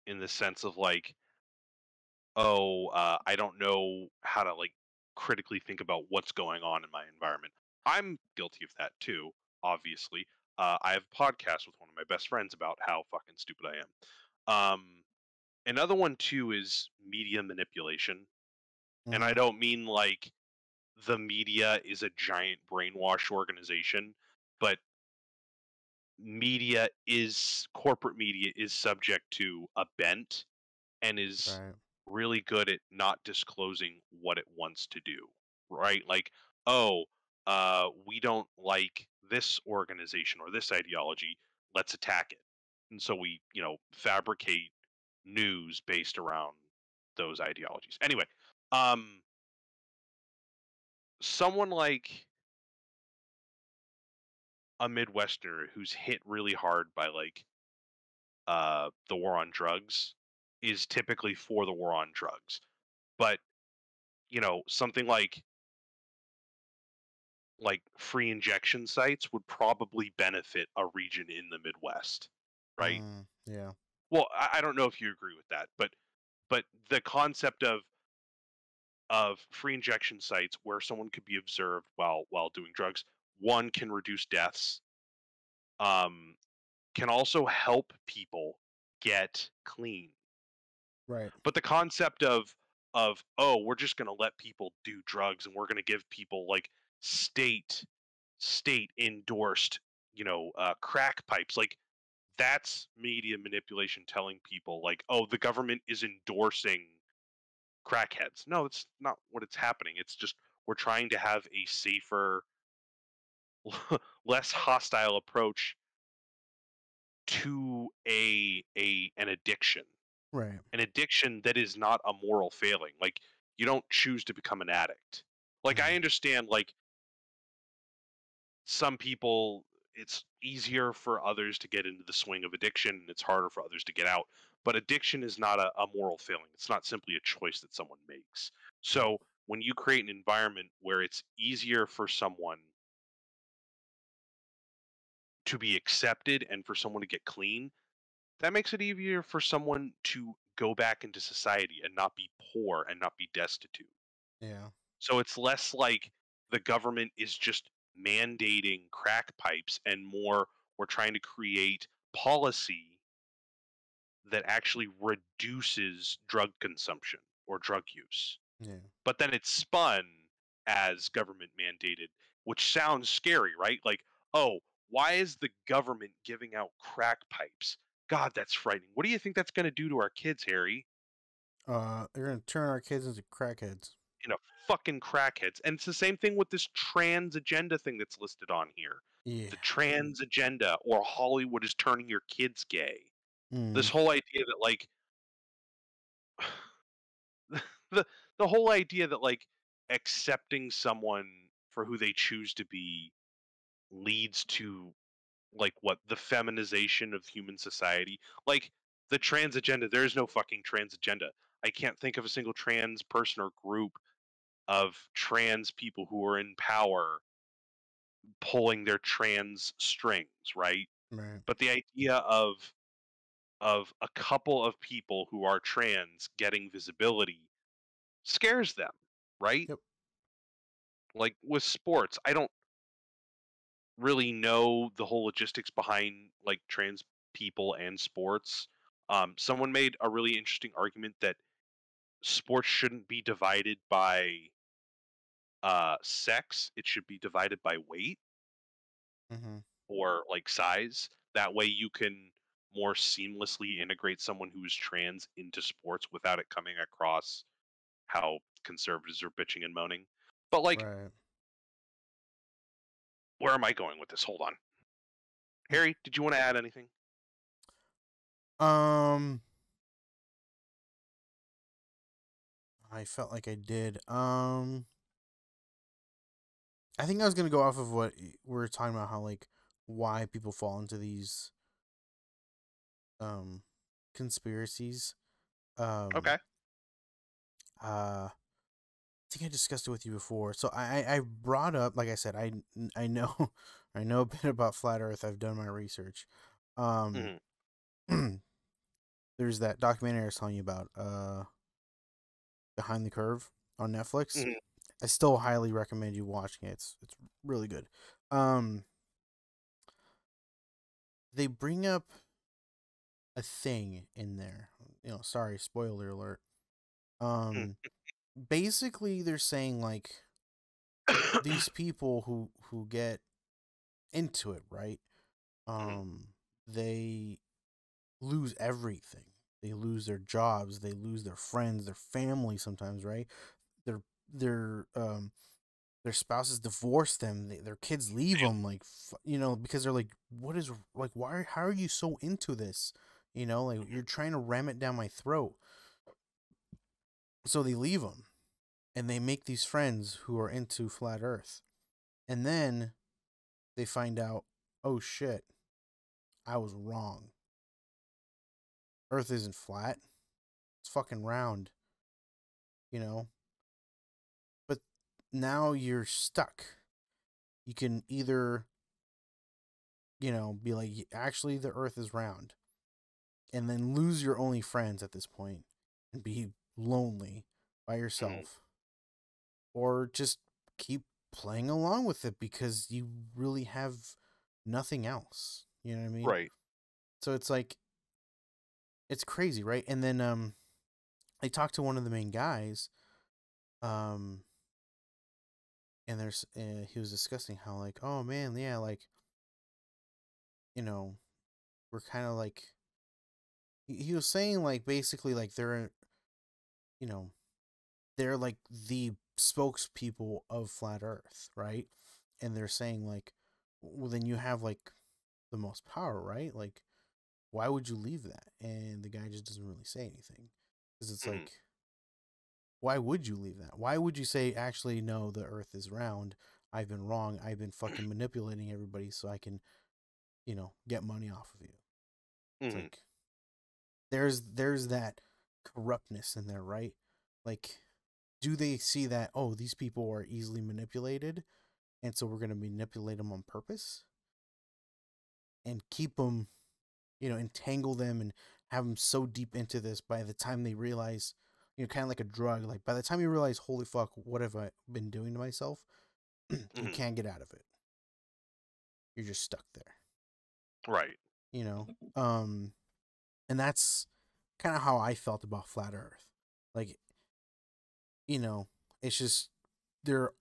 in the sense of like, I don't know how to like critically think about what's going on in my environment. I'm guilty of that too, obviously. I have a podcast with one of my best friends about how fucking stupid I am. Another one too is media manipulation. And I Mm-hmm. don't mean like the media is a giant brainwash organization, but corporate media is subject to a bent and is Right. really good at not disclosing what it wants to do, right? Like, oh, we don't like this organization or this ideology, let's attack it. And so we, fabricate news based around those ideologies. Anyway, um, someone like a Midwesterner who's hit really hard by like the war on drugs is typically for the war on drugs. But something like free injection sites would probably benefit a region in the Midwest, right? Yeah. Well, I don't know if you agree with that, but the concept of free injection sites where someone could be observed while doing drugs, one can reduce deaths, um, can also help people get clean. Right. But the concept of oh, we're just going to let people do drugs and we're going to give people like state endorsed, crack pipes, like that's media manipulation telling people like, oh, the government is endorsing crackheads. No, it's not what it's happening. It's just we're trying to have a safer, less hostile approach to an addiction. Right. An addiction that is not a moral failing. Like you don't choose to become an addict. Like I Mm. understand like some people it's easier for others to get into the swing of addiction and it's harder for others to get out. But addiction is not a moral failing. It's not simply a choice that someone makes. Right. So when you create an environment where it's easier for someone to be accepted and for someone to get clean, that makes it easier for someone to go back into society and not be poor and not be destitute. Yeah. So it's less like the government is just mandating crack pipes and more we're trying to create policy that actually reduces drug consumption or drug use. Yeah. But then it's spun as government mandated, which sounds scary, right? Like, oh, why is the government giving out crack pipes? God, that's frightening. What do you think that's going to do to our kids, Harry? They're gonna turn our kids into crackheads. Fucking crackheads. And it's the same thing with this trans agenda thing that's listed on here. Yeah. The trans agenda, or Hollywood is turning your kids gay. This Mm. whole idea that like the the whole idea that like accepting someone for who they choose to be leads to like what the feminization of human society. Like the trans agenda, there is no fucking trans agenda. I can't think of a single trans person or group of trans people who are in power pulling their trans strings, right? Right. But the idea of of a couple of people who are trans getting visibility scares them, right? Yep. Like with sports, I don't really know the whole logistics behind like trans people and sports. Someone made a really interesting argument that sports shouldn't be divided by sex; it should be divided by weight Mm-hmm. or like size. That way, you can more seamlessly integrate someone who is trans into sports without it coming across how conservatives are bitching and moaning. But like, Right. where am I going with this? Hold on. Harry, did you want to add anything? Um, I felt like I did. I think I was gonna go off of what we were talking about, how like why people fall into these um conspiracies. Um, Okay. I think I discussed it with you before. So I brought up, like I said, I know I know a bit about flat Earth. I've done my research. Um, Hmm. there's that documentary I was telling you about, Behind the Curve on Netflix. Hmm. I still highly recommend you watching it. It's really good. Um, they bring up a thing in there. You know, sorry, spoiler alert. Um, basically they're saying like these people who get into it, right? Hmm. Um, they lose everything. They lose their jobs, they lose their friends, their family sometimes, right? Their their um their spouses divorce them, their kids leave them, like you know, because they're like, what is, like, why, how are you so into this, you know, like you're trying to ram it down my throat. So they leave them and they make these friends who are into flat earth, and then they find out, oh shit, I was wrong. Earth isn't flat, it's fucking round, you know. But now you're stuck. You can either, you know, be like, actually the earth is round, and then lose your only friends at this point and be lonely by Hmm. yourself, or just keep playing along with it because you really have nothing else. You know what I mean? Right. So it's like, it's crazy, right? And then I talked to one of the main guys, um and there's he was discussing how like, oh man, yeah, like, you know, we're kind of like, he was saying like basically like they're, you know, they're like the spokespeople of flat earth, right? And they're saying like, well then you have like the most power, right? Like why would you leave that? And the guy just doesn't really say anything, because it's Hmm. like, why would you leave that? Why would you say, actually no, the earth is round, I've been wrong, I've been fucking manipulating everybody so I can, you know, get money off of you? It's Hmm. like, there's that corruptness in there, right? Like, do they see that, oh, these people are easily manipulated, and so we're going to manipulate them on purpose and keep them, you know, entangle them and have them so deep into this, by the time they realize, you know, kind of like a drug, like by the time you realize, holy fuck, what have I been doing to myself? You Hmm. can't get out of it. You're just stuck there, Right. you know? And that's kind of how I felt about flat earth. Like, you know, it's just, there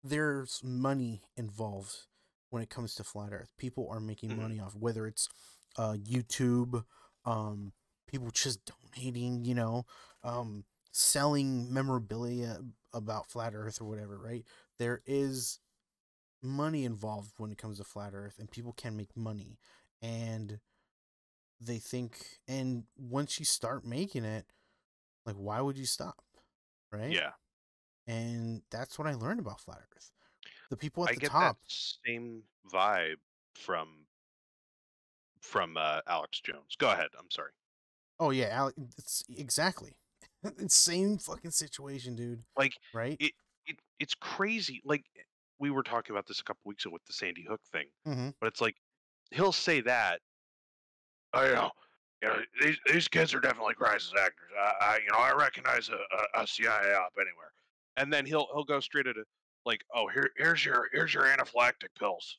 there's money involved when it comes to flat earth. People are making Hmm. money off, whether it's YouTube, um people just donating, you know, um selling memorabilia about flat earth or whatever, right? There is money involved when it comes to flat earth, and people can make money. And they think, and once you start making it, like, why would you stop, right? Yeah. And that's what I learned about flat earth. The people at I the get that top. same vibe from Alex Jones. Go ahead. I'm sorry. Oh yeah, it's exactly it's same fucking situation, dude. Like Right? it's crazy. Like we were talking about this a couple weeks ago with the Sandy Hook thing, Mm-hmm. but it's like he'll say that. I know. you know, these kids are definitely crisis actors. I recognize a CIA op anywhere. And then he'll go straight into like, oh, here's your anaphylactic pills.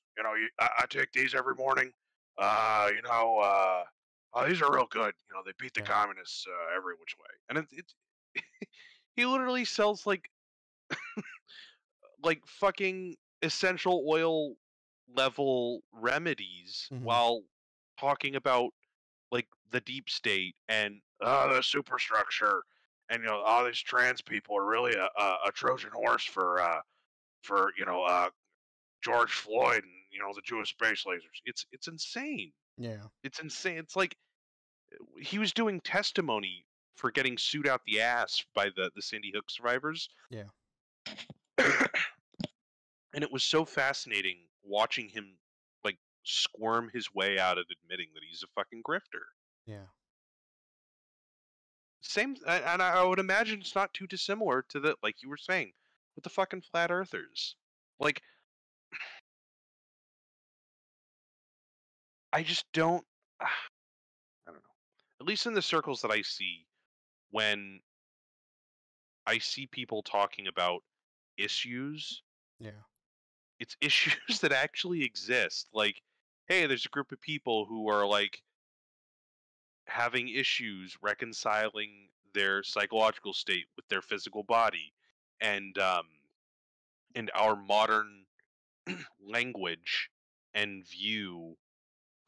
I take these every morning. Oh, these are real good. They beat the Yeah. communists every which way. And it's he literally sells like fucking essential oil level remedies Mm-hmm. while talking about like the deep state and the superstructure and all these trans people are really a Trojan horse for George Floyd and the Jewish space lasers. It's insane. Yeah. It's insane. It's like he was doing testimony for getting sued out the ass by the Sandy Hook survivors. Yeah. And it was so fascinating watching him like squirm his way out of admitting that he's a fucking grifter. Yeah. Same, and I would imagine it's not too dissimilar to the like you were saying with the fucking flat earthers. Like, I just don't. I don't know. At least in the circles that I see, when I see people talking about issues, Yeah. it's issues that actually exist. Like, hey, there's a group of people who are like having issues reconciling their psychological state with their physical body, and our modern language and view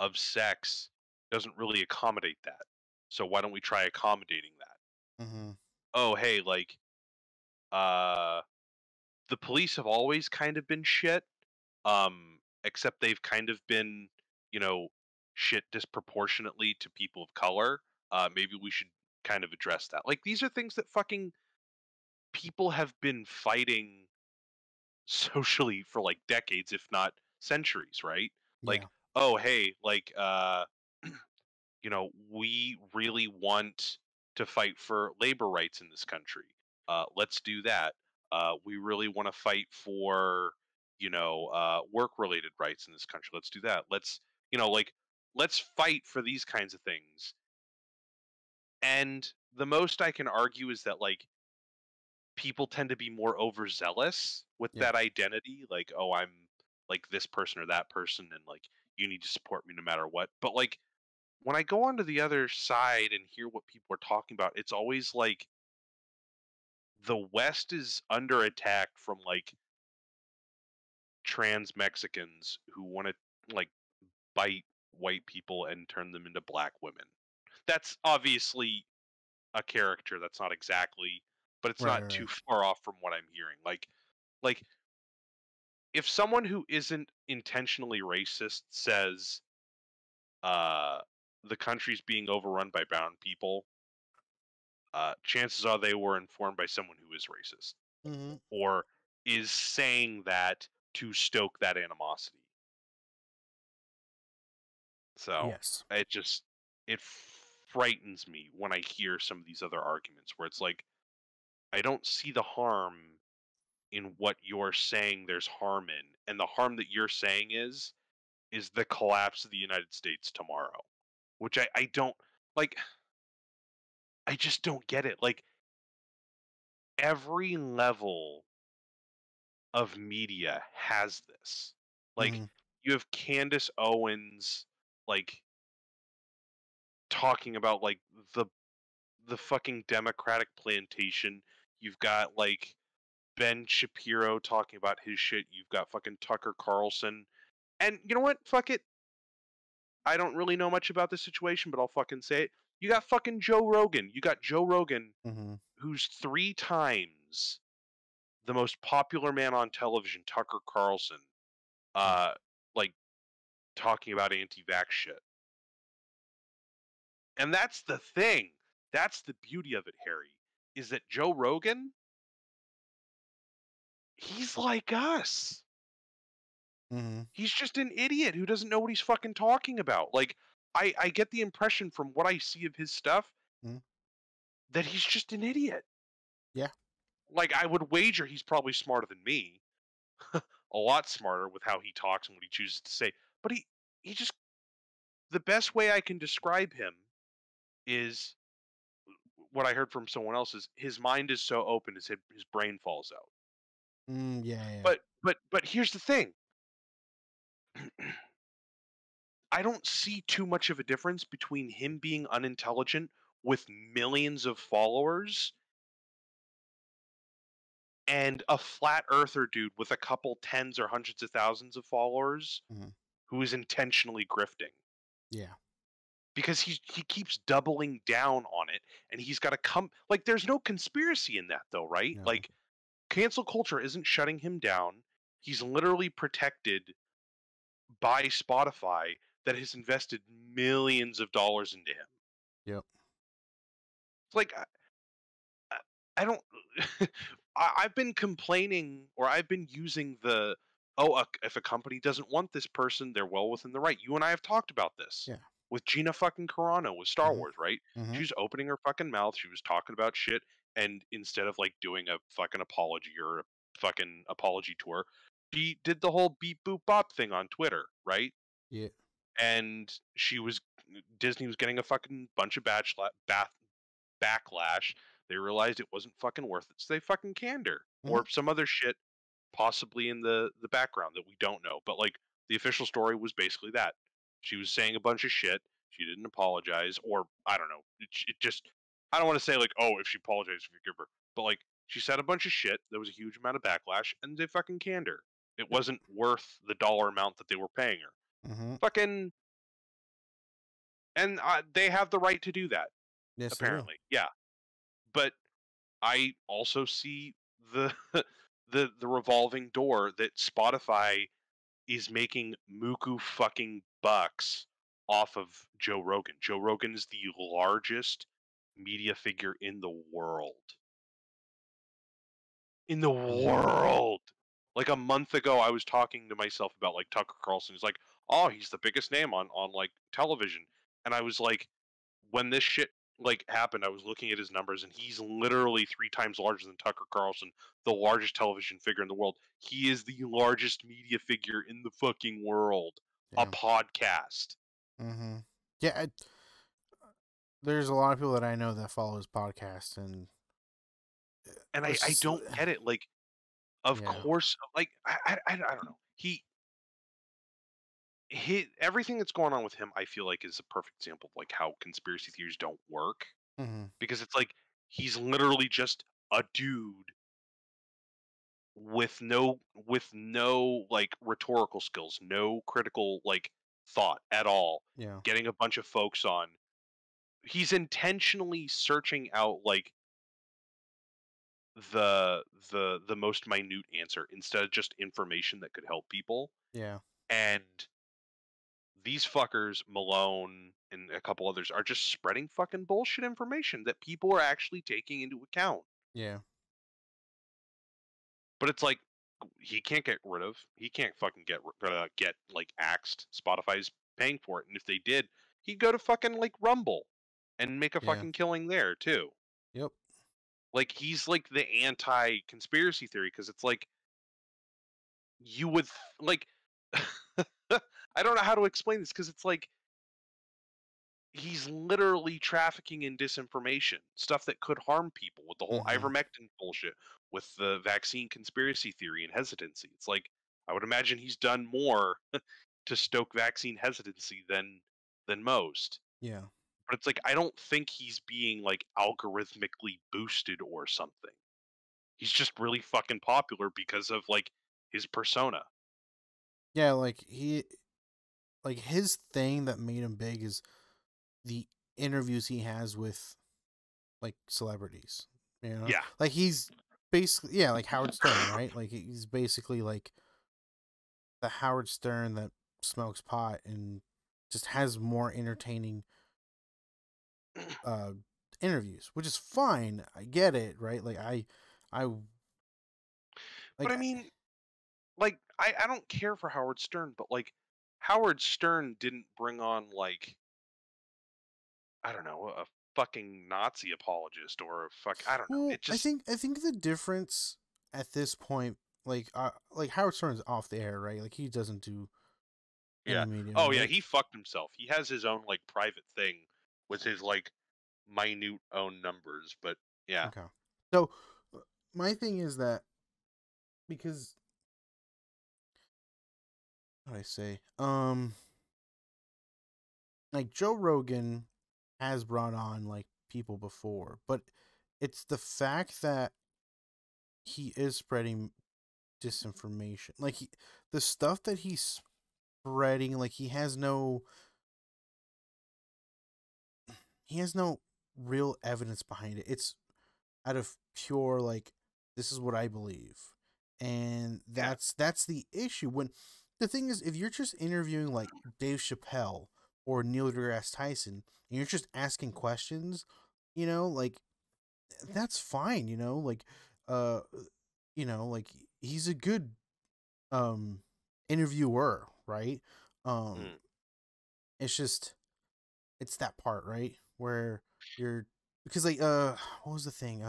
of sex doesn't really accommodate that. So why don't we try accommodating that? Mm-hmm. Oh, hey, like uh the police have always kind of been shit, except they've kind of been, you know, shit disproportionately to people of color. Maybe we should kind of address that. Like these are things that fucking people have been fighting socially for like decades, if not centuries, right? Like, Yeah. oh, hey, like, we really want to fight for labor rights in this country. Let's do that. We really want to fight for, work-related rights in this country. Let's do that. Let's fight for these kinds of things. And the most I can argue is that like people tend to be more overzealous with Yeah. that identity. Like, oh, I'm like this person or that person, and like you need to support me no matter what. But like when I go onto the other side and hear what people are talking about, it's always like the West is under attack from like trans Mexicans who want to like bite white people and turn them into black women. That's obviously a character. That's not exactly, but it's Right. not too Right. far off from what I'm hearing. Like if someone who isn't intentionally racist says uh, the country's being overrun by brown people, chances are they were informed by someone who is racist Mm-hmm. or is saying that to stoke that animosity. So Yes. it frightens me when I hear some of these other arguments where it's like I don't see the harm in what you're saying there's harm in, and the harm that you're saying is the collapse of the United States tomorrow, which I don't like. I just don't get it. Like every level of media has this. Like Mm-hmm. you have Candace Owens like talking about like the fucking Democratic plantation. You've got like Ben Shapiro talking about his shit. You've got fucking Tucker Carlson. And you know what? Fuck it. I don't really know much about this situation, but I'll fucking say it. You got fucking Joe Rogan. You got Joe Rogan, Mm-hmm. who's 3 times the most popular man on television, Tucker Carlson, Yeah. like talking about anti-vax shit. And that's the thing. That's the beauty of it, Harry, is that Joe Rogan, he's like us. Mm-hmm. He's just an idiot who doesn't know what he's fucking talking about. Like, I get the impression from what I see of his stuff Mm-hmm. that he's just an idiot. Yeah. Like, I would wager he's probably smarter than me, a lot smarter with how he talks and what he chooses to say. But he just, the best way I can describe him is what I heard from someone else is his mind is so open his brain falls out. Yeah. But here's the thing. I don't see too much of a difference between him being unintelligent with millions of followers and a flat earther dude with a couple tens or hundreds of thousands of followers who is intentionally grifting. Yeah. Because he keeps doubling down on it, and he's got to come like there's no conspiracy in that though, right? No. Like cancel culture isn't shutting him down. He's literally protected by Spotify that has invested millions of dollars into him. Yep. It's like I don't. I've been complaining, or I've been using the if a company doesn't want this person, they're well within the right. You and I have talked about this. Yeah. With Gina fucking Carano with Star Wars, right? She was opening her fucking mouth. She was talking about shit, and instead of like doing a fucking apology or a fucking apology tour, she did the whole beep boop bop thing on Twitter, right? Yeah. And Disney was getting a fucking bunch of backlash. They realized it wasn't fucking worth it, so they fucking canned her or some other shit, possibly in the background that we don't know. But like the official story was basically that she was saying a bunch of shit. She didn't apologize, or I don't know. It just I don't want to say like, oh, if she apologized, forgive her. But like she said a bunch of shit. There was a huge amount of backlash, and they fucking canned her. It wasn't worth the dollar amount that they were paying her. Fucking, and they have the right to do that. Yes, apparently, yeah. But I also see the the revolving door that Spotify is making muku fucking bucks off of Joe Rogan. Joe Rogan is the largest media figure in the world. In the world. Like a month ago, I was talking to myself about like Tucker Carlson. He's like, oh, he's the biggest name on like television. And I was like, when this shit like happened, I was looking at his numbers, and he's literally 3 times larger than Tucker Carlson, the largest television figure in the world. He is the largest media figure in the fucking world. Damn. A podcast. Yeah, there's a lot of people that I know that follow his podcast, and I don't get it. Like, of course, like I don't know. Everything that's going on with him, I feel like is a perfect example of like how conspiracy theories don't work. Because it's like he's literally just a dude with no like rhetorical skills, no critical like thought at all. Yeah. Getting a bunch of folks on. He's intentionally searching out like the most minute answer instead of just information that could help people. Yeah. And these fuckers, Malone and a couple others, are just spreading fucking bullshit information that people are actually taking into account. Yeah. But it's like he can't get rid of. He can't fucking get like axed. Spotify's paying for it, and if they did, he'd go to fucking like Rumble and make a fucking killing there too. Yep. Like he's like the anti-conspiracy theory because it's like you would like. I don't know how to explain this because it's like he's literally trafficking in disinformation, stuff that could harm people with the whole ivermectin bullshit, with the vaccine conspiracy theory and hesitancy. It's like I would imagine he's done more to stoke vaccine hesitancy than most. Yeah. But it's like I don't think he's being like algorithmically boosted or something. He's just really fucking popular because of like his persona. Yeah, like his thing that made him big is the interviews he has with like celebrities. You know? Yeah. Like he's basically like Howard Stern, right? Like he's basically like the Howard Stern that smokes pot and just has more entertaining interviews, which is fine. I get it, right? Like but I mean, like I don't care for Howard Stern, but like Howard Stern didn't bring on like I don't know, a fucking Nazi apologist or I don't know. Well, It just I think the difference at this point, like Howard Stern's off the air, right? Like he doesn't do any media. Oh yeah, he fucked himself. He has his own like private thing with his like minute own numbers, but yeah. Okay. So my thing is that because what do I say? Like Joe Rogan has brought on like people before, but it's the fact that he is spreading disinformation. Like the stuff that he's spreading, like he has no real evidence behind it. It's out of pure like this is what I believe. And Yeah. that's the issue. When the thing is, if you're just interviewing like Dave Chappelle or Neil deGrasse Tyson and you're just asking questions, like that's fine, uh like he's a good interviewer, right? Um Mm. it's just it's that part, right? Where you're because like what was the thing?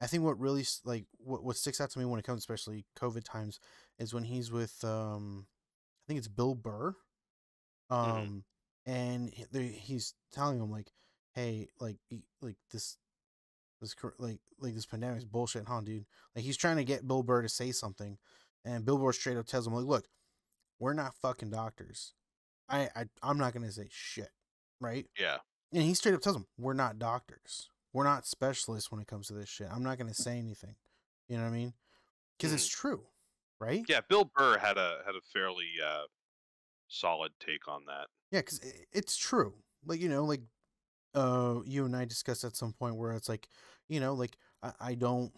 I think what really like what sticks out to me when it comes especially COVID times is when he's with I think it's Bill Burr. Mm. And he's telling him like, hey, like like this pandemic is bullshit, huh, dude? Like he's trying to get Bill Burr to say something, and Bill Burr straight up tells him like, look, we're not fucking doctors. I'm not gonna say shit, right? Yeah. And he straight up tells him, we're not doctors. We're not specialists when it comes to this shit. I'm not gonna say anything. You know what I mean? Because it's Mm. true, right? Yeah, Bill Burr had a fairly solid take on that. Yeah, because it's true. Like like you and I discussed at some point where it's like, like I don't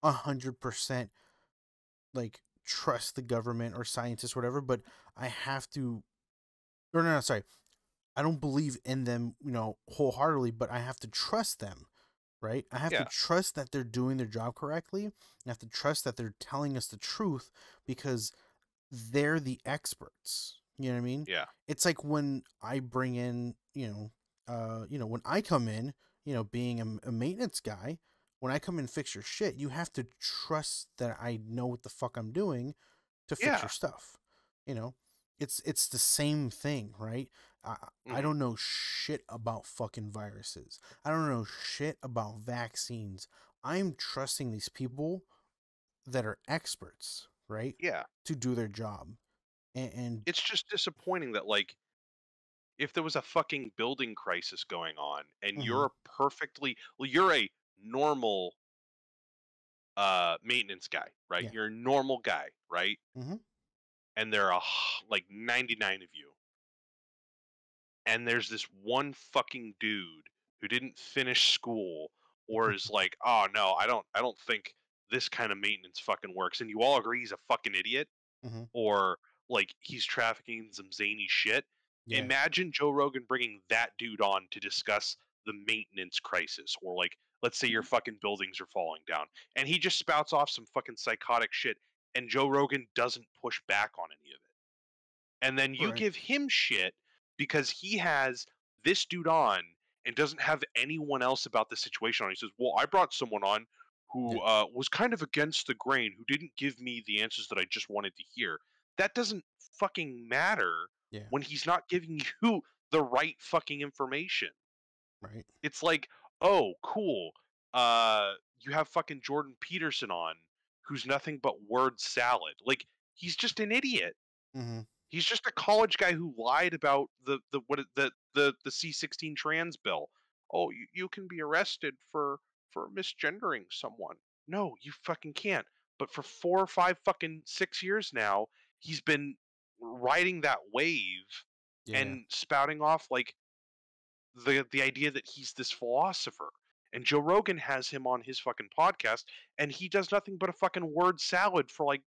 100% like trust the government or scientists or whatever, but I have to. Or no, sorry, I don't believe in them, wholeheartedly, but I have to trust them, right? I have to Yeah. trust that they're doing their job correctly. I have to trust that they're telling us the truth because they're the experts. You know what I mean? Yeah. It's like when I bring in, when I come in, being a maintenance guy, when I come in and fix your shit, you have to trust that I know what the fuck I'm doing to fix Yeah. your stuff. You know, it's the same thing, right? I Mm. don't know shit about fucking viruses. I don't know shit about vaccines. I'm trusting these people that are experts, right, Yeah. to do their job. And It's just disappointing that like if there was a fucking building crisis going on and mhm, you're a normal maintenance guy, right? yeah, You're a normal guy, right? mhm, And there are like 99 of you. And there's this one fucking dude who didn't finish school or is like, "Oh no, I don't think this kind of maintenance fucking works." And you all agree he's a fucking idiot mhm, or like he's trafficking some zany shit. yeah, Imagine Joe Rogan bringing that dude on to discuss the maintenance crisis or like let's say your fucking buildings are falling down and he just spouts off some fucking psychotic shit and Joe Rogan doesn't push back on any of it. And then you right, give him shit because he has this dude on and doesn't have anyone else about the situation on. He says, "Well, I brought someone on yeah, who was kind of against the grain, who didn't give me the answers that I just wanted to hear." That doesn't fucking matter yeah, when he's not giving you the right fucking information. right, It's like, "Oh, cool. You have fucking Jordan Peterson on who's nothing but word salad." Like he's just an idiot. mhm, He's just a college guy who lied about the what the C-16 trans bill. Oh, you can be arrested for misgendering someone. No, you fucking can't. But for 4 or 5 fucking 6 years now, he's been riding that wave yeah, and spouting off like the idea that he's this philosopher. And Joe Rogan has him on his fucking podcast, and he does nothing but a fucking word salad for like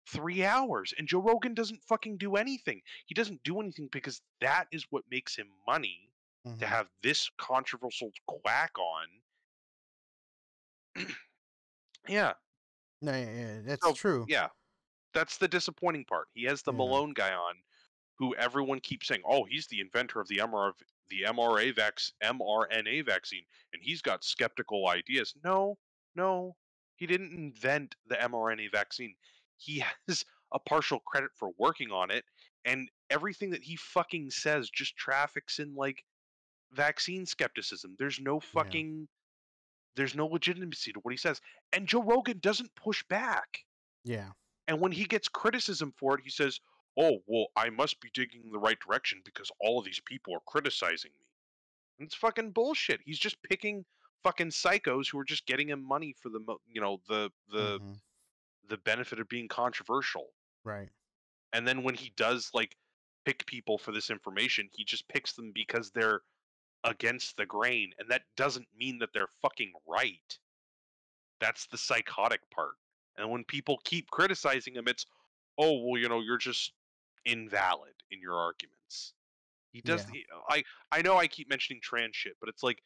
3 hours, and Joe Rogan doesn't fucking do anything. He doesn't do anything because that is what makes him money to mhm. have this controversial quack on. Yeah. No, yeah, that's So true. yeah, that's the disappointing part. He has the Yeah, Malone guy on, who everyone keeps saying, "Oh, he's the inventor of the mRNA vaccine, and he's got skeptical ideas." No, no, he didn't invent the mRNA vaccine. He has a partial credit for working on it, and everything that he fucking says just traffics in like vaccine skepticism. Yeah. There's no legitimacy to what he says. And Joe Rogan doesn't push back. Yeah. And when he gets criticism for it, he says, "Oh, well, I must be digging in the right direction because all of these people are criticizing me." And it's fucking bullshit. He's just picking fucking psychos who are just getting him money for Mm-hmm. the benefit of being controversial. Right. And then when he does like pick people for this information, he just picks them because they're against the grain, and that doesn't mean that they're fucking right. That's the psychotic part. And when people keep criticizing him, it's, oh, well, you're just invalid in your arguments. He does. Yeah. I know I keep mentioning trans shit, but it's like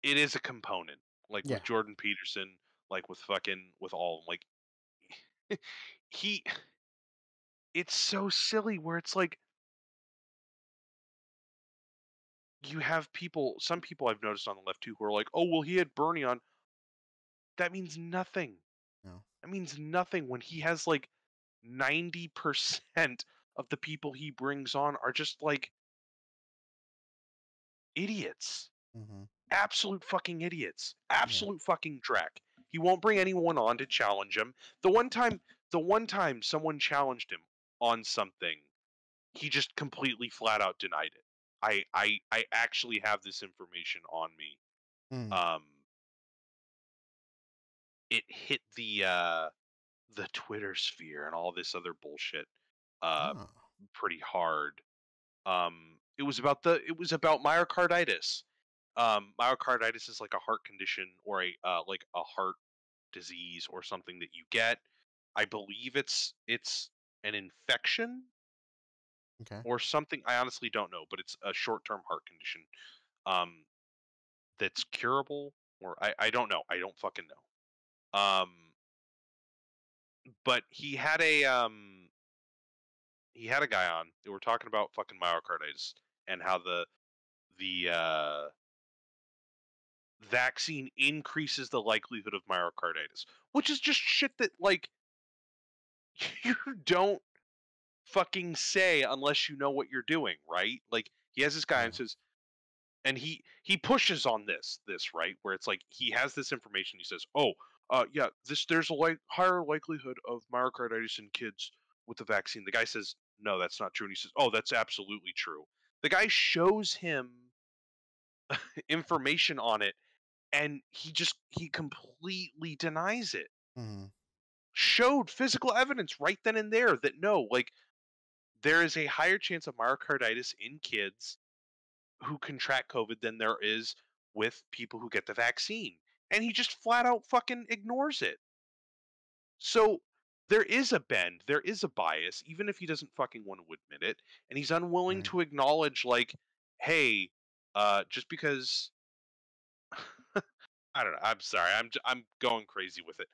it is a component. Like Yeah. with Jordan Peterson, like with all of 'em, like he. It's so silly where it's like you have some people I've noticed on the left too, who are like, oh, well, he had Bernie on. That means nothing. No. That means nothing when he has like 90% of the people he brings on are just like idiots. Mm-hmm. Absolute fucking idiots. Yeah. Absolute fucking dreck. He won't bring anyone on to challenge him. The one time someone challenged him on something, he just completely flat out denied it. I actually have this information on me. Mm. Um it hit the Twitter sphere and all this other bullshit uh Oh. pretty hard. It was about myocarditis. Myocarditis is like a heart condition or a heart disease or something that you get. I believe it's an infection Okay. or something. I honestly don't know, but it's a short-term heart condition um that's curable, or I don't know. I don't fucking know. But he had a guy on. They were talking about fucking myocarditis and how the vaccine increases the likelihood of myocarditis, which is just shit that like you don't fucking say unless you know what you're doing, right? Like he has this guy and Yeah. says, and he pushes on this right where it's like he has this information. He says, "Oh, yeah, there's a higher likelihood of myocarditis in kids with the vaccine." The guy says, "No, that's not true," and he says, "Oh, that's absolutely true." The guy shows him information on it, and he completely denies it. Mm-hmm. Showed physical evidence right then and there that no, like there is a higher chance of myocarditis in kids who contract COVID than there is with people who get the vaccine. And he just flat out fucking ignores it. So there is a bend, there is a bias, even if he doesn't fucking want to admit it. And he's unwilling Right. to acknowledge, like, hey, just because I don't know. I'm sorry. I'm going crazy with it.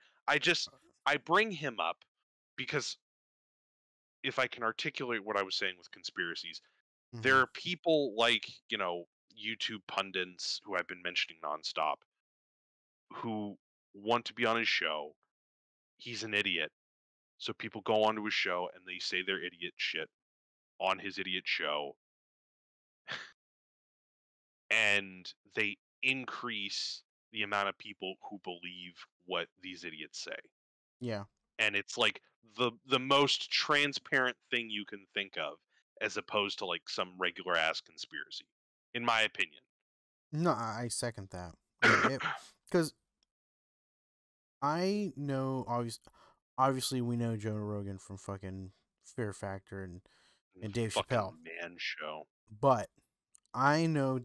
I bring him up because if I can articulate what I was saying with conspiracies, there Mm-hmm. are people like, YouTube pundits who I've been mentioning nonstop who want to be on his show. He's an idiot. So people go onto his show and they say their idiot shit on his idiot show, and they increase the amount of people who believe what these idiots say. Yeah. And it's like the most transparent thing you can think of, as opposed to like some regular ass conspiracy, in my opinion. No, I second that. Yeah, because I know obviously we know Joe Rogan from fucking Fear Factor and Dave Fucking Chappelle, man show. but I know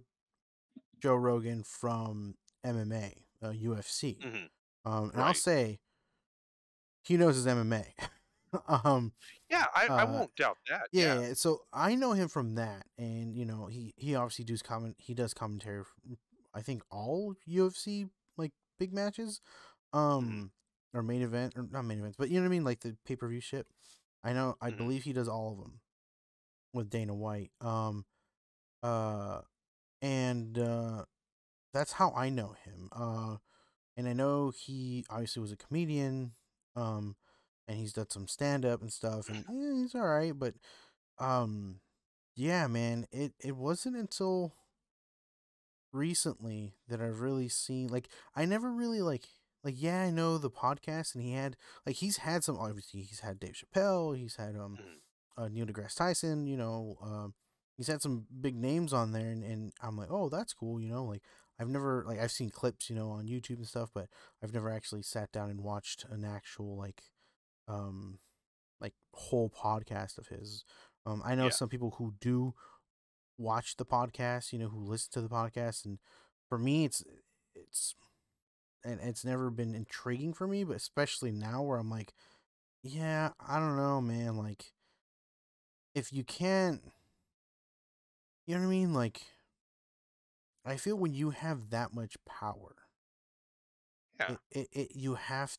Joe Rogan from MMA, UFC, Hmm. and I'll Right. say he knows his MMA. um, Yeah, I uh, won't doubt that. yeah, Yeah. yeah, so I know him from that, and he obviously does commentary. I think all UFC like big matches, Hmm. um, or main event or not main events, but you know what I mean, like the pay-per-view shit. I Hmm. believe he does all of them with Dana White. Uh, and that's how I know him. And I know he obviously was a comedian. Um, and he's done some stand up and stuff, and he's all right. But um, Yeah, man. It wasn't until recently that I've really seen, like, I never really like yeah, I know the podcast, and he's had some, obviously he's had Dave Chappelle, he's had Mhm. Neil deGrasse Tyson, he's had some big names on there, and I'm like, oh, that's cool, like I've never, like, I've seen clips, on YouTube and stuff, but I've never actually sat down and watched an actual um whole podcast of his. I know Yeah, some people who do watch the podcast, who listen to the podcast, and for me, it's and it's never been intriguing for me, but especially now where I'm like, yeah, I don't know, man. Like, if you can't, you know what I mean? Like, I feel when you have that much power, yeah, you have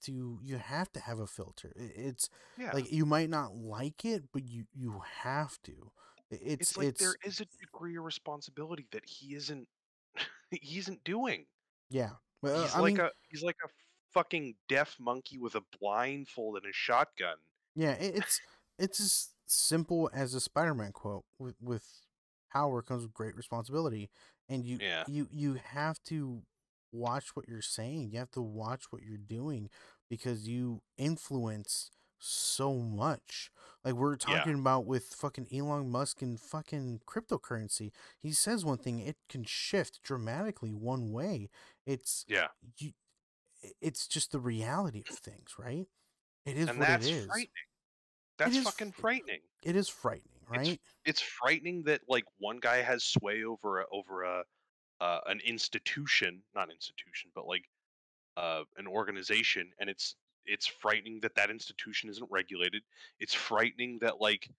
to have a filter. It's yeah. like you might not like it, but you have to. It's It's like there it's is a degree of responsibility that he isn't he isn't doing. yeah. Well, I mean, He's like a fucking deaf monkey with a blindfold and a shotgun. yeah, it's as simple as a Spider-Man quote. With power comes with great responsibility, and you Yeah, you you have to watch what you're saying. You have to watch what you're doing because you influence so much. Like we're yeah, talking about with fucking Elon Musk and fucking cryptocurrency. He says one thing, it can shift dramatically one way. It's yeah. you. It's just the reality of things, right? It is And what it that's is. frightening. It That's is fucking frightening. it is frightening, It's right? it's frightening that like one guy has sway over a an institution, not institution, but like an organization, and it's frightening that that institution isn't regulated. It's frightening that like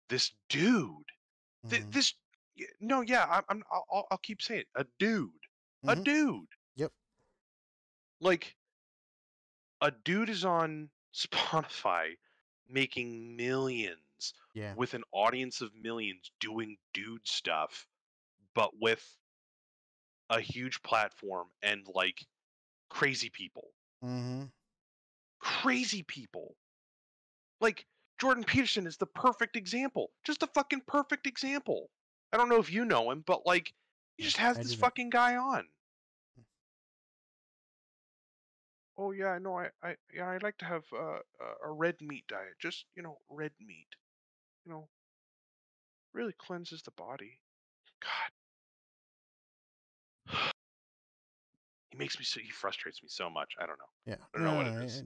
this dude, Mhm. this no, yeah, I'll keep saying it, a Mhm. dude, Yep. like a dude is on Spotify making millions Yeah. with an audience of millions doing dude stuff, but with a huge platform and like crazy people. Mhm. Crazy people. Like Jordan Peterson is the perfect example. Just a fucking perfect example. I don't know if you know him, but like he No, just has I this do not. fucking guy on. Oh yeah, no, I like to have a red meat diet. Just red meat. You know, really cleanses the body. God, he frustrates me so much. I don't know. Yeah. I don't know what No, it no, is.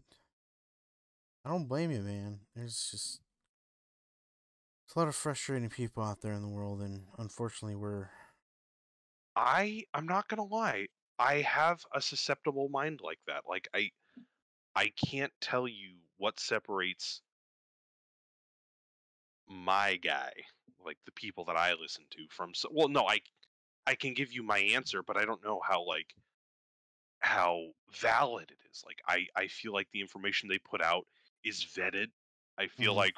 I don't blame you, man. There's a lot of frustrating people out there in the world, and unfortunately, we're I'm not gonna lie. I have a susceptible mind like that. Like I can't tell you what separates my guy, like the people that I listen to from well, no, I can give you my answer, but I don't know how valid it is. Like I feel like the information they put out is vetted. I feel mhm. like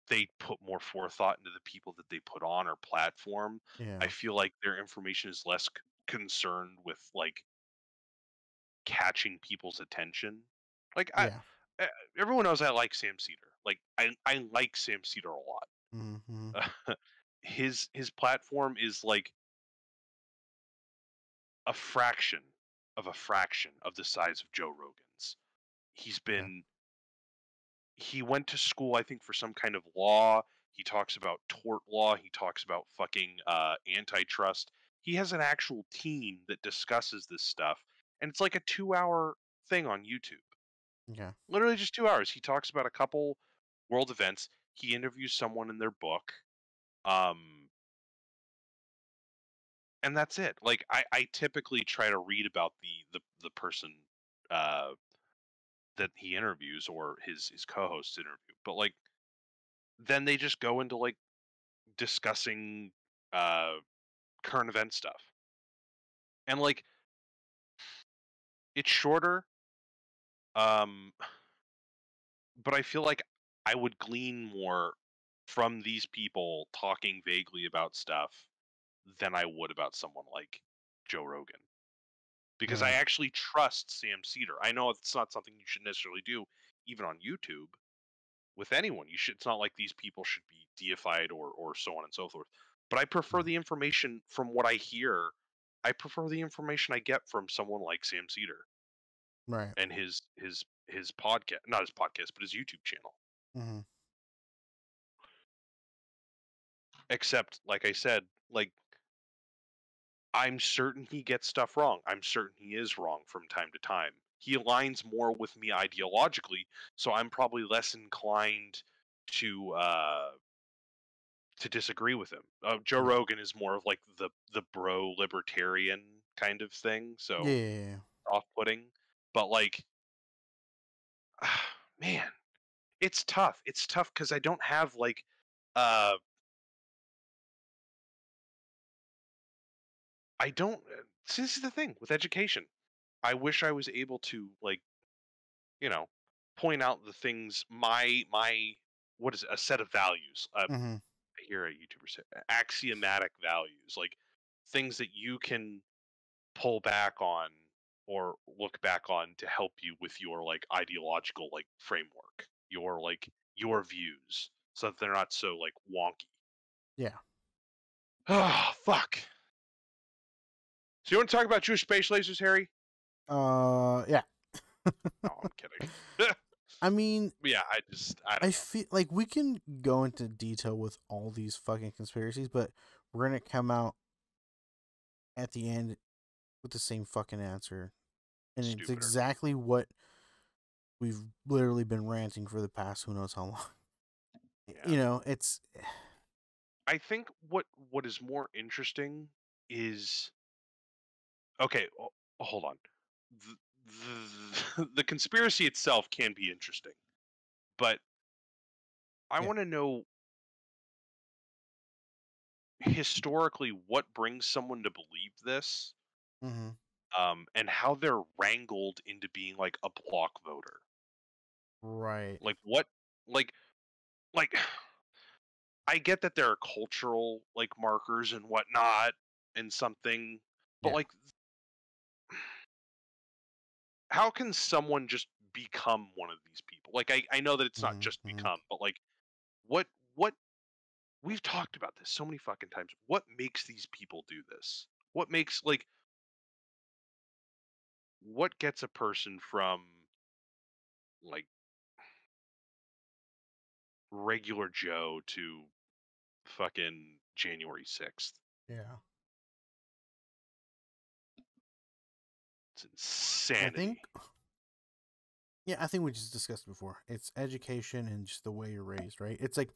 they put more forethought into the people that they put on or platform. I Yeah. feel like their information is less concerned with like catching people's attention. Like Yeah. e- everyone knows I like Sam Cedar. Like I like Sam Cedar a lot. Mhm. His platform is like a fraction of a fraction of the size of Joe Rogan's. He's Okay. been he went to school, I think, for some kind of law. He talks about tort law. He talks about fucking antitrust. He has an actual team that discusses this stuff, and it's like a 2 hour thing on YouTube. Yeah. Literally just 2 hours. He talks about a couple world events. He interviews someone in their book. Um, and that's it. Like I typically try to read about the person uh that he interviews or his co-hosts interview. But like then they just go into like discussing uh current event stuff. And like it's shorter, um but I feel like I would glean more from these people talking vaguely about stuff than I would about someone like Joe Rogan. Because I Right. actually trust Sam Cedar. I know it's not something you should necessarily do even on YouTube, with anyone. It's not like these people should be deified or so on and so forth. But I prefer Mm. the information from what I hear. I prefer the information I get from someone like Sam Cedar Right. and his podcast, not his podcast, but his YouTube channel. Mm-hmm. Except, like I said, like I'm certain he gets stuff wrong. I'm certain he is wrong from time to time. He aligns more with me ideologically, so I'm probably less inclined to disagree with him. Joe Yeah. Rogan is more of like the bro libertarian kind of thing, Yeah. so Yeah. Yeah. off-putting. But like, man, it's tough. It's tough because I don't have like, uh, I don't. See, this is the thing with education. I wish I was able to like, you know, point out the things my what is it, a set of values. Mm-hmm. I hear a YouTuber say axiomatic values, like things that you can pull back on or look back on to help you with your like ideological like framework, your views, so that they're not so like wonky. Yeah. Oh fuck. So you want to talk about Jewish space lasers, Harry? Yeah. No, I'm kidding. I mean, Yeah, I I don't know. feel like we can go into detail with all these fucking conspiracies, but we're gonna come out at the end with the same fucking answer, and it's Stupider. exactly what we've literally been ranting for the past who knows how long. Yeah. You know, it's I think what is more interesting is okay. Hold on. The conspiracy itself can be interesting, but I yeah. want to know historically what brings someone to believe this, Mm-hmm. and how they're wrangled into being like a block voter. Right. Like what, like, like I get that there are cultural like markers and whatnot and something, but Yeah. like, how can someone just become one of these people? Like, I know that it's not Mm-hmm. just Mm-hmm. become, but like, what we've talked about this so many fucking times. What makes these people do this? What makes like what gets a person from like regular Joe to fucking January 6th? Yeah. It's I think. insanity. Yeah, I think we just discussed it before. It's education and just the way you're raised, right? It's like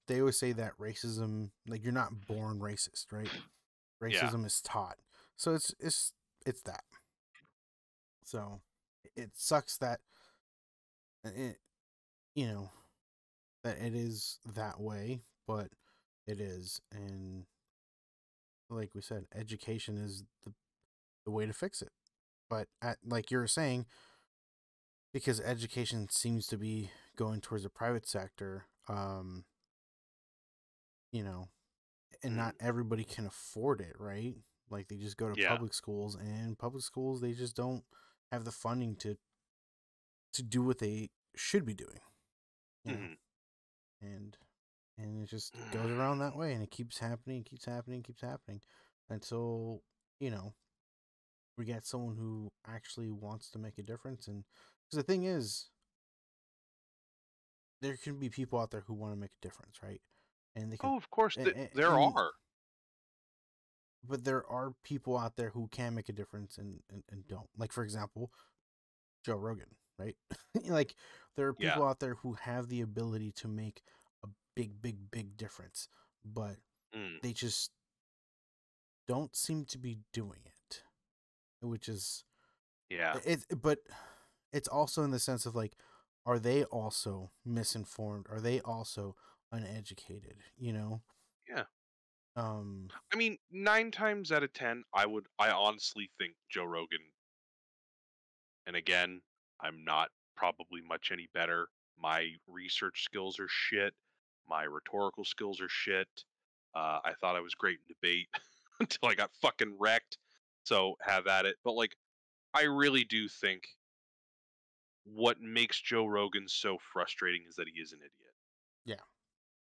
they always say that racism, like you're not born racist, right? Yeah. Racism is taught. So it's that. So it sucks that it, you know, that it is that way, but it is. And like we said, education is the way to fix it. But like you were saying, because education seems to be going towards the private sector, you know, and Mm. not everybody can afford it, right? Like they just go to Yeah. public schools, and public schools they just don't have the funding to do what they should be doing, you know. Hmm. And it just goes around that way, and it keeps happening, keeps happening, keeps happening until, you know, we get someone who actually wants to make a difference. And because the thing is, there can be people out there who want to make a difference, right? And they can, Oh, of course, there and are. but there are people out there who can make a difference and don't. Like for example, Joe Rogan, right? Like there are Yeah. people out there who have the ability to make a big difference, but Mm. they just don't seem to be doing it, which is Yeah. but it's also in the sense of like, are they also misinformed? Are they also uneducated? You know? Yeah. Um, I mean, 9 times out of 10, I honestly think Joe Rogan, and again, I'm not probably much any better. My research skills are shit. My rhetorical skills are shit. I thought I was great in debate until I got fucking wrecked. So have at it. But like, I really do think what makes Joe Rogan so frustrating is that he is an idiot. Yeah.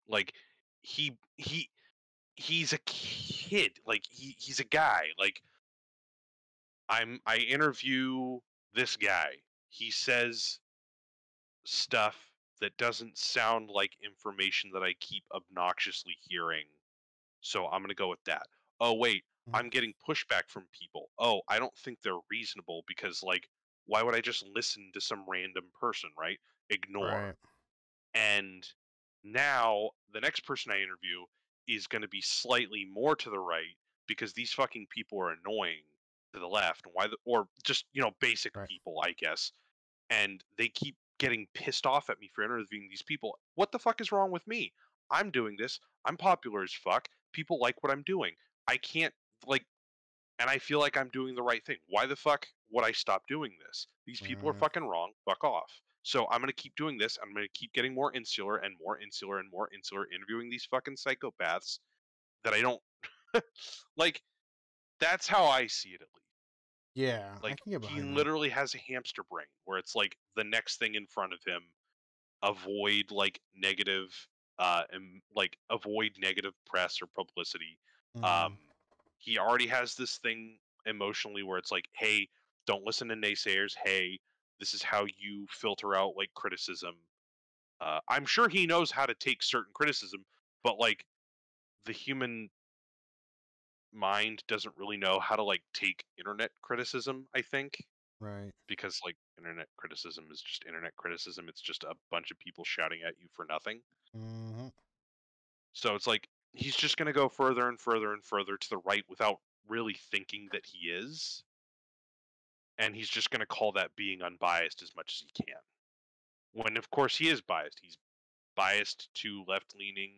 Like he's a kid. Like he's a guy. Like I interview this guy. He says stuff that doesn't sound like information that I keep obnoxiously hearing. So I'm going to go with that. Oh wait, Mhm. I'm getting pushback from people. Oh, I don't think they're reasonable because like why would I just listen to some random person, right? Ignore. Right. And now the next person I interview is going to be slightly more to the right because these fucking people are annoying to the left and or just, basic Right. people, I guess. And they keep getting pissed off at me for interviewing these people. What the fuck is wrong with me? I'm doing this. I'm popular as fuck. People like what I'm doing. I can't like and I feel like I'm doing the right thing. Why the fuck would I stop doing this? These people are Right. fucking wrong. Fuck off. So I'm gonna keep doing this. I'm gonna keep getting more insular and more insular and more insular, interviewing these fucking psychopaths that I don't like. That's how I see it, at least. Yeah, I Like can get he behind that. literally has a hamster brain where it's like the next thing in front of him. Avoid like negative, and like avoid negative press or publicity. Um, Mm, he already has this thing emotionally where it's like, hey, don't listen to naysayers. Hey, this is how you filter out like criticism. I'm sure he knows how to take certain criticism, but like the human mind doesn't really know how to like take internet criticism, I think, right. because like internet criticism is just internet criticism. It's just a bunch of people shouting at you for nothing. Hmm. So it's like he's just going to go further and further and further to the right without really thinking that he is. And he's just going to call that being unbiased as much as he can. When, of course, he is biased. He's biased to left leaning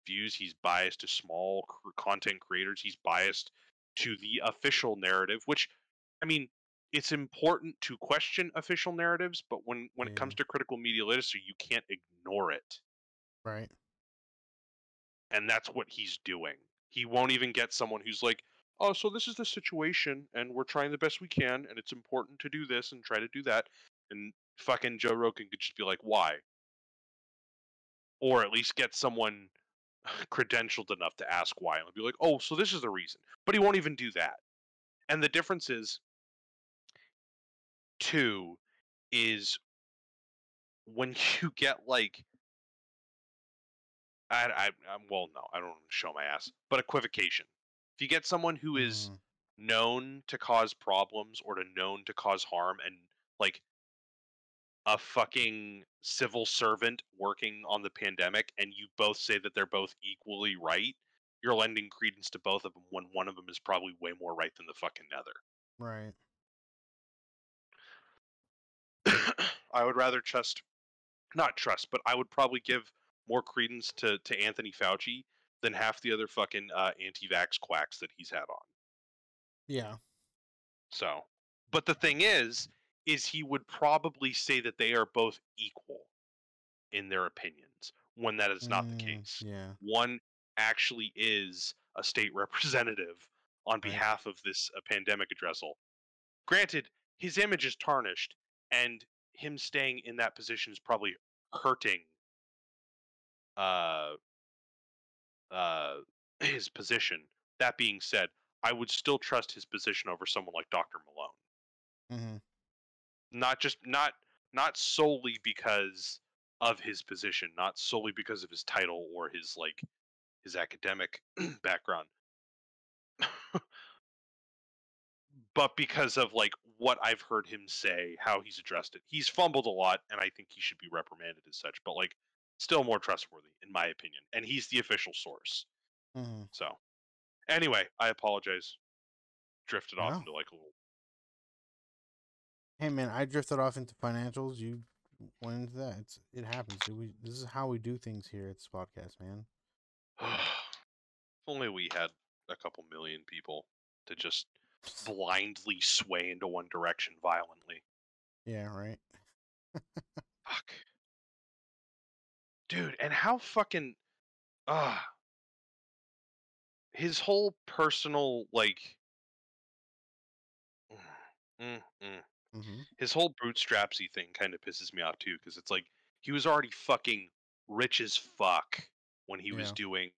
views, he's biased to small content creators, he's biased to the official narrative, which, I mean, it's important to question official narratives, but when it Yeah. comes to critical media literacy, you can't ignore it. Right. And that's what he's doing. He won't even get someone who's like, "Oh, so this is the situation, and we're trying the best we can, and it's important to do this and try to do that." And fucking Joe Rogan could just be like, "Why?" Or at least get someone credentialed enough to ask why, and be like, "Oh, so this is the reason." But he won't even do that. And the difference is, too, is when you get like, well, no, I don't show my ass, but equivocation. If you get someone who is Mm, known to cause problems or to known to cause harm, and like a fucking civil servant working on the pandemic, and you both say that they're both equally right, you're lending credence to both of them when one of them is probably way more right than the fucking other. right. I would rather not trust, but I would probably give more credence to Anthony Fauci than half the other fucking anti-vax quacks that he's had on. Yeah. So, but the thing is he would probably say that they are both equal in their opinions when that is not the Mm, case. yeah. One actually is a state representative on Right. behalf of this pandemic addressal. Granted, his image is tarnished, and him staying in that position is probably hurting uh, uh, his position. That being said, I would still trust his position over someone like Dr. Malone. Hmm. Not solely because of his position, not solely because of his title or his like his academic background, but because of like what I've heard him say, how he's addressed it. He's fumbled a lot, and I think he should be reprimanded as such. But like, still more trustworthy in my opinion, and he's the official source. Hmm. So anyway, I apologize. Drifted off No. into like a little. Hey man, I drifted off into financials. You went into that. It happens. This is how we do things here at this podcast, man. If only we had a couple million people to just blindly sway into one direction violently. Yeah. Right. Fuck. Dude, and how fucking uh his whole personal like mm, mm. Mm-hmm. His whole bootstrapsy thing kind of pisses me off too, because it's like he was already fucking rich as fuck when he was Yeah. doing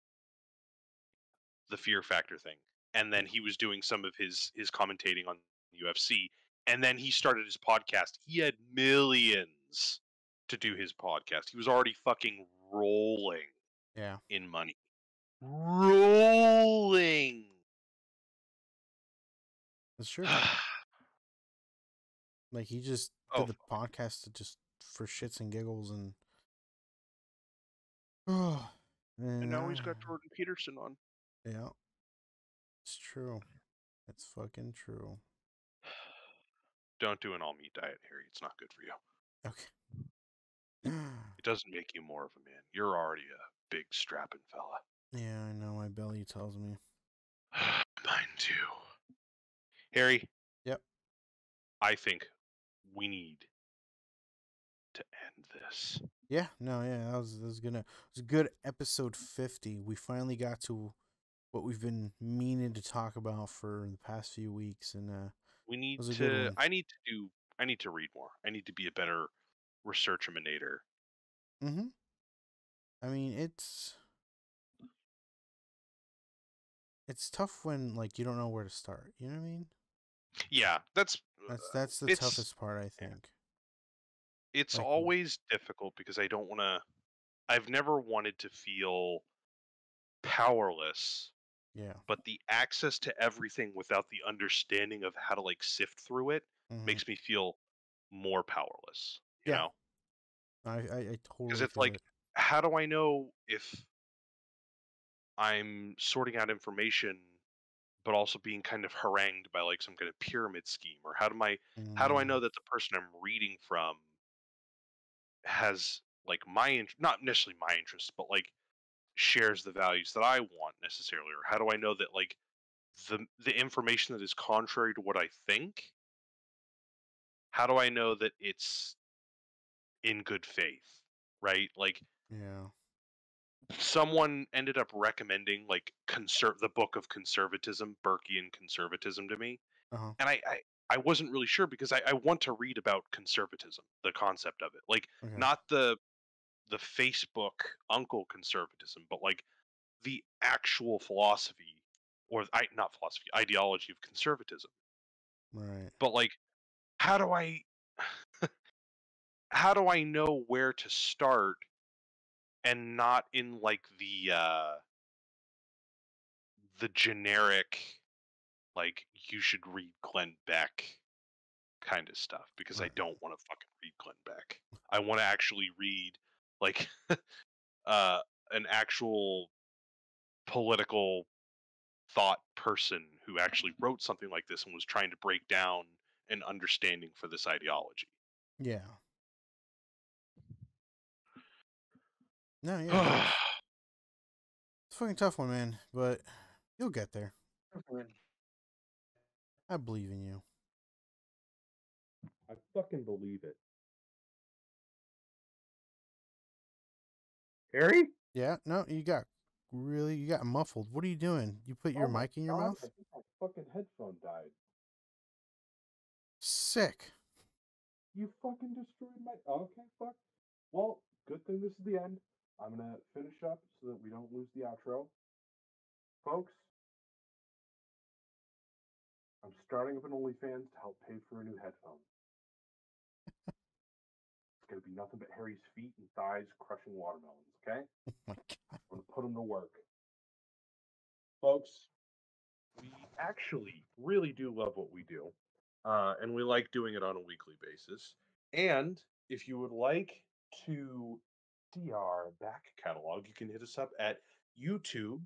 the Fear Factor thing, and then he was doing some of his commentating on UFC, and then he started his podcast. He had millions to do his podcast. He was already fucking rolling Yeah. in money. Rolling. That's true. Like he just Oh, did the podcast to just for shits and giggles and oh, and now he's and got Jordan Peterson on. yeah, it's true. It's fucking true. Don't do an all meat diet, Harry. It's not good for you. Okay. It doesn't make you more of a man. You're already a big strapping fella. Yeah, I know. My belly tells me. Mine too. Harry, Yep. I think we need to end this. Yeah. No. Yeah. That was gonna. It was a good episode 50. We finally got to what we've been meaning to talk about for the past few weeks, and We it need was a good to. one. I need to read more. I need to be a better researchaminator. Mm-hmm. I mean, it's tough when like you don't know where to start. You know what I mean? Yeah, That's the it's toughest part, I think. it's Like, always difficult because I don't want to. I've never wanted to feel powerless, yeah. but the access to everything without the understanding of how to like sift through it Mm-hmm. makes me feel more powerless. You Yeah. know, I because totally it's feel like, it. how do I know if I'm sorting out information but also being kind of harangued by like some kind of pyramid scheme, or how do I know Mm, that the person I'm reading from has like not necessarily my interests, but like shares the values that I want necessarily, or how do I know that like the information that is contrary to what I think, how do I know that it's in good faith, right? Like yeah. someone ended up recommending like the book of conservatism, Burkean conservatism, to me, Uh-huh. and I wasn't really sure because I want to read about conservatism, the concept of it, like Okay. not the Facebook uncle conservatism, but like the actual philosophy, or not philosophy, ideology of conservatism. Right. But like, how do I how do I know where to start and not in like the generic, like you should read Glenn Beck kind of stuff, because I Right. don't want to fucking read Glenn Beck. I want to actually read like an actual political thought person who actually wrote something like this and was trying to break down an understanding for this ideology. Yeah. No, yeah. It's a fucking tough one, man, but you'll get there. I believe in you. I fucking believe it. Harry? Yeah, no, you got muffled. What are you doing? You put your Oh my mic in your god, mouth? I think my fucking headphone died. Sick. You fucking destroyed my. Okay, fuck. Well, good thing this is the end. I'm gonna finish up so that we don't lose the outro. Folks, I'm starting up an OnlyFans to help pay for a new headphone. It's gonna be nothing but Harry's feet and thighs crushing watermelons, okay? Oh my god. I'm gonna put them to work. Folks, we actually really do love what we do, and we like doing it on a weekly basis. And if you would like to see our back catalog, you can hit us up at youtube.com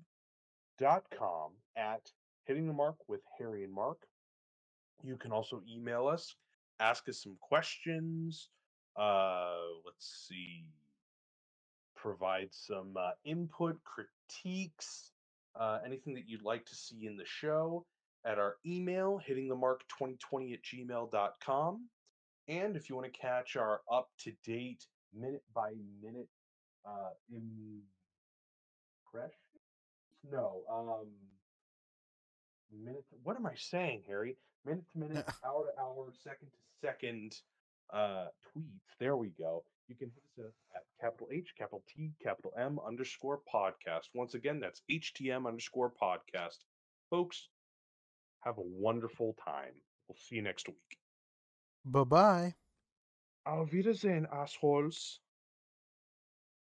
at Hitting the Mark with Harry and Mark. You can also email us, ask us some questions. Let's see, provide some input, critiques, anything that you'd like to see in the show at our email, hittingthemark2020 at gmail.com. And if you want to catch our up to date, minute by minute impression? No. minute. What am I saying, Harry? Minute to minute, hour to hour, second to second tweets. There we go. You can hit us at capital H, capital T, capital M underscore podcast. Once again, that's HTM underscore podcast. Folks, have a wonderful time. We'll see you next week. Bye bye. Auf Wiedersehen, assholes.